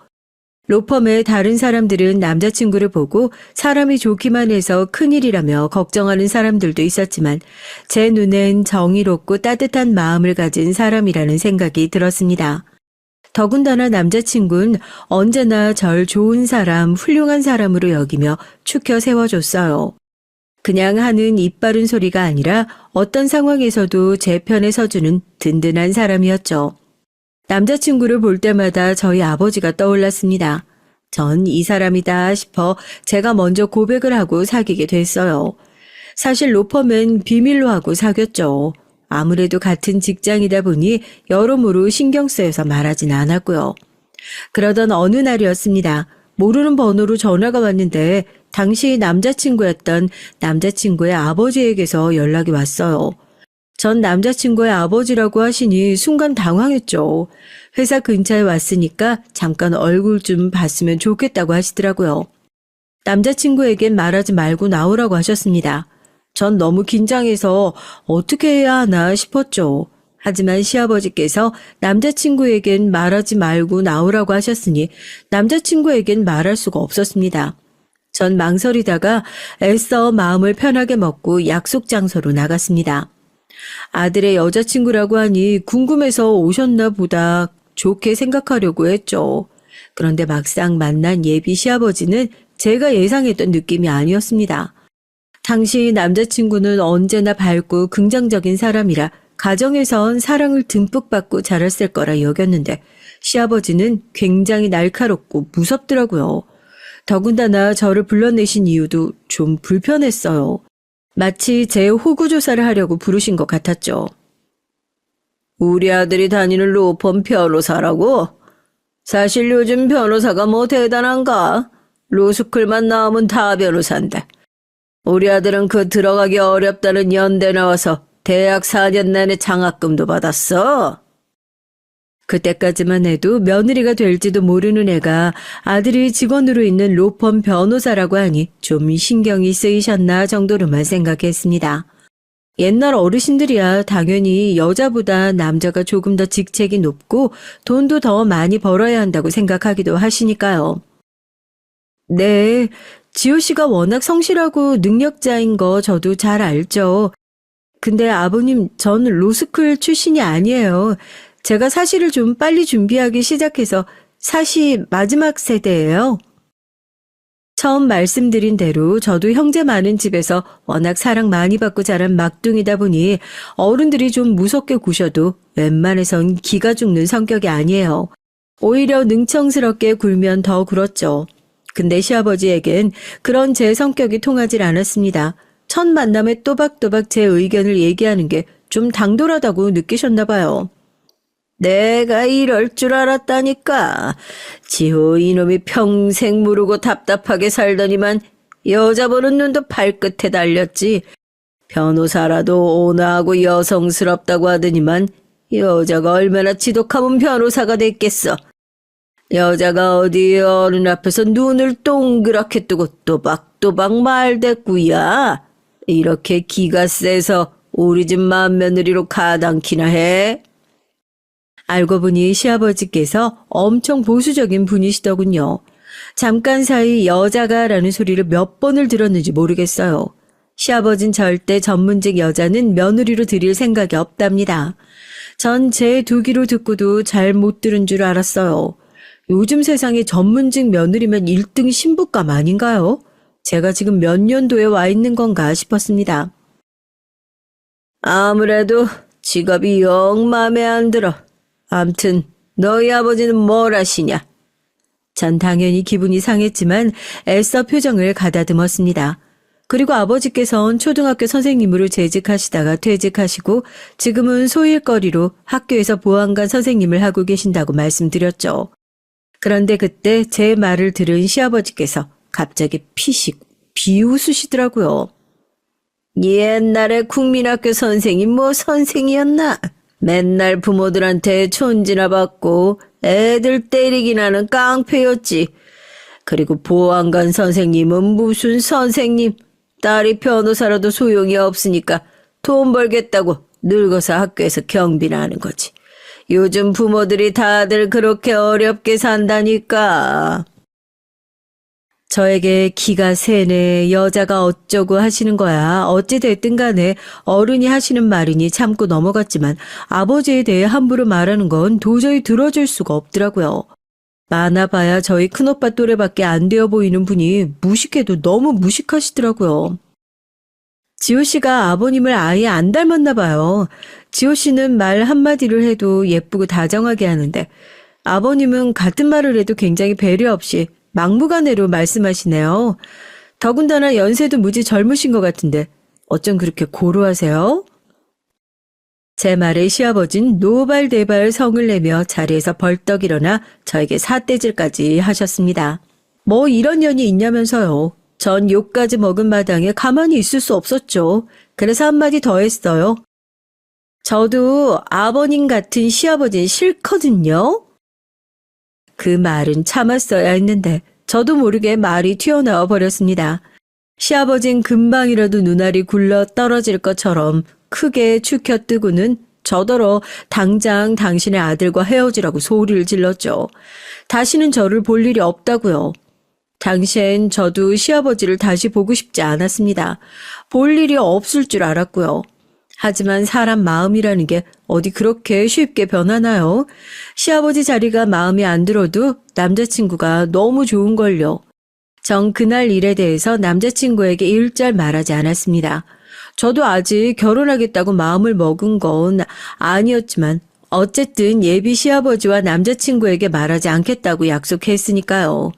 로펌의 다른 사람들은 남자친구를 보고 사람이 좋기만 해서 큰일이라며 걱정하는 사람들도 있었지만 제 눈엔 정의롭고 따뜻한 마음을 가진 사람이라는 생각이 들었습니다. 더군다나 남자친구는 언제나 절 좋은 사람, 훌륭한 사람으로 여기며 추켜 세워줬어요. 그냥 하는 입 바른 소리가 아니라 어떤 상황에서도 제 편에 서주는 든든한 사람이었죠. 남자친구를 볼 때마다 저희 아버지가 떠올랐습니다. 전 이 사람이다 싶어 제가 먼저 고백을 하고 사귀게 됐어요. 사실 로펌은 비밀로 하고 사귀었죠. 아무래도 같은 직장이다 보니 여러모로 신경 쓰여서 말하진 않았고요. 그러던 어느 날이었습니다. 모르는 번호로 전화가 왔는데 당시 남자친구였던 남자친구의 아버지에게서 연락이 왔어요. 전 남자친구의 아버지라고 하시니 순간 당황했죠. 회사 근처에 왔으니까 잠깐 얼굴 좀 봤으면 좋겠다고 하시더라고요. 남자친구에겐 말하지 말고 나오라고 하셨습니다. 전 너무 긴장해서 어떻게 해야 하나 싶었죠. 하지만 시아버지께서 남자친구에겐 말하지 말고 나오라고 하셨으니 남자친구에겐 말할 수가 없었습니다. 전 망설이다가 애써 마음을 편하게 먹고 약속 장소로 나갔습니다. 아들의 여자친구라고 하니 궁금해서 오셨나 보다 좋게 생각하려고 했죠. 그런데 막상 만난 예비 시아버지는 제가 예상했던 느낌이 아니었습니다. 당시 남자친구는 언제나 밝고 긍정적인 사람이라 가정에선 사랑을 듬뿍 받고 자랐을 거라 여겼는데 시아버지는 굉장히 날카롭고 무섭더라고요. 더군다나 저를 불러내신 이유도 좀 불편했어요. 마치 제 호구조사를 하려고 부르신 것 같았죠. 우리 아들이 다니는 로펌 변호사라고? 사실 요즘 변호사가 뭐 대단한가? 로스쿨만 나오면 다 변호사인데. 우리 아들은 그 들어가기 어렵다는 연대 나와서 대학 4년 내내 장학금도 받았어. 그때까지만 해도 며느리가 될지도 모르는 애가 아들이 직원으로 있는 로펌 변호사라고 하니 좀 신경이 쓰이셨나 정도로만 생각했습니다. 옛날 어르신들이야 당연히 여자보다 남자가 조금 더 직책이 높고 돈도 더 많이 벌어야 한다고 생각하기도 하시니까요. 네, 지호 씨가 워낙 성실하고 능력자인 거 저도 잘 알죠. 근데 아버님, 전 로스쿨 출신이 아니에요. 제가 사시를 좀 빨리 준비하기 시작해서 사시 마지막 세대예요. 처음 말씀드린 대로 저도 형제 많은 집에서 워낙 사랑 많이 받고 자란 막둥이다 보니 어른들이 좀 무섭게 구셔도 웬만해선 기가 죽는 성격이 아니에요. 오히려 능청스럽게 굴면 더 그렇죠. 근데 시아버지에겐 그런 제 성격이 통하질 않았습니다. 첫 만남에 또박또박 제 의견을 얘기하는 게 좀 당돌하다고 느끼셨나 봐요. 내가 이럴 줄 알았다니까. 지호 이놈이 평생 모르고 답답하게 살더니만 여자 보는 눈도 발끝에 달렸지. 변호사라도 온화하고 여성스럽다고 하더니만 여자가 얼마나 지독하면 변호사가 됐겠어. 여자가 어디 어른 앞에서 눈을 동그랗게 뜨고 또박또박 말대꾸야. 이렇게 기가 세서 우리 집 맏며느리로 가당키나 해. 알고 보니 시아버지께서 엄청 보수적인 분이시더군요. 잠깐 사이 여자가라는 소리를 몇 번을 들었는지 모르겠어요. 시아버진 절대 전문직 여자는 며느리로 들일 생각이 없답니다. 전 제 두 귀로 듣고도 잘 못 들은 줄 알았어요. 요즘 세상에 전문직 며느리면 1등 신부감 아닌가요? 제가 지금 몇 년도에 와 있는 건가 싶었습니다. 아무래도 직업이 영 마음에 안 들어. 암튼 너희 아버지는 뭘 하시냐? 전 당연히 기분이 상했지만 애써 표정을 가다듬었습니다. 그리고 아버지께서는 초등학교 선생님으로 재직하시다가 퇴직하시고 지금은 소일거리로 학교에서 보안관 선생님을 하고 계신다고 말씀드렸죠. 그런데 그때 제 말을 들은 시아버지께서 갑자기 피식 비웃으시더라고요. 옛날에 국민학교 선생이 뭐 선생이었나? 맨날 부모들한테 촌지나 받고 애들 때리긴 하는 깡패였지. 그리고 보안관 선생님은 무슨 선생님. 딸이 변호사라도 소용이 없으니까 돈 벌겠다고 늙어서 학교에서 경비나 하는 거지. 요즘 부모들이 다들 그렇게 어렵게 산다니까. 저에게 기가 세네, 여자가 어쩌고 하시는 거야. 어찌 됐든 간에 어른이 하시는 말이니 참고 넘어갔지만 아버지에 대해 함부로 말하는 건 도저히 들어줄 수가 없더라고요. 많아봐야 저희 큰오빠 또래밖에 안 되어 보이는 분이 무식해도 너무 무식하시더라고요. 지호 씨가 아버님을 아예 안 닮았나 봐요. 지호 씨는 말 한마디를 해도 예쁘고 다정하게 하는데 아버님은 같은 말을 해도 굉장히 배려 없이 막무가내로 말씀하시네요. 더군다나 연세도 무지 젊으신 것 같은데 어쩜 그렇게 고루하세요? 제 말에 시아버진 노발대발 성을 내며 자리에서 벌떡 일어나 저에게 삿대질까지 하셨습니다. 뭐 이런 년이 있냐면서요. 전 욕까지 먹은 마당에 가만히 있을 수 없었죠. 그래서 한마디 더 했어요. 저도 아버님 같은 시아버진 싫거든요. 그 말은 참았어야 했는데 저도 모르게 말이 튀어나와 버렸습니다. 시아버진 금방이라도 눈알이 굴러 떨어질 것처럼 크게 축혀뜨고는 저더러 당장 당신의 아들과 헤어지라고 소리를 질렀죠. 다시는 저를 볼 일이 없다고요. 당시엔 저도 시아버지를 다시 보고 싶지 않았습니다. 볼 일이 없을 줄 알았고요. 하지만 사람 마음이라는 게 어디 그렇게 쉽게 변하나요? 시아버지 자리가 마음에 안 들어도 남자친구가 너무 좋은걸요. 전 그날 일에 대해서 남자친구에게 일절 말하지 않았습니다. 저도 아직 결혼하겠다고 마음을 먹은 건 아니었지만 어쨌든 예비 시아버지와 남자친구에게 말하지 않겠다고 약속했으니까요.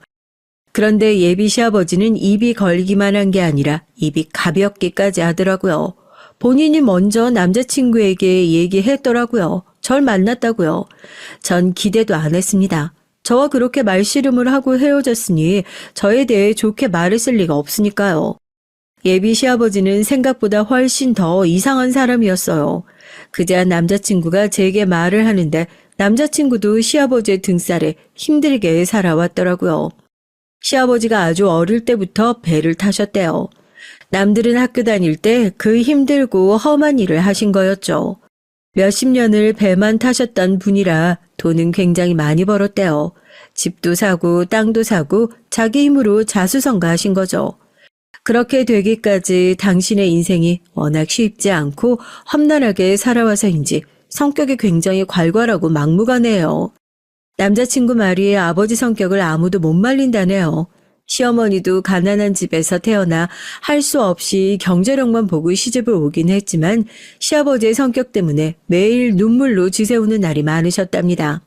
그런데 예비 시아버지는 입이 걸기만 한 게 아니라 입이 가볍기까지 하더라고요. 본인이 먼저 남자친구에게 얘기했더라고요. 절 만났다고요. 전 기대도 안 했습니다. 저와 그렇게 말씨름을 하고 헤어졌으니 저에 대해 좋게 말했을 리가 없으니까요. 예비 시아버지는 생각보다 훨씬 더 이상한 사람이었어요. 그제야 남자친구가 제게 말을 하는데 남자친구도 시아버지의 등살에 힘들게 살아왔더라고요. 시아버지가 아주 어릴 때부터 배를 타셨대요. 남들은 학교 다닐 때 그 힘들고 험한 일을 하신 거였죠. 몇십 년을 배만 타셨던 분이라 돈은 굉장히 많이 벌었대요. 집도 사고 땅도 사고 자기 힘으로 자수성가하신 거죠. 그렇게 되기까지 당신의 인생이 워낙 쉽지 않고 험난하게 살아와서인지 성격이 굉장히 괄괄하고 막무가내예요. 남자친구 말이 아버지 성격을 아무도 못 말린다네요. 시어머니도 가난한 집에서 태어나 할 수 없이 경제력만 보고 시집을 오긴 했지만 시아버지의 성격 때문에 매일 눈물로 지새우는 날이 많으셨답니다.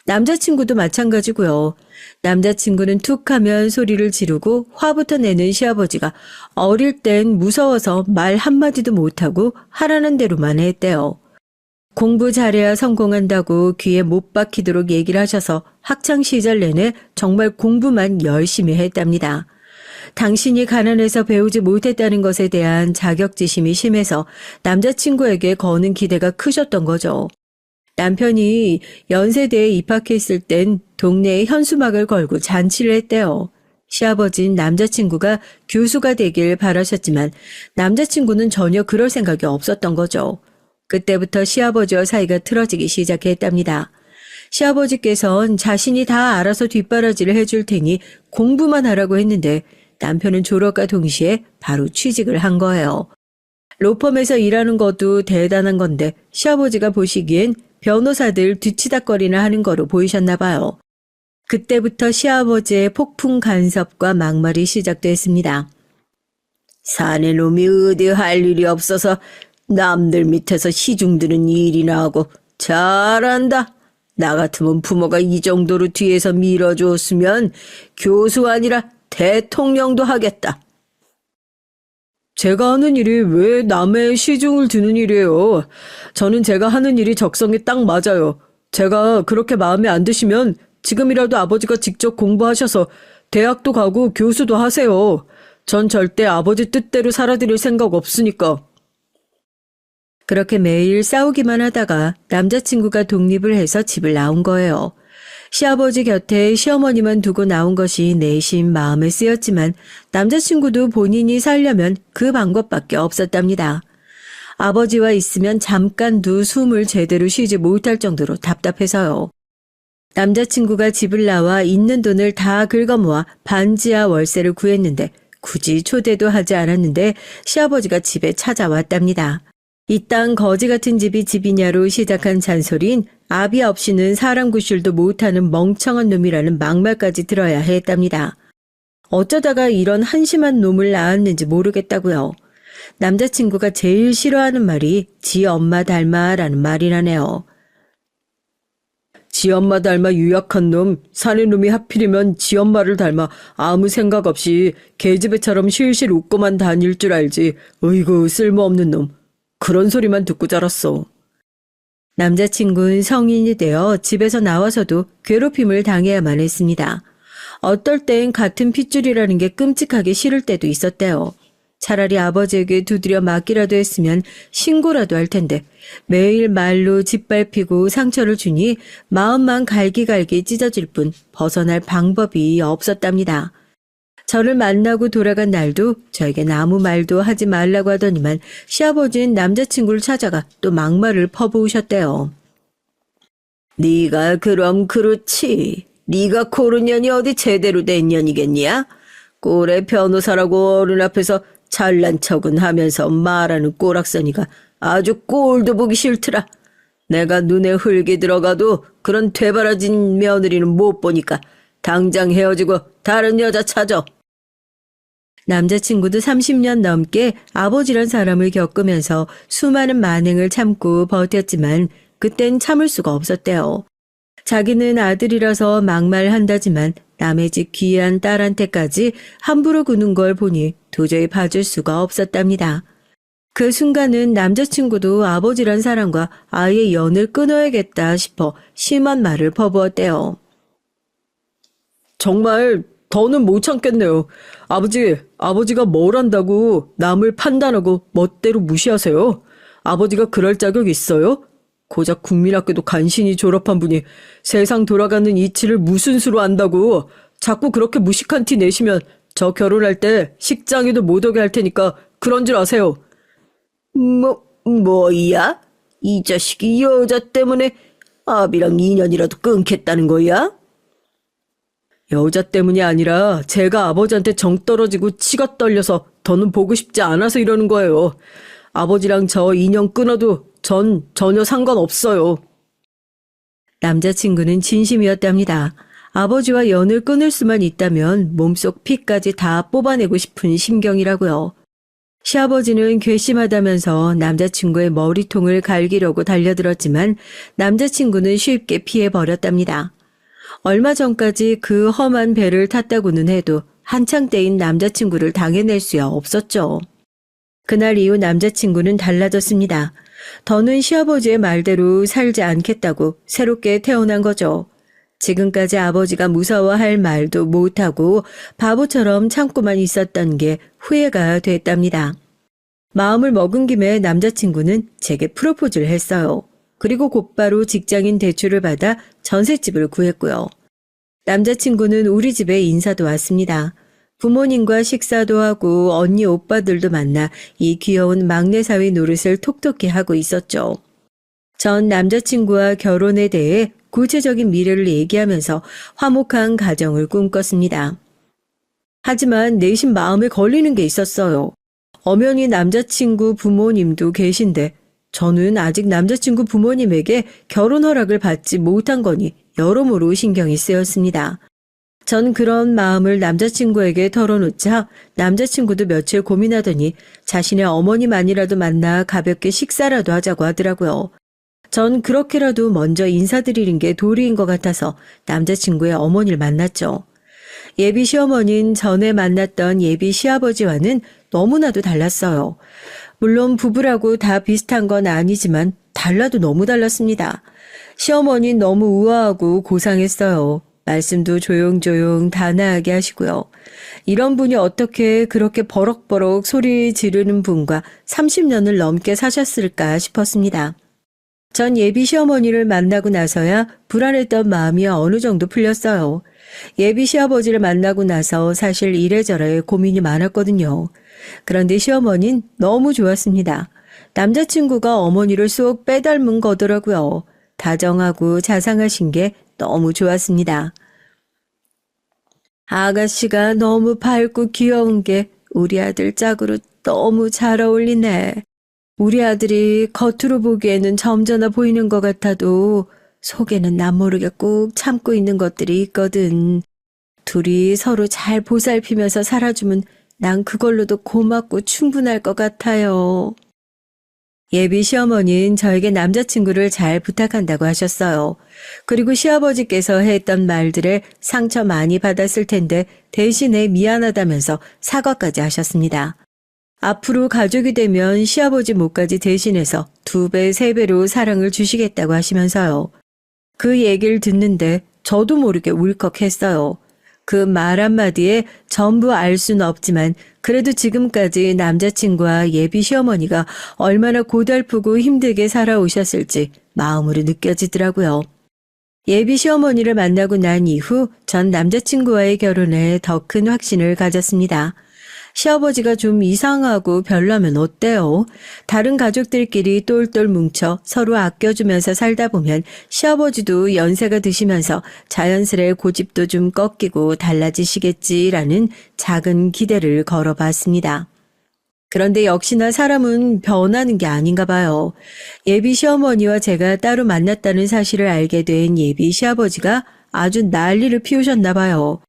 남자친구도 마찬가지고요. 남자친구는 툭 하면 소리를 지르고 화부터 내는 시아버지가 어릴 땐 무서워서 말 한마디도 못하고 하라는 대로만 했대요. 공부 잘해야 성공한다고 귀에 못 박히도록 얘기를 하셔서 학창시절 내내 정말 공부만 열심히 했답니다. 당신이 가난해서 배우지 못했다는 것에 대한 자격지심이 심해서 남자친구에게 거는 기대가 크셨던 거죠. 남편이 연세대에 입학했을 땐 동네에 현수막을 걸고 잔치를 했대요. 시아버진 남자친구가 교수가 되길 바라셨지만 남자친구는 전혀 그럴 생각이 없었던 거죠. 그때부터 시아버지와 사이가 틀어지기 시작했답니다. 시아버지께선 자신이 다 알아서 뒷바라지를 해줄 테니 공부만 하라고 했는데 남편은 졸업과 동시에 바로 취직을 한 거예요. 로펌에서 일하는 것도 대단한 건데 시아버지가 보시기엔 변호사들 뒤치다꺼리나 하는 거로 보이셨나 봐요. 그때부터 시아버지의 폭풍 간섭과 막말이 시작됐습니다. 사내 놈이 어디 할 일이 없어서 남들 밑에서 시중 드는 일이나 하고 잘한다. 나 같으면 부모가 이 정도로 뒤에서 밀어줬으면 교수 아니라 대통령도 하겠다. 제가 하는 일이 왜 남의 시중을 드는 일이에요? 저는 제가 하는 일이 적성에 딱 맞아요. 제가 그렇게 마음에 안 드시면 지금이라도 아버지가 직접 공부하셔서 대학도 가고 교수도 하세요. 전 절대 아버지 뜻대로 살아드릴 생각 없으니까. 그렇게 매일 싸우기만 하다가 남자친구가 독립을 해서 집을 나온 거예요. 시아버지 곁에 시어머니만 두고 나온 것이 내심 마음에 쓰였지만 남자친구도 본인이 살려면 그 방법밖에 없었답니다. 아버지와 있으면 잠깐도 숨을 제대로 쉬지 못할 정도로 답답해서요. 남자친구가 집을 나와 있는 돈을 다 긁어모아 반지하 월세를 구했는데 굳이 초대도 하지 않았는데 시아버지가 집에 찾아왔답니다. 이딴 거지 같은 집이 집이냐로 시작한 잔소리인 아비 없이는 사람 구실도 못하는 멍청한 놈이라는 막말까지 들어야 했답니다. 어쩌다가 이런 한심한 놈을 낳았는지 모르겠다고요. 남자친구가 제일 싫어하는 말이 지 엄마 닮아라는 말이라네요. 지 엄마 닮아 유약한 놈, 사는 놈이 하필이면 지 엄마를 닮아 아무 생각 없이 계집애처럼 실실 웃고만 다닐 줄 알지. 어이구 쓸모없는 놈. 그런 소리만 듣고 자랐어. 남자친구는 성인이 되어 집에서 나와서도 괴롭힘을 당해야만 했습니다. 어떨 땐 같은 핏줄이라는 게 끔찍하게 싫을 때도 있었대요. 차라리 아버지에게 두드려 맞기라도 했으면 신고라도 할 텐데 매일 말로 짓밟히고 상처를 주니 마음만 갈기갈기 찢어질 뿐 벗어날 방법이 없었답니다. 저를 만나고 돌아간 날도 저에겐 아무 말도 하지 말라고 하더니만 시아버지는 남자친구를 찾아가 또 막말을 퍼부으셨대요. 네가 그럼 그렇지. 네가 고른 년이 어디 제대로 된 년이겠냐? 꼴의 변호사라고 어른 앞에서 잘난 척은 하면서 말하는 꼬락서니가 아주 꼴도 보기 싫더라. 내가 눈에 흙이 들어가도 그런 되바라진 며느리는 못 보니까 당장 헤어지고 다른 여자 찾아. 남자친구도 30년 넘게 아버지란 사람을 겪으면서 수많은 만행을 참고 버텼지만 그땐 참을 수가 없었대요. 자기는 아들이라서 막말한다지만 남의 집 귀한 딸한테까지 함부로 구는 걸 보니 도저히 봐줄 수가 없었답니다. 그 순간은 남자친구도 아버지란 사람과 아예 연을 끊어야겠다 싶어 심한 말을 퍼부었대요. 정말 더는 못 참겠네요. 아버지가 뭘 안다고 남을 판단하고 멋대로 무시하세요? 아버지가 그럴 자격 있어요? 고작 국민학교도 간신히 졸업한 분이 세상 돌아가는 이치를 무슨 수로 안다고 자꾸 그렇게 무식한 티 내시면 저 결혼할 때 식장에도 못 오게 할 테니까 그런 줄 아세요. 뭐야? 이 자식이 여자 때문에 아비랑 인연이라도 끊겠다는 거야? 여자 때문이 아니라 제가 아버지한테 정 떨어지고 치가 떨려서 더는 보고 싶지 않아서 이러는 거예요. 아버지랑 저 인연 끊어도 전 전혀 상관없어요. 남자친구는 진심이었답니다. 아버지와 연을 끊을 수만 있다면 몸속 피까지 다 뽑아내고 싶은 심경이라고요. 시아버지는 괘씸하다면서 남자친구의 머리통을 갈기려고 달려들었지만 남자친구는 쉽게 피해버렸답니다. 얼마 전까지 그 험한 배를 탔다고는 해도 한창 때인 남자친구를 당해낼 수야 없었죠. 그날 이후 남자친구는 달라졌습니다. 더는 시아버지의 말대로 살지 않겠다고 새롭게 태어난 거죠. 지금까지 아버지가 무서워할 말도 못하고 바보처럼 참고만 있었던 게 후회가 됐답니다. 마음을 먹은 김에 남자친구는 제게 프로포즈를 했어요. 그리고 곧바로 직장인 대출을 받아 전셋집을 구했고요. 남자친구는 우리 집에 인사도 왔습니다. 부모님과 식사도 하고 언니 오빠들도 만나 이 귀여운 막내 사위 노릇을 톡톡히 하고 있었죠. 전 남자친구와 결혼에 대해 구체적인 미래를 얘기하면서 화목한 가정을 꿈꿨습니다. 하지만 내심 마음에 걸리는 게 있었어요. 엄연히 남자친구 부모님도 계신데 저는 아직 남자친구 부모님에게 결혼 허락을 받지 못한 거니 여러모로 신경이 쓰였습니다. 전 그런 마음을 남자친구에게 털어놓자 남자친구도 며칠 고민하더니 자신의 어머니만이라도 만나 가볍게 식사라도 하자고 하더라고요. 전 그렇게라도 먼저 인사드리는 게 도리인 것 같아서 남자친구의 어머니를 만났죠. 예비 시어머니는 전에 만났던 예비 시아버지와는 너무나도 달랐어요. 물론 부부라고 다 비슷한 건 아니지만 달라도 너무 달랐습니다. 시어머니는 너무 우아하고 고상했어요. 말씀도 조용조용 단아하게 하시고요. 이런 분이 어떻게 그렇게 버럭버럭 소리 지르는 분과 30년을 넘게 사셨을까 싶었습니다. 전 예비 시어머니를 만나고 나서야 불안했던 마음이 어느 정도 풀렸어요. 예비 시아버지를 만나고 나서 사실 이래저래 고민이 많았거든요. 그런데 시어머니는 너무 좋았습니다. 남자친구가 어머니를 쏙 빼닮은 거더라고요. 다정하고 자상하신 게 너무 좋았습니다. 아가씨가 너무 밝고 귀여운 게 우리 아들 짝으로 너무 잘 어울리네. 우리 아들이 겉으로 보기에는 점잖아 보이는 것 같아도 속에는 남 모르게 꾹 참고 있는 것들이 있거든. 둘이 서로 잘 보살피면서 살아주면 난 그걸로도 고맙고 충분할 것 같아요. 예비 시어머니는 저에게 남자친구를 잘 부탁한다고 하셨어요. 그리고 시아버지께서 했던 말들에 상처 많이 받았을 텐데 대신에 미안하다면서 사과까지 하셨습니다. 앞으로 가족이 되면 시아버지 몫까지 대신해서 2배, 3배로 사랑을 주시겠다고 하시면서요. 그 얘기를 듣는데 저도 모르게 울컥했어요. 그 말 한마디에 전부 알 수는 없지만 그래도 지금까지 남자친구와 예비 시어머니가 얼마나 고달프고 힘들게 살아오셨을지 마음으로 느껴지더라고요. 예비 시어머니를 만나고 난 이후 전 남자친구와의 결혼에 더 큰 확신을 가졌습니다. 시아버지가 좀 이상하고 별로면 어때요? 다른 가족들끼리 똘똘 뭉쳐 서로 아껴주면서 살다 보면 시아버지도 연세가 드시면서 자연스레 고집도 좀 꺾이고 달라지시겠지라는 작은 기대를 걸어봤습니다. 그런데 역시나 사람은 변하는 게 아닌가 봐요. 예비 시어머니와 제가 따로 만났다는 사실을 알게 된 예비 시아버지가 아주 난리를 피우셨나 봐요.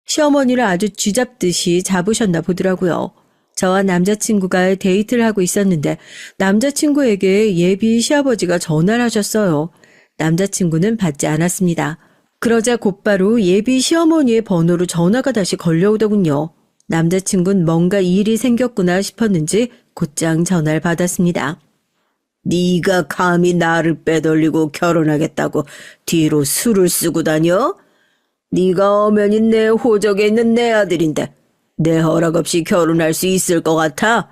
시어머니를 아주 쥐잡듯이 잡으셨나 보더라고요. 저와 남자친구가 데이트를 하고 있었는데 남자친구에게 예비 시아버지가 전화를 하셨어요. 남자친구는 받지 않았습니다. 그러자 곧바로 예비 시어머니의 번호로 전화가 다시 걸려오더군요. 남자친구는 뭔가 일이 생겼구나 싶었는지 곧장 전화를 받았습니다. 네가 감히 나를 빼돌리고 결혼하겠다고 뒤로 술을 쓰고 다녀? 네가 엄연히 내 호적에 있는 내 아들인데 내 허락 없이 결혼할 수 있을 것 같아?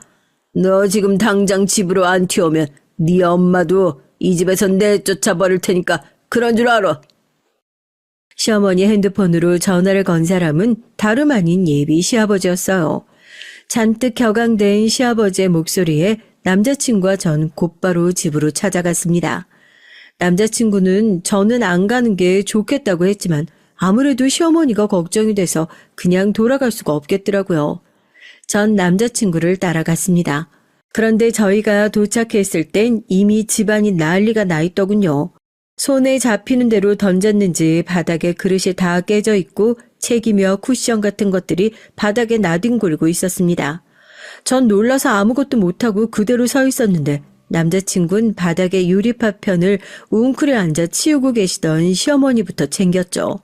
너 지금 당장 집으로 안 튀어오면 네 엄마도 이 집에서 내쫓아 버릴 테니까 그런 줄 알아. 시어머니 핸드폰으로 전화를 건 사람은 다름 아닌 예비 시아버지였어요. 잔뜩 격앙된 시아버지의 목소리에 남자친구와 전 곧바로 집으로 찾아갔습니다. 남자친구는 저는 안 가는 게 좋겠다고 했지만 아무래도 시어머니가 걱정이 돼서 그냥 돌아갈 수가 없겠더라고요. 전 남자친구를 따라갔습니다. 그런데 저희가 도착했을 땐 이미 집안이 난리가 나 있더군요. 손에 잡히는 대로 던졌는지 바닥에 그릇이 다 깨져 있고 책이며 쿠션 같은 것들이 바닥에 나뒹굴고 있었습니다. 전 놀라서 아무것도 못하고 그대로 서 있었는데 남자친구는 바닥에 유리파편을 웅크려 앉아 치우고 계시던 시어머니부터 챙겼죠.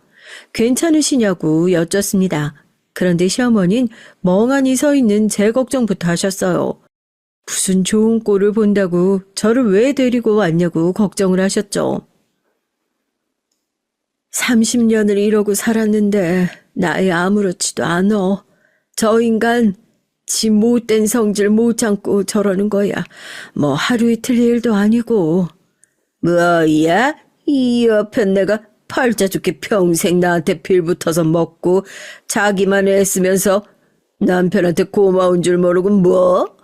괜찮으시냐고 여쭙습니다. 그런데 시어머니는 멍하니 서 있는 제 걱정부터 하셨어요. 무슨 좋은 꼴을 본다고 저를 왜 데리고 왔냐고 걱정을 하셨죠. 30년을 이러고 살았는데 나이 아무렇지도 않어. 저 인간 지 못된 성질 못 참고 저러는 거야. 뭐 하루 이틀 일도 아니고. 뭐야? 이 옆에 내가 팔자 죽게 평생 나한테 빌붙어서 먹고 자기만 애쓰면서 남편한테 고마운 줄 모르고 뭐?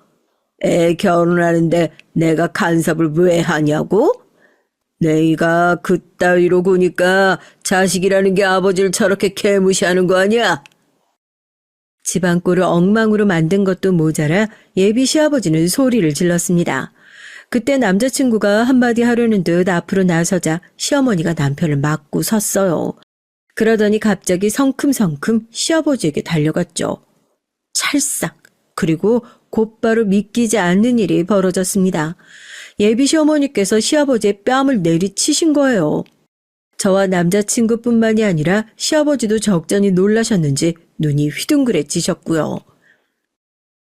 애 결혼하는데 내가 간섭을 왜 하냐고? 내가 그따위로 구니까 자식이라는 게 아버지를 저렇게 개무시하는 거 아니야? 집안꼴을 엉망으로 만든 것도 모자라 예비 시아버지는 소리를 질렀습니다. 그때 남자친구가 한마디 하려는 듯 앞으로 나서자 시어머니가 남편을 막고 섰어요. 그러더니 갑자기 성큼성큼 시아버지에게 달려갔죠. 찰싹. 그리고 곧바로 믿기지 않는 일이 벌어졌습니다. 예비 시어머니께서 시아버지의 뺨을 내리치신 거예요. 저와 남자친구뿐만이 아니라 시아버지도 적잖이 놀라셨는지 눈이 휘둥그레지셨고요.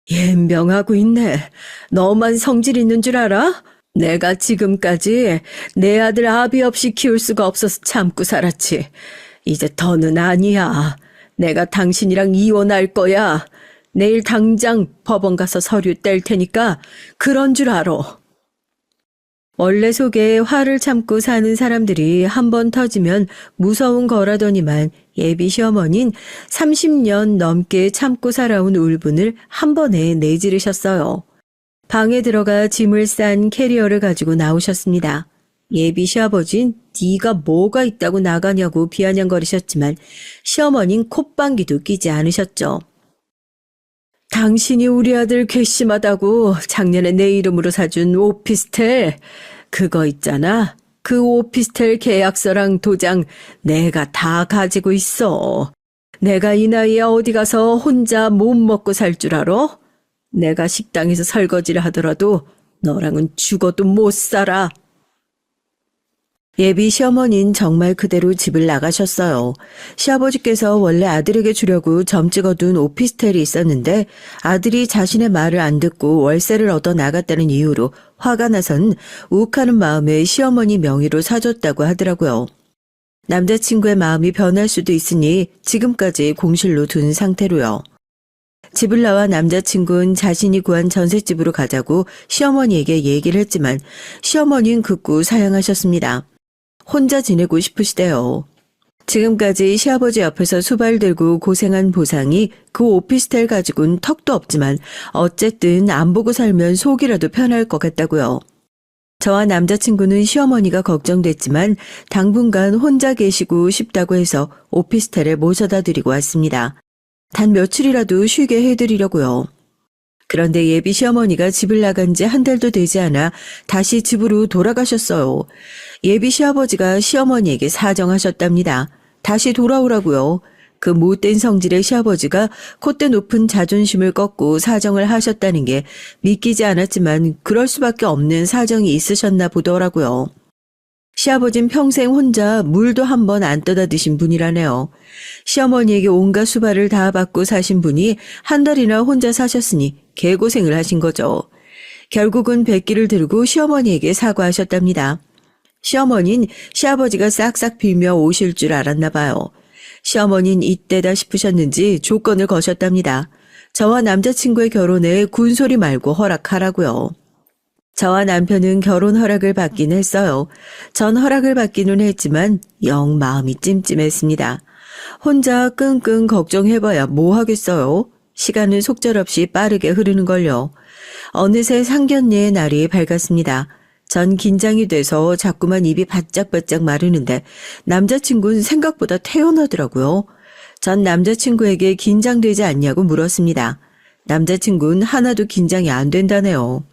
옌병하고 있네. 너만 성질 있는 줄 알아? 내가 지금까지 내 아들 아비 없이 키울 수가 없어서 참고 살았지. 이제 더는 아니야. 내가 당신이랑 이혼할 거야. 내일 당장 법원 가서 서류 뗄 테니까 그런 줄 알아. 원래 속에 화를 참고 사는 사람들이 한 번 터지면 무서운 거라더니만 예비 시어머니는 30년 넘게 참고 살아온 울분을 한 번에 내지르셨어요. 방에 들어가 짐을 싼 캐리어를 가지고 나오셨습니다. 예비 시아버진 네가 뭐가 있다고 나가냐고 비아냥거리셨지만 시어머니는 콧방귀도 끼지 않으셨죠. 당신이 우리 아들 괘씸하다고 작년에 내 이름으로 사준 오피스텔 그거 있잖아. 그 오피스텔 계약서랑 도장 내가 다 가지고 있어. 내가 이 나이에 어디 가서 혼자 못 먹고 살 줄 알아? 내가 식당에서 설거지를 하더라도 너랑은 죽어도 못 살아. 예비 시어머니는 정말 그대로 집을 나가셨어요. 시아버지께서 원래 아들에게 주려고 점 찍어둔 오피스텔이 있었는데 아들이 자신의 말을 안 듣고 월세를 얻어 나갔다는 이유로 화가 나선 욱하는 마음에 시어머니 명의로 사줬다고 하더라고요. 남자친구의 마음이 변할 수도 있으니 지금까지 공실로 둔 상태로요. 집을 나와 남자친구는 자신이 구한 전셋집으로 가자고 시어머니에게 얘기를 했지만 시어머니는 극구 사양하셨습니다. 혼자 지내고 싶으시대요. 지금까지 시아버지 옆에서 수발 들고 고생한 보상이 그 오피스텔 가지고는 턱도 없지만 어쨌든 안 보고 살면 속이라도 편할 것 같다고요. 저와 남자친구는 시어머니가 걱정됐지만 당분간 혼자 계시고 싶다고 해서 오피스텔에 모셔다 드리고 왔습니다. 단 며칠이라도 쉬게 해드리려고요. 그런데 예비 시어머니가 집을 나간 지 한 달도 되지 않아 다시 집으로 돌아가셨어요. 예비 시아버지가 시어머니에게 사정하셨답니다. 다시 돌아오라고요. 그 못된 성질의 시아버지가 콧대 높은 자존심을 꺾고 사정을 하셨다는 게 믿기지 않았지만 그럴 수밖에 없는 사정이 있으셨나 보더라고요. 시아버진 평생 혼자 물도 한 번 안 떠다 드신 분이라네요. 시어머니에게 온갖 수발을 다 받고 사신 분이 한 달이나 혼자 사셨으니 개고생을 하신 거죠. 결국은 백기를 들고 시어머니에게 사과하셨답니다. 시어머니는 시아버지가 싹싹 빌며 오실 줄 알았나 봐요. 시어머니는 이때다 싶으셨는지 조건을 거셨답니다. 저와 남자친구의 결혼에 군소리 말고 허락하라고요. 저와 남편은 결혼 허락을 받긴 했어요. 전 허락을 받기는 했지만 영 마음이 찜찜했습니다. 혼자 끙끙 걱정해봐야 뭐 하겠어요. 시간은 속절없이 빠르게 흐르는걸요. 어느새 상견례의 날이 밝았습니다. 전 긴장이 돼서 자꾸만 입이 바짝바짝 마르는데 남자친구는 생각보다 태연하더라고요. 전 남자친구에게 긴장되지 않냐고 물었습니다. 남자친구는 하나도 긴장이 안 된다네요.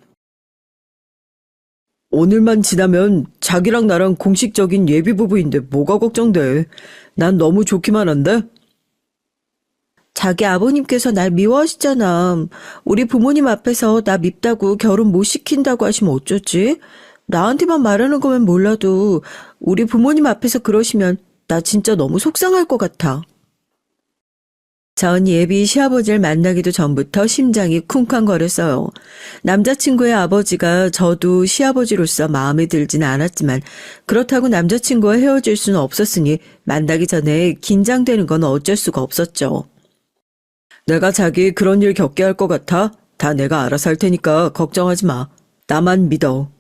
오늘만 지나면 자기랑 나랑 공식적인 예비부부인데 뭐가 걱정돼. 난 너무 좋기만 한데? 자기 아버님께서 날 미워하시잖아. 우리 부모님 앞에서 나 밉다고 결혼 못 시킨다고 하시면 어쩌지? 나한테만 말하는 거면 몰라도 우리 부모님 앞에서 그러시면 나 진짜 너무 속상할 것 같아. 전 예비 시아버지를 만나기도 전부터 심장이 쿵쾅거렸어요. 남자친구의 아버지가 저도 시아버지로서 마음에 들진 않았지만 그렇다고 남자친구와 헤어질 수는 없었으니 만나기 전에 긴장되는 건 어쩔 수가 없었죠. 내가 자기 그런 일 겪게 할 것 같아? 다 내가 알아서 할 테니까 걱정하지 마. 나만 믿어.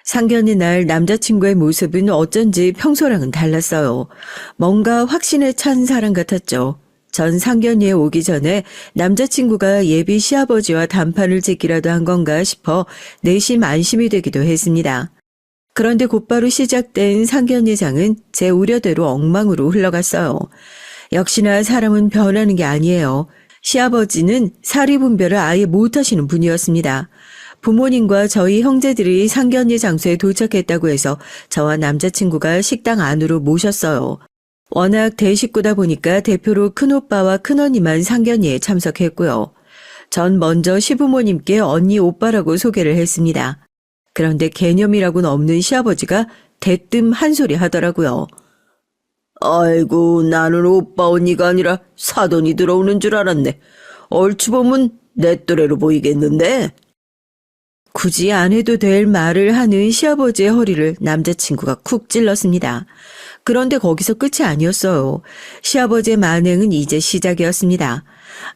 상견례 날 남자친구의 모습은 어쩐지 평소랑은 달랐어요. 뭔가 확신에 찬 사람 같았죠. 전 상견례에 오기 전에 남자친구가 예비 시아버지와 단판을 짓기라도 한 건가 싶어 내심 안심이 되기도 했습니다. 그런데 곧바로 시작된 상견례장은 제 우려대로 엉망으로 흘러갔어요. 역시나 사람은 변하는 게 아니에요. 시아버지는 사리분별을 아예 못하시는 분이었습니다. 부모님과 저희 형제들이 상견례 장소에 도착했다고 해서 저와 남자친구가 식당 안으로 모셨어요. 워낙 대식구다 보니까 대표로 큰오빠와 큰언니만 상견례에 참석했고요. 전 먼저 시부모님께 언니 오빠라고 소개를 했습니다. 그런데 개념이라고는 없는 시아버지가 대뜸 한 소리 하더라고요. 아이고, 나는 오빠 언니가 아니라 사돈이 들어오는 줄 알았네. 얼추 보면 내 또래로 보이겠는데? 굳이 안 해도 될 말을 하는 시아버지의 허리를 남자친구가 쿡 찔렀습니다. 그런데 거기서 끝이 아니었어요. 시아버지의 만행은 이제 시작이었습니다.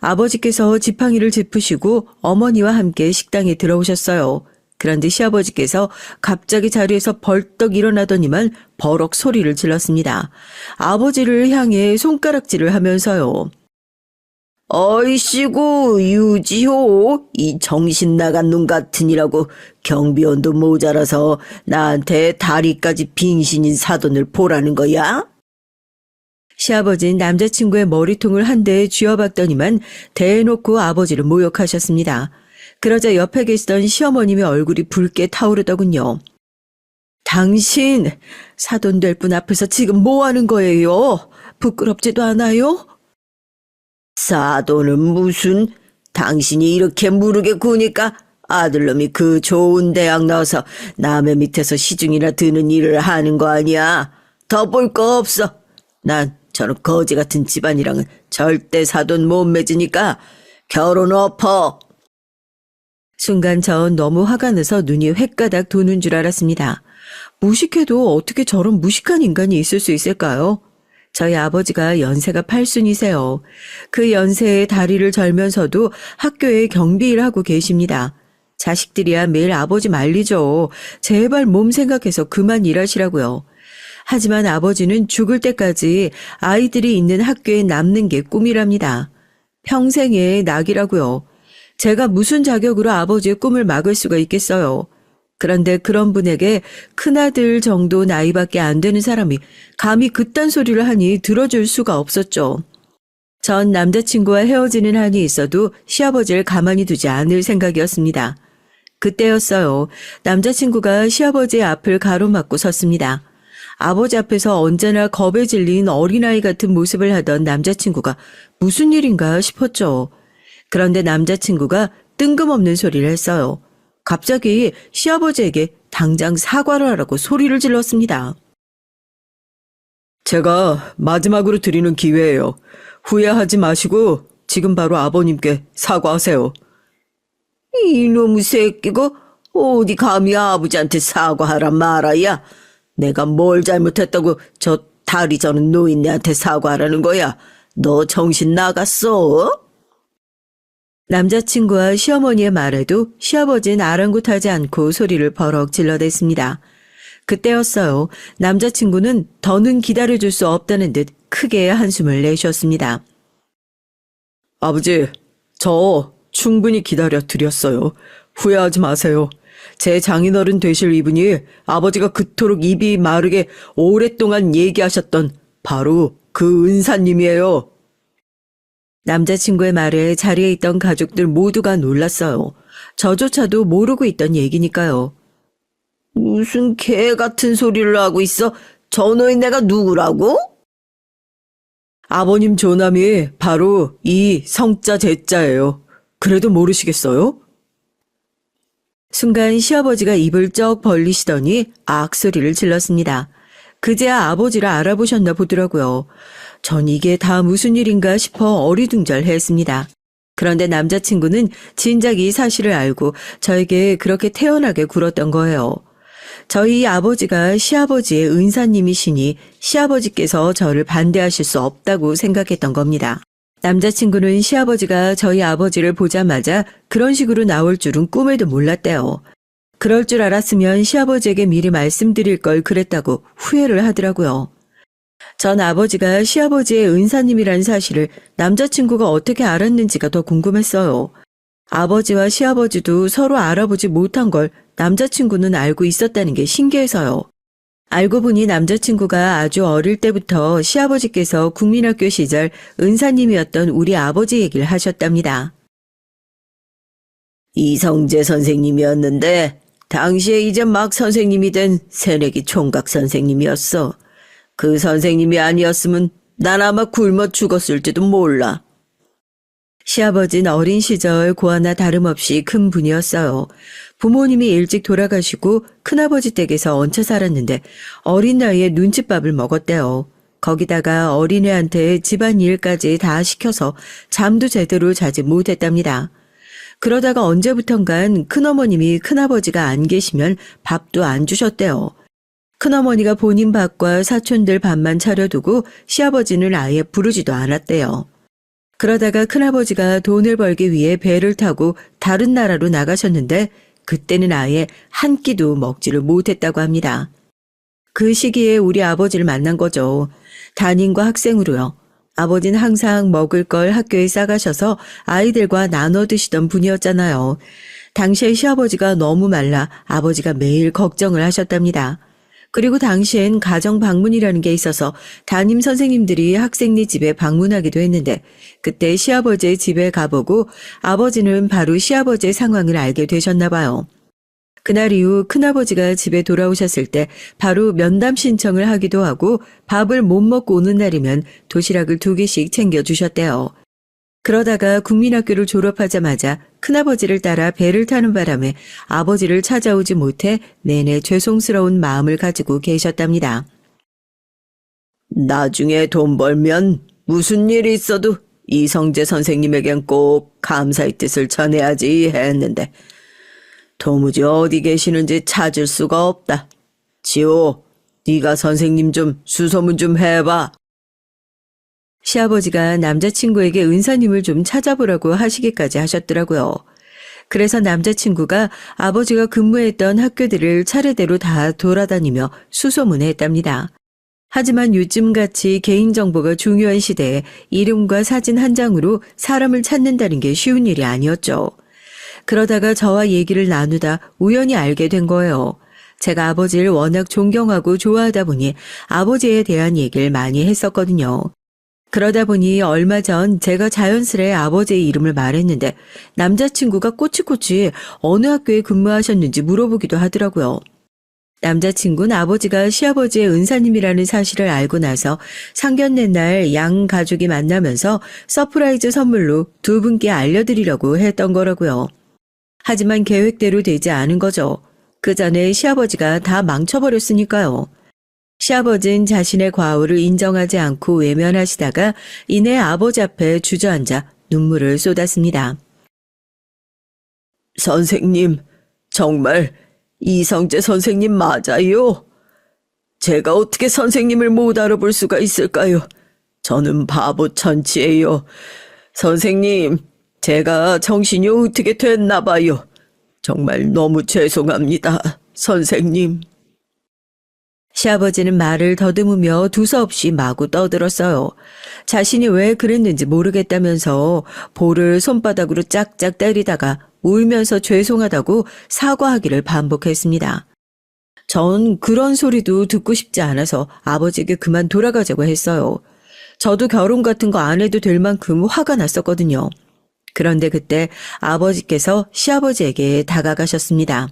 아버지께서 지팡이를 짚으시고 어머니와 함께 식당에 들어오셨어요. 그런데 시아버지께서 갑자기 자리에서 벌떡 일어나더니만 버럭 소리를 질렀습니다. 아버지를 향해 손가락질을 하면서요. 어이씨고 유지호 이 정신 나간 놈 같으니라고 경비원도 모자라서 나한테 다리까지 빙신인 사돈을 보라는 거야? 시아버지는 남자친구의 머리통을 한 대 쥐어박더니만 대놓고 아버지를 모욕하셨습니다. 그러자 옆에 계시던 시어머님의 얼굴이 붉게 타오르더군요. 당신 사돈 될 분 앞에서 지금 뭐 하는 거예요? 부끄럽지도 않아요? 사돈은 무슨 당신이 이렇게 무르게 구니까 아들놈이 그 좋은 대학 나와서 남의 밑에서 시중이나 드는 일을 하는 거 아니야. 더 볼 거 없어. 난 저런 거지 같은 집안이랑은 절대 사돈 못 맺으니까 결혼 엎어. 순간 전 너무 화가 나서 눈이 횟가닥 도는 줄 알았습니다. 무식해도 어떻게 저런 무식한 인간이 있을 수 있을까요? 저희 아버지가 연세가 8순이세요. 그 연세에 다리를 절면서도 학교에 경비일 하고 계십니다. 자식들이야 매일 아버지 말리죠. 제발 몸 생각해서 그만 일하시라고요. 하지만 아버지는 죽을 때까지 아이들이 있는 학교에 남는 게 꿈이랍니다. 평생의 낙이라고요. 제가 무슨 자격으로 아버지의 꿈을 막을 수가 있겠어요. 그런데 그런 분에게 큰아들 정도 나이밖에 안 되는 사람이 감히 그딴 소리를 하니 들어줄 수가 없었죠. 전 남자친구와 헤어지는 한이 있어도 시아버지를 가만히 두지 않을 생각이었습니다. 그때였어요. 남자친구가 시아버지의 앞을 가로막고 섰습니다. 아버지 앞에서 언제나 겁에 질린 어린아이 같은 모습을 하던 남자친구가 무슨 일인가 싶었죠. 그런데 남자친구가 뜬금없는 소리를 했어요. 갑자기 시아버지에게 당장 사과를 하라고 소리를 질렀습니다. 제가 마지막으로 드리는 기회예요. 후회하지 마시고 지금 바로 아버님께 사과하세요. 이놈의 새끼가 어디 감히 아버지한테 사과하란 말아야. 내가 뭘 잘못했다고 저 다리 저는 노인네한테 사과하라는 거야. 너 정신 나갔어? 남자친구와 시어머니의 말에도 시아버지는 아랑곳하지 않고 소리를 버럭 질러댔습니다. 그때였어요. 남자친구는 더는 기다려줄 수 없다는 듯 크게 한숨을 내쉬었습니다. 아버지, 저 충분히 기다려드렸어요. 후회하지 마세요. 제 장인어른 되실 이분이 아버지가 그토록 입이 마르게 오랫동안 얘기하셨던 바로 그 은사님이에요. 남자친구의 말에 자리에 있던 가족들 모두가 놀랐어요. 저조차도 모르고 있던 얘기니까요. 무슨 개 같은 소리를 하고 있어? 저 노인네가 누구라고? 아버님 조남이 바로 이 성자 제자예요. 그래도 모르시겠어요? 순간 시아버지가 입을 쩍 벌리시더니 악소리를 질렀습니다. 그제야 아버지를 알아보셨나 보더라고요. 전 이게 다 무슨 일인가 싶어 어리둥절했습니다. 그런데 남자친구는 진작 이 사실을 알고 저에게 그렇게 태연하게 굴었던 거예요. 저희 아버지가 시아버지의 은사님이시니 시아버지께서 저를 반대하실 수 없다고 생각했던 겁니다. 남자친구는 시아버지가 저희 아버지를 보자마자 그런 식으로 나올 줄은 꿈에도 몰랐대요. 그럴 줄 알았으면 시아버지에게 미리 말씀드릴 걸 그랬다고 후회를 하더라고요. 전 아버지가 시아버지의 은사님이란 사실을 남자친구가 어떻게 알았는지가 더 궁금했어요. 아버지와 시아버지도 서로 알아보지 못한 걸 남자친구는 알고 있었다는 게 신기해서요. 알고 보니 남자친구가 아주 어릴 때부터 시아버지께서 국민학교 시절 은사님이었던 우리 아버지 얘기를 하셨답니다. 이성재 선생님이었는데 당시에 이제 막 선생님이 된 새내기 총각 선생님이었어. 그 선생님이 아니었으면 난 아마 굶어 죽었을지도 몰라. 시아버지는 어린 시절 고아나 다름없이 큰 분이었어요. 부모님이 일찍 돌아가시고 큰아버지 댁에서 얹혀 살았는데 어린 나이에 눈칫밥을 먹었대요. 거기다가 어린애한테 집안일까지 다 시켜서 잠도 제대로 자지 못했답니다. 그러다가 언제부턴간 큰어머님이 큰아버지가 안 계시면 밥도 안 주셨대요. 큰어머니가 본인 밥과 사촌들 밥만 차려두고 시아버지는 아예 부르지도 않았대요. 그러다가 큰아버지가 돈을 벌기 위해 배를 타고 다른 나라로 나가셨는데 그때는 아예 한 끼도 먹지를 못했다고 합니다. 그 시기에 우리 아버지를 만난 거죠. 담임과 학생으로요. 아버지는 항상 먹을 걸 학교에 싸가셔서 아이들과 나눠 드시던 분이었잖아요. 당시에 시아버지가 너무 말라 아버지가 매일 걱정을 하셨답니다. 그리고 당시엔 가정 방문이라는 게 있어서 담임 선생님들이 학생네 집에 방문하기도 했는데 그때 시아버지의 집에 가보고 아버지는 바로 시아버지의 상황을 알게 되셨나 봐요. 그날 이후 큰아버지가 집에 돌아오셨을 때 바로 면담 신청을 하기도 하고 밥을 못 먹고 오는 날이면 도시락을 2개씩 챙겨주셨대요. 그러다가 국민학교를 졸업하자마자 큰아버지를 따라 배를 타는 바람에 아버지를 찾아오지 못해 내내 죄송스러운 마음을 가지고 계셨답니다. 나중에 돈 벌면 무슨 일이 있어도 이성재 선생님에겐 꼭 감사의 뜻을 전해야지 했는데 도무지 어디 계시는지 찾을 수가 없다. 지호, 네가 선생님 좀 수소문 좀 해봐. 시아버지가 남자친구에게 은사님을 좀 찾아보라고 하시기까지 하셨더라고요. 그래서 남자친구가 아버지가 근무했던 학교들을 차례대로 다 돌아다니며 수소문했답니다. 하지만 요즘같이 개인정보가 중요한 시대에 이름과 사진 한 장으로 사람을 찾는다는 게 쉬운 일이 아니었죠. 그러다가 저와 얘기를 나누다 우연히 알게 된 거예요. 제가 아버지를 워낙 존경하고 좋아하다 보니 아버지에 대한 얘기를 많이 했었거든요. 그러다 보니 얼마 전 제가 자연스레 아버지의 이름을 말했는데 남자친구가 꼬치꼬치 어느 학교에 근무하셨는지 물어보기도 하더라고요. 남자친구는 아버지가 시아버지의 은사님이라는 사실을 알고 나서 상견례 날 양 가족이 만나면서 서프라이즈 선물로 2분께 알려드리려고 했던 거라고요. 하지만 계획대로 되지 않은 거죠. 그 전에 시아버지가 다 망쳐버렸으니까요. 시아버지는 자신의 과오를 인정하지 않고 외면하시다가 이내 아버지 앞에 주저앉아 눈물을 쏟았습니다. 선생님, 정말 이성재 선생님 맞아요? 제가 어떻게 선생님을 못 알아볼 수가 있을까요? 저는 바보 천치예요. 선생님, 제가 정신이 어떻게 됐나 봐요. 정말 너무 죄송합니다, 선생님. 시아버지는 말을 더듬으며 두서없이 마구 떠들었어요. 자신이 왜 그랬는지 모르겠다면서 볼을 손바닥으로 짝짝 때리다가 울면서 죄송하다고 사과하기를 반복했습니다. 전 그런 소리도 듣고 싶지 않아서 아버지에게 그만 돌아가자고 했어요. 저도 결혼 같은 거 안 해도 될 만큼 화가 났었거든요. 그런데 그때 아버지께서 시아버지에게 다가가셨습니다.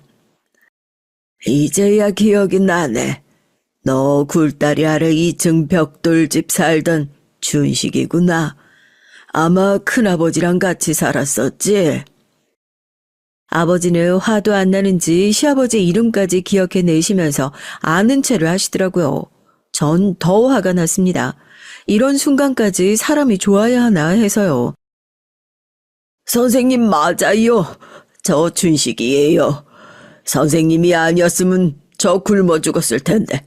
이제야 기억이 나네. 너 굴다리 아래 2층 벽돌집 살던 준식이구나. 아마 큰아버지랑 같이 살았었지? 아버지는 화도 안 나는지 시아버지 이름까지 기억해 내시면서 아는 체를 하시더라고요. 전 더 화가 났습니다. 이런 순간까지 사람이 좋아야 하나 해서요. 선생님 맞아요. 저 준식이에요. 선생님이 아니었으면 저 굶어 죽었을 텐데.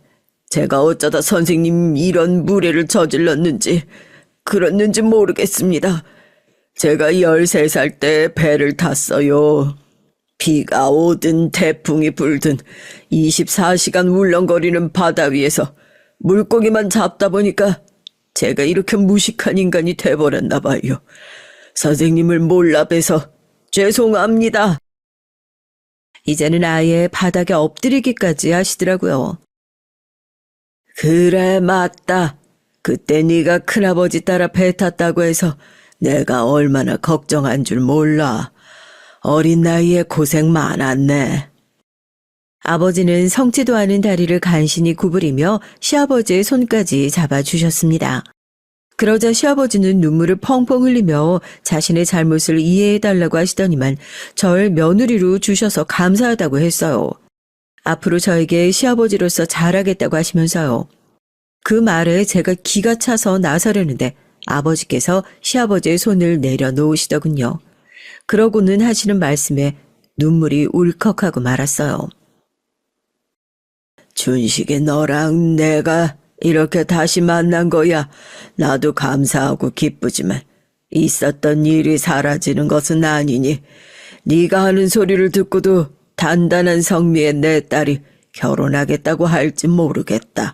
제가 어쩌다 선생님 이런 무례를 저질렀는지 그랬는지 모르겠습니다. 제가 13살 때 배를 탔어요. 비가 오든 태풍이 불든 24시간 울렁거리는 바다 위에서 물고기만 잡다 보니까 제가 이렇게 무식한 인간이 돼버렸나 봐요. 선생님을 몰라 뵈서 죄송합니다. 이제는 아예 바닥에 엎드리기까지 하시더라고요. 그래 맞다. 그때 네가 큰아버지 따라 배 탔다고 해서 내가 얼마나 걱정한 줄 몰라. 어린 나이에 고생 많았네. 아버지는 성치도 않은 다리를 간신히 구부리며 시아버지의 손까지 잡아주셨습니다. 그러자 시아버지는 눈물을 펑펑 흘리며 자신의 잘못을 이해해달라고 하시더니만 절 며느리로 주셔서 감사하다고 했어요. 앞으로 저에게 시아버지로서 잘하겠다고 하시면서요. 그 말에 제가 기가 차서 나서려는데 아버지께서 시아버지의 손을 내려놓으시더군요. 그러고는 하시는 말씀에 눈물이 울컥하고 말았어요. 준식이 너랑 내가 이렇게 다시 만난 거야. 나도 감사하고 기쁘지만 있었던 일이 사라지는 것은 아니니 네가 하는 소리를 듣고도 단단한 성미의 내 딸이 결혼하겠다고 할지 모르겠다.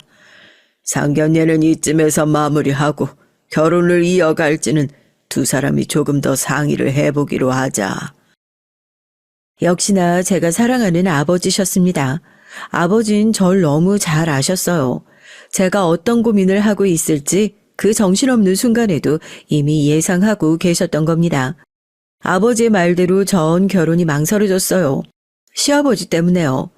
상견례는 이쯤에서 마무리하고 결혼을 이어갈지는 두 사람이 조금 더 상의를 해보기로 하자. 역시나 제가 사랑하는 아버지셨습니다. 아버진 절 너무 잘 아셨어요. 제가 어떤 고민을 하고 있을지 그 정신없는 순간에도 이미 예상하고 계셨던 겁니다. 아버지의 말대로 전 결혼이 망설여졌어요. 시아버지 때문에요.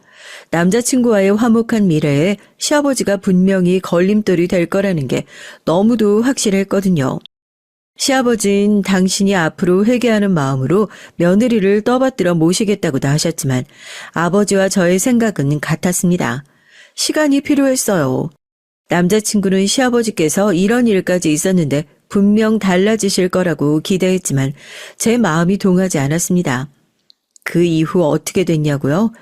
남자친구와의 화목한 미래에 시아버지가 분명히 걸림돌이 될 거라는 게 너무도 확실했거든요. 시아버진 당신이 앞으로 회개하는 마음으로 며느리를 떠받들어 모시겠다고도 하셨지만 아버지와 저의 생각은 같았습니다. 시간이 필요했어요. 남자친구는 시아버지께서 이런 일까지 있었는데 분명 달라지실 거라고 기대했지만 제 마음이 동하지 않았습니다. 그 이후 어떻게 됐냐고요?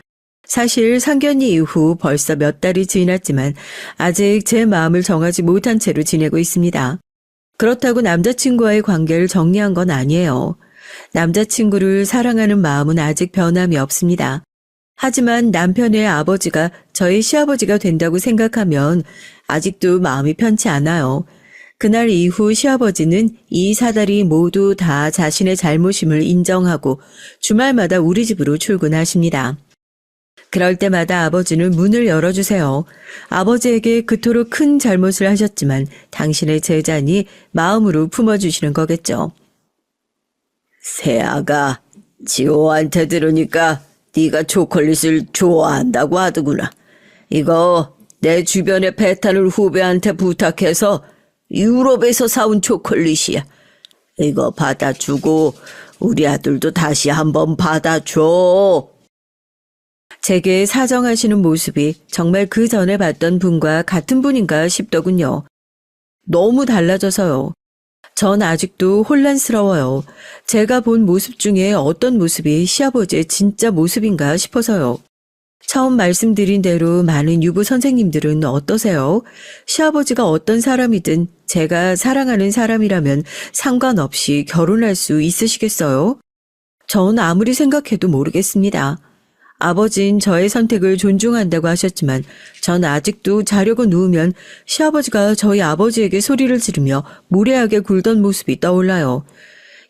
사실 상견례 이후 벌써 몇 달이 지났지만 아직 제 마음을 정하지 못한 채로 지내고 있습니다. 그렇다고 남자친구와의 관계를 정리한 건 아니에요. 남자친구를 사랑하는 마음은 아직 변함이 없습니다. 하지만 남편의 아버지가 저희 시아버지가 된다고 생각하면 아직도 마음이 편치 않아요. 그날 이후 시아버지는 이 사달이 모두 다 자신의 잘못임을 인정하고 주말마다 우리 집으로 출근하십니다. 그럴 때마다 아버지는 문을 열어주세요. 아버지에게 그토록 큰 잘못을 하셨지만 당신의 제자니 마음으로 품어주시는 거겠죠. 세아가 지호한테 들으니까 네가 초콜릿을 좋아한다고 하더구나. 이거 내 주변의 배탈을 후배한테 부탁해서 유럽에서 사온 초콜릿이야. 이거 받아주고 우리 아들도 다시 한번 받아줘. 제게 사정하시는 모습이 정말 그 전에 봤던 분과 같은 분인가 싶더군요. 너무 달라져서요. 전 아직도 혼란스러워요. 제가 본 모습 중에 어떤 모습이 시아버지의 진짜 모습인가 싶어서요. 처음 말씀드린 대로 많은 유부 선생님들은 어떠세요? 시아버지가 어떤 사람이든 제가 사랑하는 사람이라면 상관없이 결혼할 수 있으시겠어요? 전 아무리 생각해도 모르겠습니다. 아버진 저의 선택을 존중한다고 하셨지만 전 아직도 자려고 누우면 시아버지가 저희 아버지에게 소리를 지르며 무례하게 굴던 모습이 떠올라요.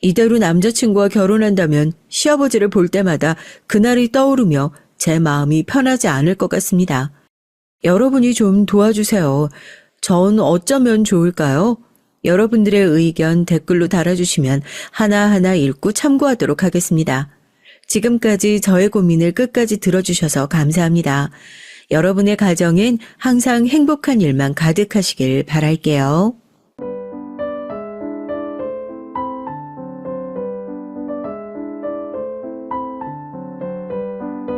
이대로 남자친구와 결혼한다면 시아버지를 볼 때마다 그날이 떠오르며 제 마음이 편하지 않을 것 같습니다. 여러분이 좀 도와주세요. 전 어쩌면 좋을까요? 여러분들의 의견 댓글로 달아주시면 하나하나 읽고 참고하도록 하겠습니다. 지금까지 저의 고민을 끝까지 들어주셔서 감사합니다. 여러분의 가정엔 항상 행복한 일만 가득하시길 바랄게요.